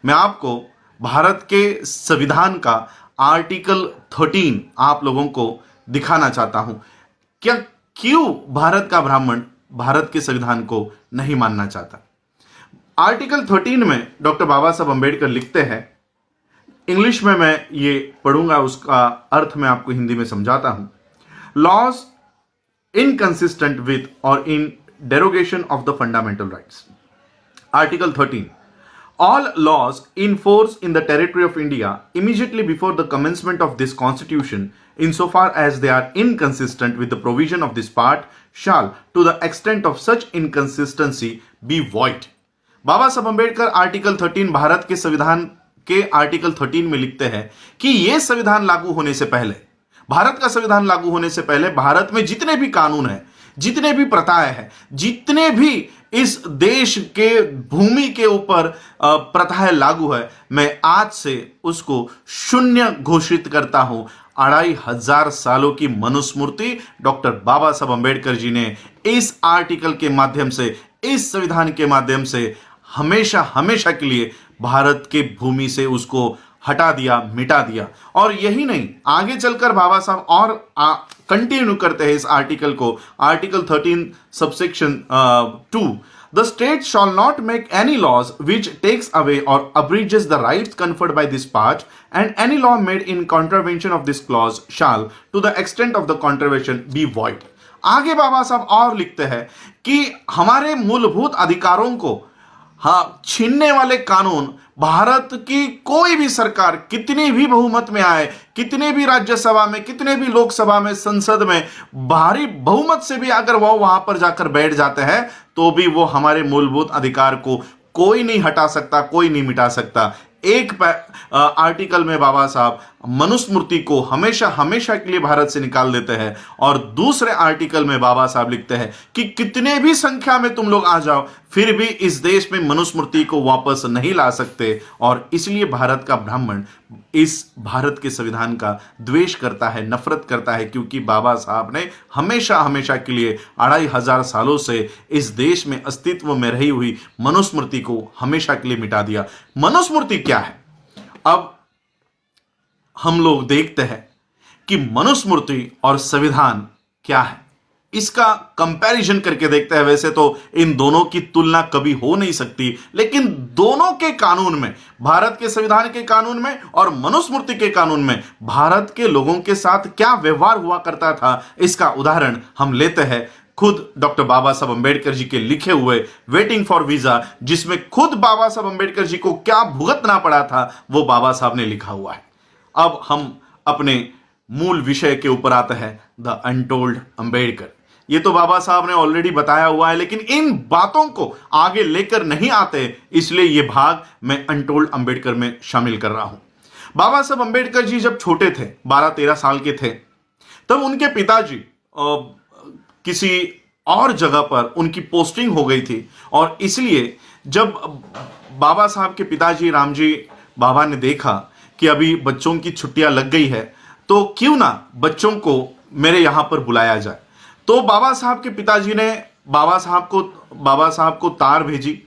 मैं आपको भारत के संविधान का आर्टिकल 13 आप लोगों को दिखाना चाहता हूं। क्यों भारत का ब्राह्मण भारत के संविधान को नहीं मानना चाहता? आर्टिकल 13 में डॉक्टर बाबा साहब अम्बेडकर लिखते हैं, इंग्लिश में मैं ये पढ़ूंगा, उसका अर्थ मैं आपको हिंदी में समझाता हूं। Laws inconsistent with or in derogation of the fundamental rights. Article 13, all laws in force in the territory of India immediately before the commencement of this constitution, insofar as they are inconsistent with the provision of this part, shall to the extent of such inconsistency be void। Baba Saheb Ambedkar article 13 Bharat के संविधान के article 13 में लिखते हैं कि यह संविधान लागू होने से पहले, भारत का संविधान लागू होने से पहले भारत में जितने भी कानून हैं, जितने भी प्रथाएं हैं, जितने भी इस देश के भूमि के ऊपर प्रथाएं लागू है, मैं आज से उसको शून्य घोषित करता हूं। 2500 सालों की मनुस्मृति डॉक्टर बाबा साहब अम्बेडकर जी ने इस आर्टिकल के माध्यम से, इस संविधान के माध्यम से हमेशा हमेशा के लिए भारत के भूमि से उसको हटा दिया, मिटा दिया। और यही नहीं, आगे चलकर बाबा साहब और कंटिन्यू करते हैं इस आर्टिकल को। Article 13 subsection 2, the state shall not make any laws which takes away or abridges the rights conferred by this part, and any law made in contravention of this clause shall to the extent of the contravention be void। आगे बाबा साहब और लिखते हैं कि हमारे मूलभूत अधिकारों को छीनने वाले कानून भारत की कोई भी सरकार कितनी भी बहुमत में आए, कितने भी राज्यसभा में, कितने भी लोकसभा में, संसद में भारी बहुमत से भी अगर वो वहां पर जाकर बैठ जाते हैं तो भी वो हमारे मूलभूत अधिकार को कोई नहीं हटा सकता, कोई नहीं मिटा सकता। एक आर्टिकल में बाबा साहब मनुस्मृति को हमेशा हमेशा के लिए भारत से निकाल देते हैं, और दूसरे आर्टिकल में बाबा साहब लिखते हैं कि कितने भी संख्या में तुम लोग आ जाओ, फिर भी इस देश में मनुस्मृति को वापस नहीं ला सकते। और इसलिए भारत का ब्राह्मण इस भारत के संविधान का द्वेष करता है, नफरत करता है, क्योंकि बाबा साहब ने हमेशा हमेशा के लिए 2500 सालों से इस देश में अस्तित्व में रही हुई मनुस्मृति को हमेशा के लिए मिटा दिया। मनुस्मृति क्या है? अब हम लोग देखते हैं कि मनुस्मृति और संविधान क्या है, इसका कंपैरिजन करके देखते हैं। वैसे तो इन दोनों की तुलना कभी हो नहीं सकती, लेकिन दोनों के कानून में, भारत के संविधान के कानून में और मनुस्मृति के कानून में भारत के लोगों के साथ क्या व्यवहार हुआ करता था, इसका उदाहरण हम लेते हैं खुद डॉक्टर बाबा साहब अम्बेडकर जी के लिखे हुए वेटिंग फॉर वीजा, जिसमें खुद बाबा साहब अम्बेडकर जी को क्या भुगतना पड़ा था वो बाबा साहब ने लिखा हुआ है। अब हम अपने मूल विषय के ऊपर आते हैं, द अनटोल्ड अम्बेडकर। ये तो बाबा साहब ने ऑलरेडी बताया हुआ है, लेकिन इन बातों को आगे लेकर नहीं आते, इसलिए यह भाग मैं अनटोल्ड अम्बेडकर में शामिल कर रहा हूं। बाबा साहब अम्बेडकर जी जब छोटे थे, 12-13 साल के थे, तब उनके पिताजी किसी और जगह पर उनकी पोस्टिंग हो गई थी, और इसलिए जब बाबा साहब के पिताजी रामजी बाबा ने देखा कि अभी बच्चों की छुट्टियां लग गई है, तो क्यों ना बच्चों को मेरे यहां पर बुलाया जाए। तो बाबा साहब के पिताजी ने बाबा साहब को तार भेजी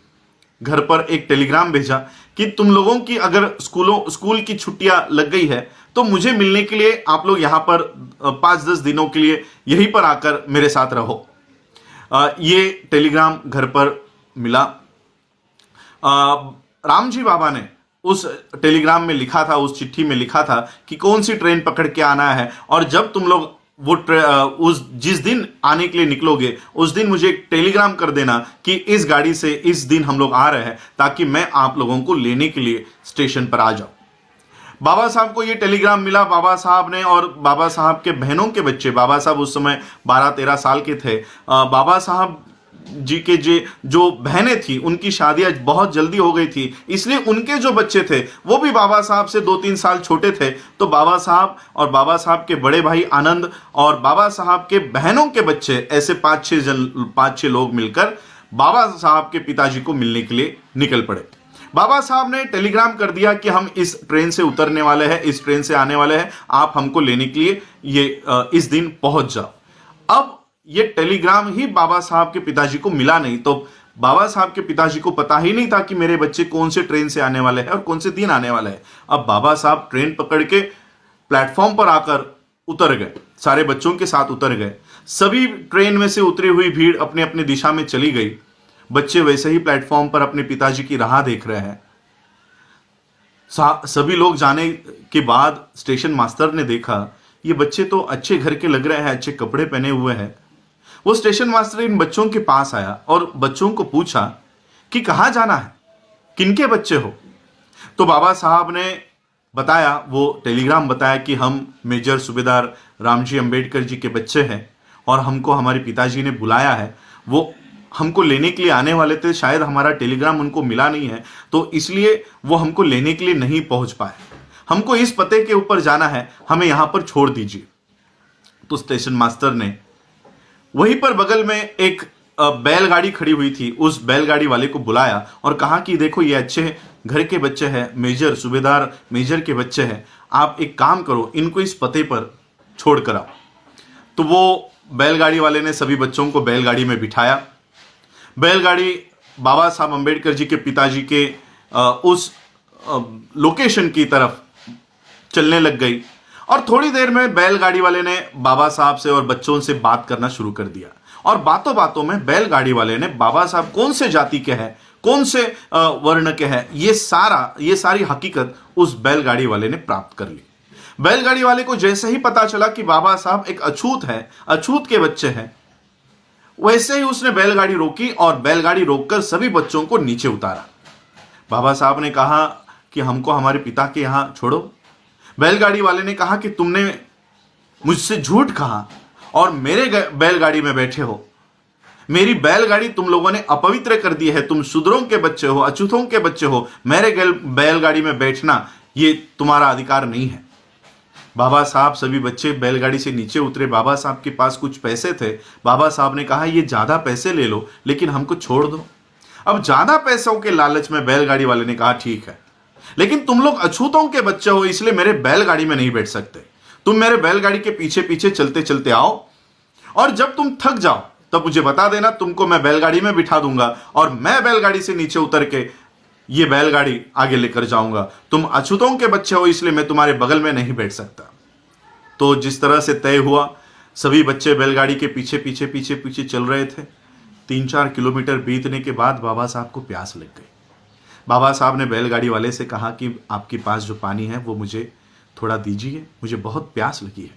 घर पर एक टेलीग्राम भेजा कि तुम लोगों की अगर स्कूल की छुट्टियां लग गई है तो मुझे मिलने के लिए आप लोग यहां पर 5-10 दिनों के लिए यहीं पर आकर मेरे साथ रहो। ये टेलीग्राम घर पर मिला। राम जी बाबा ने उस टेलीग्राम में लिखा था, उस चिट्ठी में लिखा था कि कौन सी ट्रेन पकड़ के आना है, और जब तुम लोग वो उस जिस दिन आने के लिए निकलोगे उस दिन मुझे एक टेलीग्राम कर देना कि इस गाड़ी से इस दिन हम लोग आ रहे हैं, ताकि मैं आप लोगों को लेने के लिए स्टेशन पर आ जाऊं। बाबा साहब को ये टेलीग्राम मिला। बाबा साहब ने और बाबा साहब के बहनों के बच्चे, बाबा साहब उस समय 12-13 साल के थे, बाबा साहब जी के जो बहनें थी उनकी शादियां बहुत जल्दी हो गई थी, इसलिए उनके जो बच्चे थे वो भी बाबा साहब से 2-3 साल छोटे थे। तो बाबा साहब और बाबा साहब के बड़े भाई आनंद और बाबा साहब के बहनों के बच्चे, ऐसे 5-6 लोग मिलकर बाबा साहब के पिताजी को मिलने के लिए निकल पड़े। बाबा साहब ने टेलीग्राम कर दिया कि हम इस ट्रेन से उतरने वाले हैं, इस ट्रेन से आने वाले हैं, आप हमको लेने के लिए इस दिन पहुंच जाओ। अब ये टेलीग्राम ही बाबा साहब के पिताजी को मिला नहीं, तो बाबा साहब के पिताजी को पता ही नहीं था कि मेरे बच्चे कौन से ट्रेन से आने वाले हैं और कौन से दिन आने वाले हैं। अब बाबा साहब ट्रेन पकड़ के प्लेटफॉर्म पर आकर उतर गए, सारे बच्चों के साथ उतर गए। सभी ट्रेन में से उतरी हुई भीड़ अपने अपने दिशा में चली गई। बच्चे वैसे ही प्लेटफॉर्म पर अपने पिताजी की राह देख रहे हैं। सभी लोग जाने के बाद स्टेशन मास्टर ने देखा ये बच्चे तो अच्छे घर के लग रहे हैं, अच्छे कपड़े पहने हुए हैं। वो स्टेशन मास्टर इन बच्चों के पास आया और बच्चों को पूछा कि कहाँ जाना है, किनके बच्चे हो। तो बाबा साहब ने बताया, वो टेलीग्राम बताया कि हम मेजर सूबेदार रामजी अंबेडकर जी के बच्चे हैं और हमको हमारे पिताजी ने बुलाया है। वो हमको लेने के लिए आने वाले थे, शायद हमारा टेलीग्राम उनको मिला नहीं है तो इसलिए वो हमको लेने के लिए नहीं पहुंच पाए। हमको इस पते के ऊपर जाना है, हमें यहां पर छोड़ दीजिए। तो स्टेशन मास्टर ने वहीं पर बगल में एक बैलगाड़ी खड़ी हुई थी, उस बैलगाड़ी वाले को बुलाया और कहा कि देखो ये अच्छे घर के बच्चे हैं, मेजर सूबेदार मेजर के बच्चे हैं, आप एक काम करो, इनको इस पते पर छोड़ कर आओ। तो वो बैलगाड़ी वाले ने सभी बच्चों को बैलगाड़ी में बिठाया। बैलगाड़ी बाबा साहब अंबेडकर जी के पिताजी के उस लोकेशन की तरफ चलने लग गई और थोड़ी देर में बैलगाड़ी वाले ने बाबा साहब से और बच्चों से बात करना शुरू कर दिया। और बातों बातों में बैलगाड़ी वाले ने बाबा साहब कौन से जाति के हैं, कौन से वर्ण के हैं, ये सारी हकीकत उस बैलगाड़ी वाले ने प्राप्त कर ली। बैलगाड़ी वाले को जैसे ही पता चला कि बाबा साहब एक अछूत है, अछूत के बच्चे हैं, वैसे ही उसने बैलगाड़ी रोकी और बैलगाड़ी रोककर सभी बच्चों को नीचे उतारा। बाबा साहब ने कहा कि हमको हमारे पिता के यहां छोड़ो। बैलगाड़ी वाले ने कहा कि तुमने मुझसे झूठ कहा और मेरे बैलगाड़ी में बैठे हो। मेरी बैलगाड़ी तुम लोगों ने अपवित्र कर दी है, तुम शूद्रों के बच्चे हो, अछूतों के बच्चे हो, मेरे बैलगाड़ी में बैठना ये तुम्हारा अधिकार नहीं है। बाबा साहब सभी बच्चे बैलगाड़ी से नीचे उतरे। बाबा साहब के पास कुछ पैसे थे। बाबा साहब ने कहा ये ज्यादा पैसे ले लो लेकिन हमको छोड़ दो। अब ज्यादा पैसों के लालच में बैलगाड़ी वाले ने कहा ठीक है, लेकिन तुम लोग अछूतों के बच्चे हो इसलिए मेरे बैलगाड़ी में नहीं बैठ सकते। तुम मेरे बैलगाड़ी के पीछे पीछे चलते चलते आओ और जब तुम थक जाओ तब मुझे बता देना, तुमको मैं बैलगाड़ी में बिठा दूंगा और मैं बैलगाड़ी से नीचे उतर के ये बैलगाड़ी आगे लेकर जाऊंगा। तुम अछूतों के बच्चे हो इसलिए मैं तुम्हारे बगल में नहीं बैठ सकता। तो जिस तरह से तय हुआ, सभी बच्चे बैलगाड़ी के पीछे पीछे पीछे पीछे चल रहे थे। 3-4 किलोमीटर बीतने के बाद बाबा साहब को प्यास लग गई। बाबा साहब ने बैलगाड़ी वाले से कहा कि आपके पास जो पानी है वो मुझे थोड़ा दीजिए, मुझे बहुत प्यास लगी है।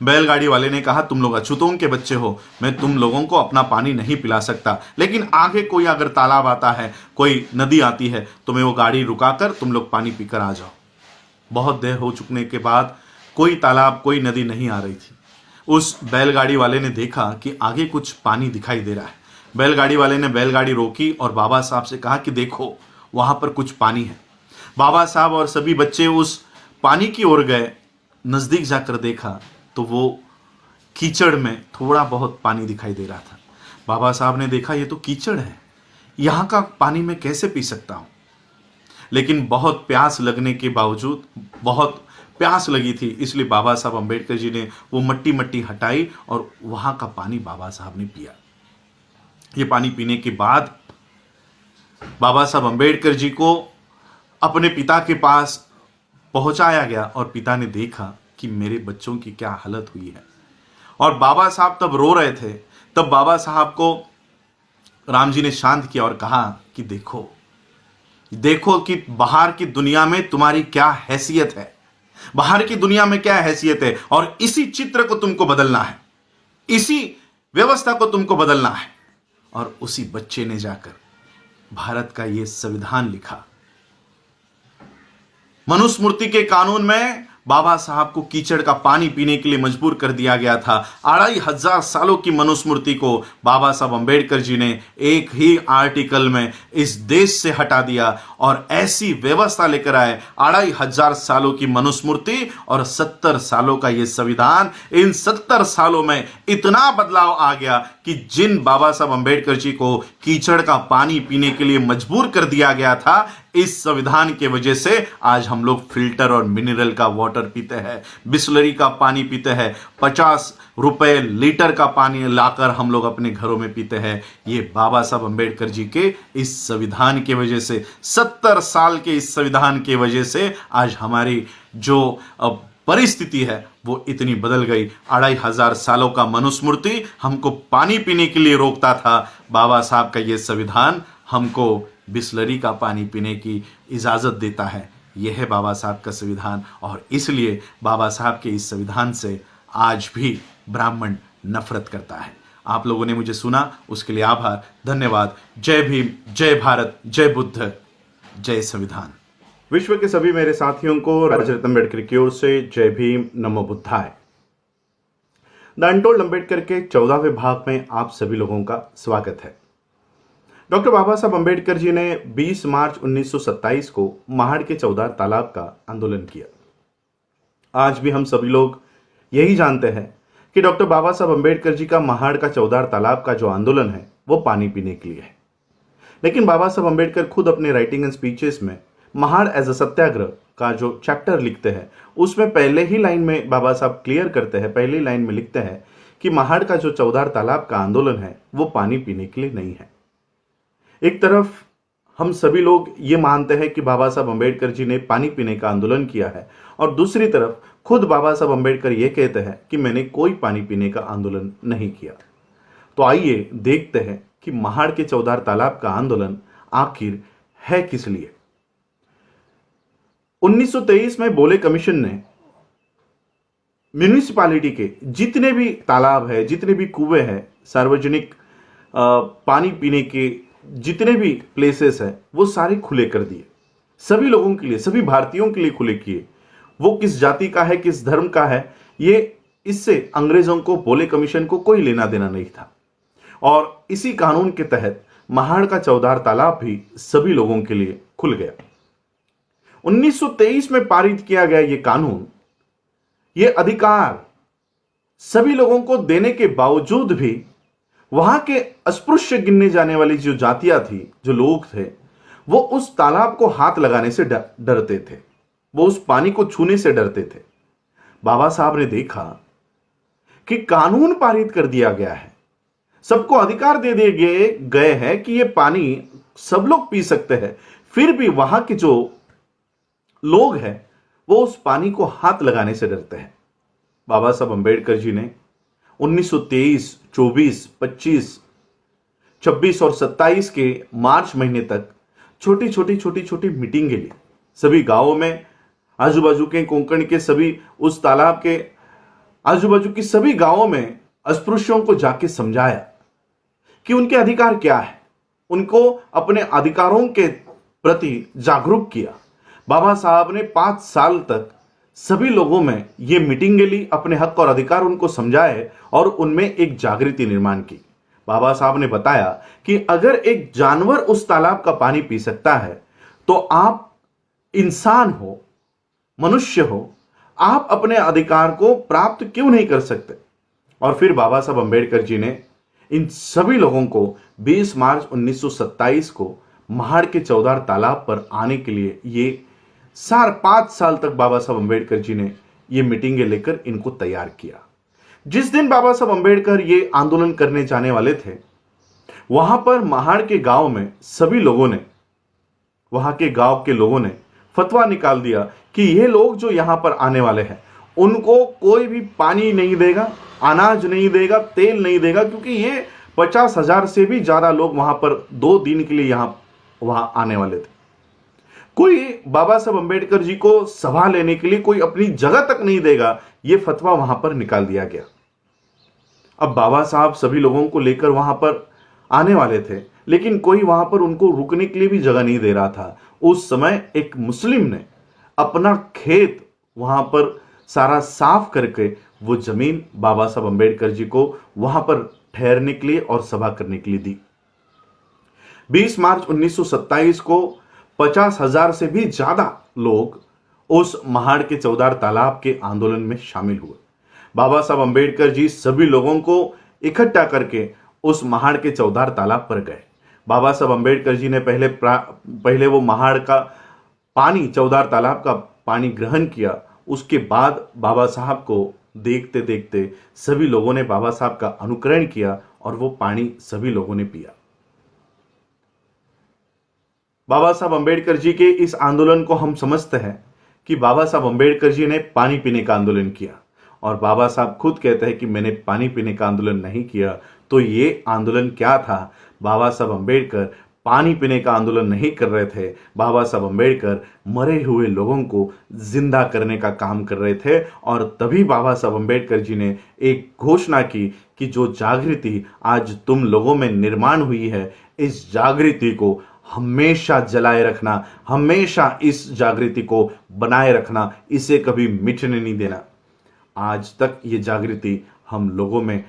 बैलगाड़ी वाले ने कहा तुम लोग अछूतों के बच्चे हो, मैं तुम लोगों को अपना पानी नहीं पिला सकता, लेकिन आगे कोई अगर तालाब आता है, कोई नदी आती है तो मैं वो गाड़ी रुकाकर तुम लोग पानी पीकर आ जाओ। बहुत देर हो चुकने के बाद कोई तालाब, कोई नदी नहीं आ रही थी। उस बैलगाड़ी वाले ने देखा कि आगे कुछ पानी दिखाई दे रहा है। बैलगाड़ी वाले ने बैलगाड़ी रोकी और बाबा साहब से कहा कि देखो वहां पर कुछ पानी है। बाबा साहब और सभी बच्चे उस पानी की ओर गए। नजदीक जाकर देखा तो वो कीचड़ में थोड़ा बहुत पानी दिखाई दे रहा था। बाबा साहब ने देखा ये तो कीचड़ है, यहाँ का पानी मैं कैसे पी सकता हूँ। लेकिन बहुत प्यास लगने के बावजूद, बहुत प्यास लगी थी, इसलिए बाबा साहब अंबेडकर जी ने वो मट्टी हटाई और वहां का पानी बाबा साहब ने पिया। ये पानी पीने के बाद बाबा साहब अंबेडकर जी को अपने पिता के पास पहुंचाया गया और पिता ने देखा कि मेरे बच्चों की क्या हालत हुई है। और बाबा साहब तब रो रहे थे। तब बाबा साहब को राम जी ने शांत किया और कहा कि देखो देखो कि बाहर की दुनिया में तुम्हारी क्या हैसियत है, बाहर की दुनिया में क्या हैसियत है, और इसी चित्र को तुमको बदलना है, इसी व्यवस्था को तुमको बदलना है। और उसी बच्चे ने जाकर भारत का यह संविधान लिखा। मनुस्मृति के कानून में बाबा साहब को कीचड़ का पानी पीने के लिए मजबूर कर दिया गया था। 2500 सालों की मनुस्मृति को बाबा साहब अंबेडकर जी ने एक ही आर्टिकल में इस देश से हटा दिया और ऐसी व्यवस्था लेकर आए। 2500 सालों की मनुस्मृति और 70 सालों का यह संविधान। इन 70 सालों में इतना बदलाव आ गया कि जिन बाबा साहब अंबेडकर जी को कीचड़ का पानी पीने के लिए मजबूर कर दिया गया था, इस संविधान के वजह से आज हम लोग फिल्टर और मिनरल का वाटर पीते हैं, बिस्लरी का पानी पीते हैं, 50 रुपए लीटर का पानी लाकर हम लोग अपने घरों में पीते हैं। ये बाबा साहब अंबेडकर जी के इस संविधान की वजह से, 70 साल के इस संविधान की वजह से आज हमारी जो परिस्थिति है वो इतनी बदल गई। 2500 सालों का मनुस्मृति हमको पानी पीने के लिए रोकता था, बाबा साहब का ये संविधान हमको बिस्लरी का पानी पीने की इजाज़त देता है। यह है बाबा साहब का संविधान, और इसलिए बाबा साहब के इस संविधान से आज भी ब्राह्मण नफरत करता है। आप लोगों ने मुझे सुना, उसके लिए आभार, धन्यवाद। जय भीम, जय भारत, जय बुद्ध, जय संविधान। विश्व के सभी मेरे साथियों को राजरत्न अम्बेडकर की ओर से जय भीम, नमो बुद्धाय। द अनटोल्ड अम्बेडकर के 14वें भाग में आप सभी लोगों का स्वागत है। डॉक्टर बाबा साहब अम्बेडकर जी ने 20 मार्च 1927 को महाड़ के चौदार तालाब का आंदोलन किया। आज भी हम सभी लोग यही जानते हैं कि डॉक्टर बाबा साहब अम्बेडकर जी का महाड़ का चौदार तालाब का जो आंदोलन है वो पानी पीने के लिए है। लेकिन बाबा साहब अम्बेडकर खुद अपने राइटिंग एंड स्पीचेस में महाड़ एज अ सत्याग्रह का जो चैप्टर लिखते हैं उसमें पहले ही लाइन में बाबा साहब क्लियर करते हैं, पहली लाइन में लिखते हैं कि महाड़ का जो चौदार तालाब का आंदोलन है वो पानी पीने के लिए नहीं है। एक तरफ हम सभी लोग ये मानते हैं कि बाबा साहब अम्बेडकर जी ने पानी पीने का आंदोलन किया है, और दूसरी तरफ खुद बाबा साहब अम्बेडकर ये कहते हैं कि मैंने कोई पानी पीने का आंदोलन नहीं किया। तो आइए देखते हैं कि महाड़ के चौदार तालाब का आंदोलन आखिर है किस लिए। 1923 में बोले कमीशन ने म्यूनिसिपैलिटी के जितने भी तालाब है, जितने भी कुएं हैं, सार्वजनिक पानी पीने के जितने भी प्लेसेस है वो सारे खुले कर दिए, सभी लोगों के लिए, सभी भारतीयों के लिए खुले किए। वो किस जाति का है, किस धर्म का है, ये इससे अंग्रेजों को, बोले कमीशन को कोई लेना देना नहीं था। और इसी कानून के तहत महाड़ का चौदार तालाब भी सभी लोगों के लिए खुल गया। 1923 में पारित किया गया ये कानून, ये अधिकार सभी लोगों को देने के बावजूद भी वहां के अस्पृश्य गिनने जाने वाली जो जातियां थी, जो लोग थे, वो उस तालाब को हाथ लगाने से डरते थे, वो उस पानी को छूने से डरते थे। बाबा साहब ने देखा कि कानून पारित कर दिया गया है, सबको अधिकार दे दिए गए हैं कि ये पानी सब लोग पी सकते हैं, फिर भी वहां के जो लोग हैं वो उस पानी को हाथ लगाने से डरते हैं। बाबा साहब अम्बेडकर जी ने 1923, 24, 25, 26 और 27 के मार्च महीने तक छोटी छोटी मीटिंगें ली। सभी गांवों में, आजू बाजू के कोंकण के सभी, उस तालाब के आजू बाजू की सभी गांवों में अस्पृश्यों को जाके समझाया कि उनके अधिकार क्या है, उनको अपने अधिकारों के प्रति जागरूक किया। बाबा साहब ने 5 साल तक सभी लोगों में ये मीटिंगें ली, अपने हक और अधिकार उनको समझाए और उनमें एक जागृति निर्माण की। बाबा साहब ने बताया कि अगर एक जानवर उस तालाब का पानी पी सकता है तो आप इंसान हो, मनुष्य हो, आप अपने अधिकार को प्राप्त क्यों नहीं कर सकते। और फिर बाबा साहब अम्बेडकर जी ने इन सभी लोगों को 20 मार्च 1927 को महाड़ के चौदार तालाब पर आने के लिए, ये 5 साल तक बाबा साहब अम्बेडकर जी ने ये मीटिंगें लेकर इनको तैयार किया। जिस दिन बाबा साहब अम्बेडकर ये आंदोलन करने जाने वाले थे वहां पर महाड़ के गांव में सभी लोगों ने, वहां के गांव के लोगों ने फतवा निकाल दिया कि ये लोग जो यहां पर आने वाले हैं उनको कोई भी पानी नहीं देगा, अनाज नहीं देगा, तेल नहीं देगा, क्योंकि ये 50,000 से भी ज्यादा लोग वहां पर 2 दिन के लिए वहां आने वाले थे। कोई बाबा साहब अंबेडकर जी को सभा लेने के लिए कोई अपनी जगह तक नहीं देगा, यह फतवा वहां पर निकाल दिया गया। अब बाबा साहब सभी लोगों को लेकर वहां पर आने वाले थे, लेकिन कोई वहां पर उनको रुकने के लिए भी जगह नहीं दे रहा था। उस समय एक मुस्लिम ने अपना खेत वहां पर सारा साफ करके वो जमीन बाबा साहब अंबेडकर जी को वहां पर ठहरने के लिए और सभा करने के लिए दी। 20 मार्च 1927 को 50,000 से भी ज्यादा लोग उस महाड़ के चौदार तालाब के आंदोलन में शामिल हुए। बाबा साहब अंबेडकर जी सभी लोगों को इकट्ठा करके उस महाड़ के चौदार तालाब पर गए। बाबा साहब अंबेडकर जी ने पहले वो महाड़ का पानी, चौदार तालाब का पानी ग्रहण किया। उसके बाद बाबा साहब को देखते देखते सभी लोगों ने बाबा साहब का अनुकरण किया और वो पानी सभी लोगों ने पिया। बाबा साहब अंबेडकर जी के इस आंदोलन को हम समझते हैं कि बाबा साहब अंबेडकर जी ने पानी पीने का आंदोलन किया, और बाबा साहब खुद कहते हैं कि मैंने पानी पीने का आंदोलन नहीं किया। तो ये आंदोलन क्या था? बाबा साहब अंबेडकर पानी पीने का आंदोलन नहीं कर रहे थे। बाबा साहब अंबेडकर मरे हुए लोगों को जिंदा करने का काम कर रहे थे। और तभी बाबा साहब अंबेडकर जी ने एक घोषणा की कि जो जागृति आज तुम लोगों में निर्माण हुई है, इस जागृति को हमेशा जलाए रखना, हमेशा इस जागृति को बनाए रखना, इसे कभी मिटने नहीं देना। आज तक ये जागृति हम लोगों में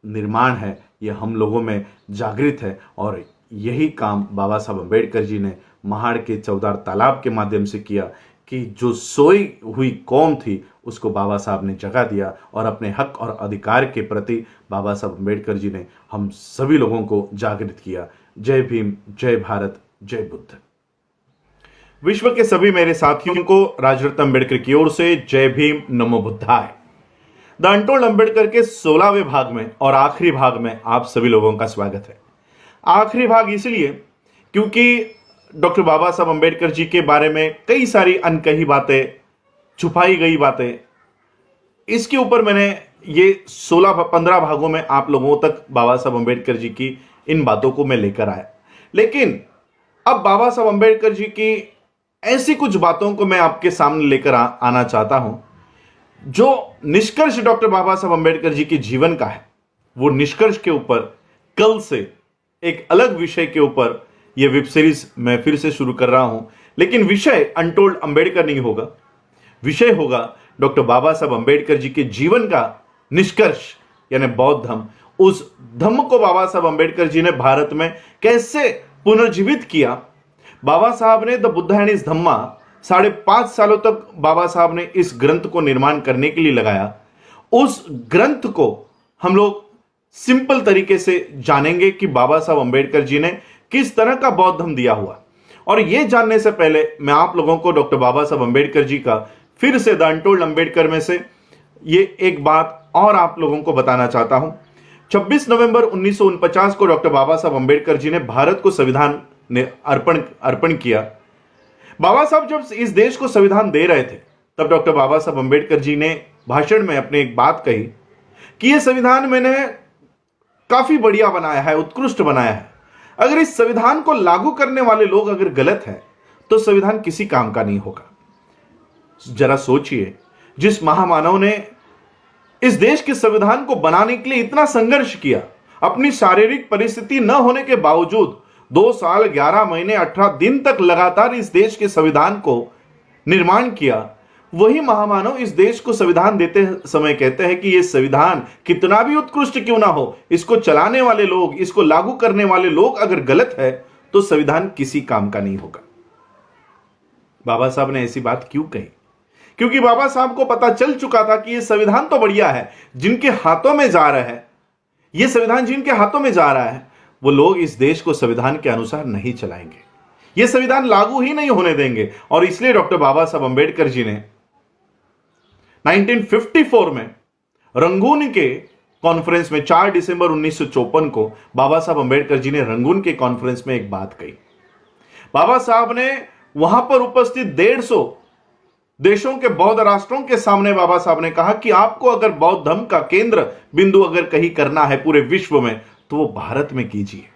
निर्माण है, ये हम लोगों में जागृत है, और यही काम बाबा साहब अंबेडकर जी ने महाड़ के चौदार तालाब के माध्यम से किया कि जो सोई हुई कौम थी उसको बाबा साहब ने जगा दिया, और अपने हक और अधिकार के प्रति बाबा साहब अंबेडकर जी ने हम सभी लोगों को जागृत किया। जय भीम, जय भारत, जय बुद्ध। विश्व के सभी मेरे साथियों को राजरत्न अंबेडकर की ओर से जय भीम, नमो बुद्धाय। द अनटोल्ड अंबेडकर के 16वें भाग में और आखिरी भाग में आप सभी लोगों का स्वागत है। आखिरी भाग इसलिए क्योंकि डॉक्टर बाबा साहब अंबेडकर जी के बारे में कई सारी अनकही बातें, छुपाई गई बातें, इसके ऊपर मैंने ये 15 भागों में आप लोगों तक बाबा साहब अंबेडकर जी की इन बातों को मैं लेकर आया। लेकिन अब बाबा साहब अंबेडकर जी की ऐसी कुछ बातों को मैं आपके सामने लेकर आना चाहता हूं जो निष्कर्ष डॉक्टर बाबा साहब अंबेडकर जी के जीवन का है। वो निष्कर्ष के ऊपर कल से एक अलग विषय के ऊपर यह वेब सीरीज मैं फिर से शुरू कर रहा हूं, लेकिन विषय अनटोल्ड अंबेडकर नहीं होगा, विषय होगा डॉक्टर बाबा साहब अंबेडकर जी के जीवन का निष्कर्ष, यानी बौद्ध धम्म। उस धम्म को बाबा साहब अंबेडकर जी ने भारत में कैसे पुनर्जीवित किया। बाबा साहब ने द बुद्ध एंड हिज धम्मा 5.5 सालों तक बाबा साहब ने इस ग्रंथ को निर्माण करने के लिए लगाया। उस ग्रंथ को हम लोग सिंपल तरीके से जानेंगे कि बाबा साहब अंबेडकर जी ने किस तरह का बौद्ध धम्म दिया हुआ। और यह जानने से पहले मैं आप लोगों को डॉक्टर बाबा साहब अंबेडकर जी का फिर से द अनटोल्ड अंबेडकर में से ये एक बात और आप लोगों को बताना चाहता हूं। 26 नवंबर 1949 को डॉक्टर बाबा साहब अंबेडकर जी ने भारत को संविधान ने अर्पण किया। बाबा साहब जब इस देश को संविधान दे रहे थे तब डॉक्टर बाबा साहब अंबेडकर जी ने भाषण में अपने एक बात कही कि यह संविधान मैंने काफी बढ़िया बनाया है, उत्कृष्ट बनाया है। अगर इस संविधान को लागू करने वाले लोग अगर गलत हैं तो संविधान किसी काम का नहीं होगा। जरा सोचिए, जिस महामानव ने इस देश के संविधान को बनाने के लिए इतना संघर्ष किया, अपनी शारीरिक परिस्थिति न होने के बावजूद 2 साल 11 महीने 18 दिन तक लगातार इस देश के संविधान को निर्माण किया, वही महामानव इस देश को संविधान देते समय कहते हैं कि यह संविधान कितना भी उत्कृष्ट क्यों ना हो, इसको चलाने वाले लोग, इसको लागू करने वाले लोग अगर गलत है तो संविधान किसी काम का नहीं होगा। बाबा साहब ने ऐसी बात क्यों कही? क्योंकि बाबा साहब को पता चल चुका था कि यह संविधान तो बढ़िया है, जिनके हाथों में जा रहा है, यह संविधान जिनके हाथों में जा रहा है, वो लोग इस देश को संविधान के अनुसार नहीं चलाएंगे, ये संविधान लागू ही नहीं होने देंगे। और इसलिए डॉक्टर बाबा साहब अंबेडकर जी ने 1954 में रंगून के कॉन्फ्रेंस में 4 दिसंबर 1954 को बाबा साहब अंबेडकर जी ने रंगून के कॉन्फ्रेंस में एक बात कही। बाबा साहब ने वहां पर उपस्थित 150 देशों के बौद्ध राष्ट्रों के सामने बाबा साहब ने कहा कि आपको अगर बौद्ध धर्म का केंद्र बिंदु अगर कहीं करना है पूरे विश्व में तो वो भारत में कीजिए।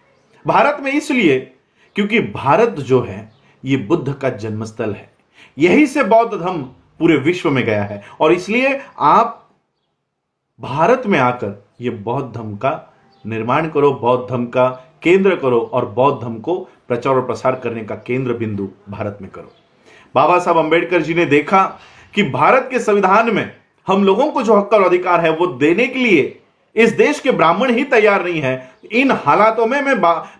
भारत में इसलिए क्योंकि भारत जो है ये बुद्ध का जन्मस्थल है, यही से बौद्ध धर्म पूरे विश्व में गया है और इसलिए आप भारत में आकर ये बौद्ध धर्म का निर्माण करो, बौद्ध धर्म का केंद्र करो और बौद्ध धर्म को प्रचार और प्रसार करने का केंद्र बिंदु भारत में करो। बाबा साहब अंबेडकर जी ने देखा कि भारत के संविधान में हम लोगों को जो हक और अधिकार है वो देने के लिए इस देश के ब्राह्मण ही तैयार नहीं है। इन हालातों में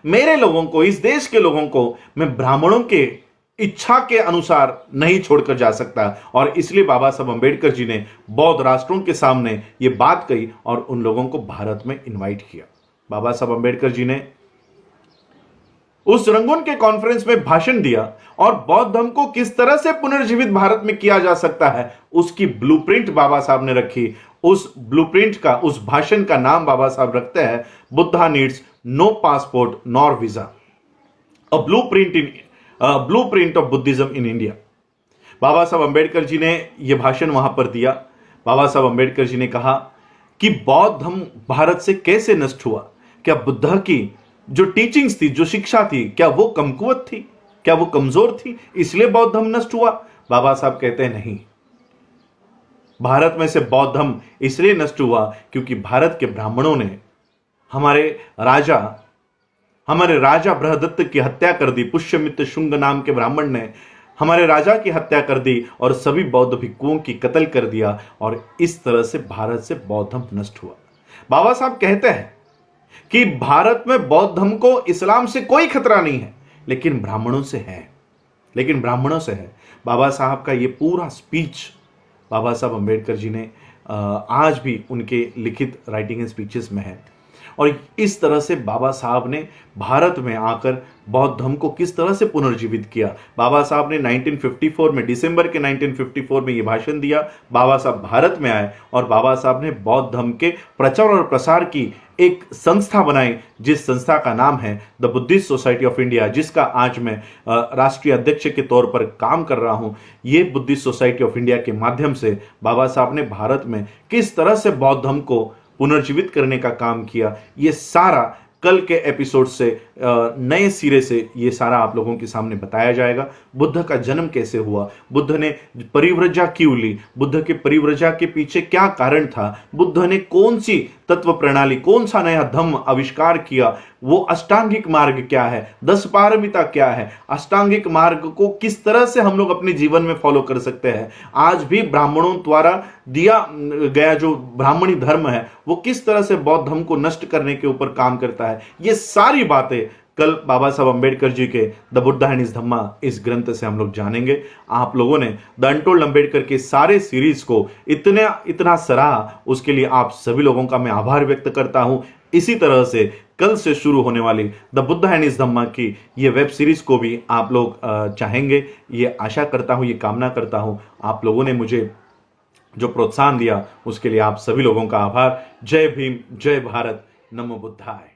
मेरे लोगों को, इस देश के लोगों को मैं ब्राह्मणों के इच्छा के अनुसार नहीं छोड़कर जा सकता और इसलिए बाबा साहब अंबेडकर जी ने बौद्ध राष्ट्रों के सामने यह बात कही और उन लोगों को भारत में इनवाइट किया। बाबा साहब अंबेडकर जी ने उस रंगून के कॉन्फ्रेंस में भाषण दिया और बौद्ध धर्म को किस तरह से पुनर्जीवित भारत में किया जा सकता है उसकी ब्लूप्रिंट बाबा साहब ने रखी। उस ब्लूप्रिंट का, उस भाषण का नाम बाबा साहब रखते हैं Buddha needs no passport nor visa, a blueprint of Buddhism in India. Baba Saheb Ambedkar जी ने यह भाषण वहां पर दिया। बाबा साहब अंबेडकर जी ने कहा कि बौद्ध धर्म भारत से कैसे नष्ट हुआ, क्या बुद्ध की जो टीचिंग्स थी, जो शिक्षा थी, क्या वो कमकुवत थी, क्या वो कमजोर थी, इसलिए बौद्ध धर्म नष्ट हुआ? बाबा साहब कहते हैं नहीं, भारत में से बौद्ध धर्म इसलिए नष्ट हुआ क्योंकि भारत के ब्राह्मणों ने हमारे राजा बृहदत्त की हत्या कर दी। पुष्यमित्र शुंग नाम के ब्राह्मण ने हमारे राजा की हत्या कर दी और सभी बौद्ध भिक्षुओं की कत्ल कर दिया और इस तरह से भारत से बौद्ध धर्म नष्ट हुआ। बाबा साहब कहते हैं कि भारत में बौद्ध धर्म को इस्लाम से कोई खतरा नहीं है, लेकिन ब्राह्मणों से है। बाबा साहब का ये पूरा स्पीच बाबा साहब अंबेडकर जी ने आज भी उनके लिखित राइटिंग एंड स्पीचेस में है और इस तरह से बाबा साहब ने भारत में आकर बौद्ध धर्म को किस तरह से पुनर्जीवित किया। बाबा साहब ने 1954 में, दिसंबर के 1954 में ये भाषण दिया। बाबा साहब भारत में आए और बाबा साहब ने बौद्ध धर्म के प्रचार और प्रसार की एक संस्था बनाई जिस संस्था का नाम है the Buddhist society of India, जिसका आज मैं राष्ट्रीय अध्यक्ष के तौर पर काम कर रहा हूं। ये बुद्धिस्ट सोसाइटी ऑफ इंडिया के माध्यम से बाबा साहब ने भारत में किस तरह से बौद्ध धर्म को पुनर्जीवित करने का काम किया, ये सारा कल के एपिसोड से नए सिरे से ये सारा आप लोगों के सामने बताया जाएगा। बुद्ध का जन्म कैसे हुआ, बुद्ध ने परिव्रजा क्यों ली, बुद्ध के परिव्रजा के पीछे क्या कारण था, बुद्ध ने कौन सी तत्व प्रणाली, कौन सा नया धम्म आविष्कार किया, वो अष्टांगिक मार्ग क्या है, 10 पारमिता क्या है, अष्टांगिक मार्ग को किस तरह से हम लोग अपने जीवन में फॉलो कर सकते हैं। आज भी ब्राह्मणों द्वारा दिया गया जो ब्राह्मणी धर्म है वो किस तरह से बौद्ध धर्म को नष्ट करने के ऊपर काम करता है। ये सारी बातें कल बाबा साहब अंबेडकर जी के द बुद्धा एंड हिज धम्मा इस ग्रंथ से हम लोग जानेंगे। आप लोगों ने द अनटोल्ड अंबेडकर के सारे सीरीज को इतना सराहा, उसके लिए आप सभी लोगों का मैं आभार व्यक्त करता हूं। इसी तरह से कल से शुरू होने वाली द बुद्धा एंड हिज धम्मा की ये वेब सीरीज को भी आप लोग चाहेंगे, ये आशा करता हूं, ये कामना करता हूं। आप लोगों ने मुझे जो प्रोत्साहन दिया उसके लिए आप सभी लोगों का आभार। जय भीम, जय भारत, नमो बुद्धाय।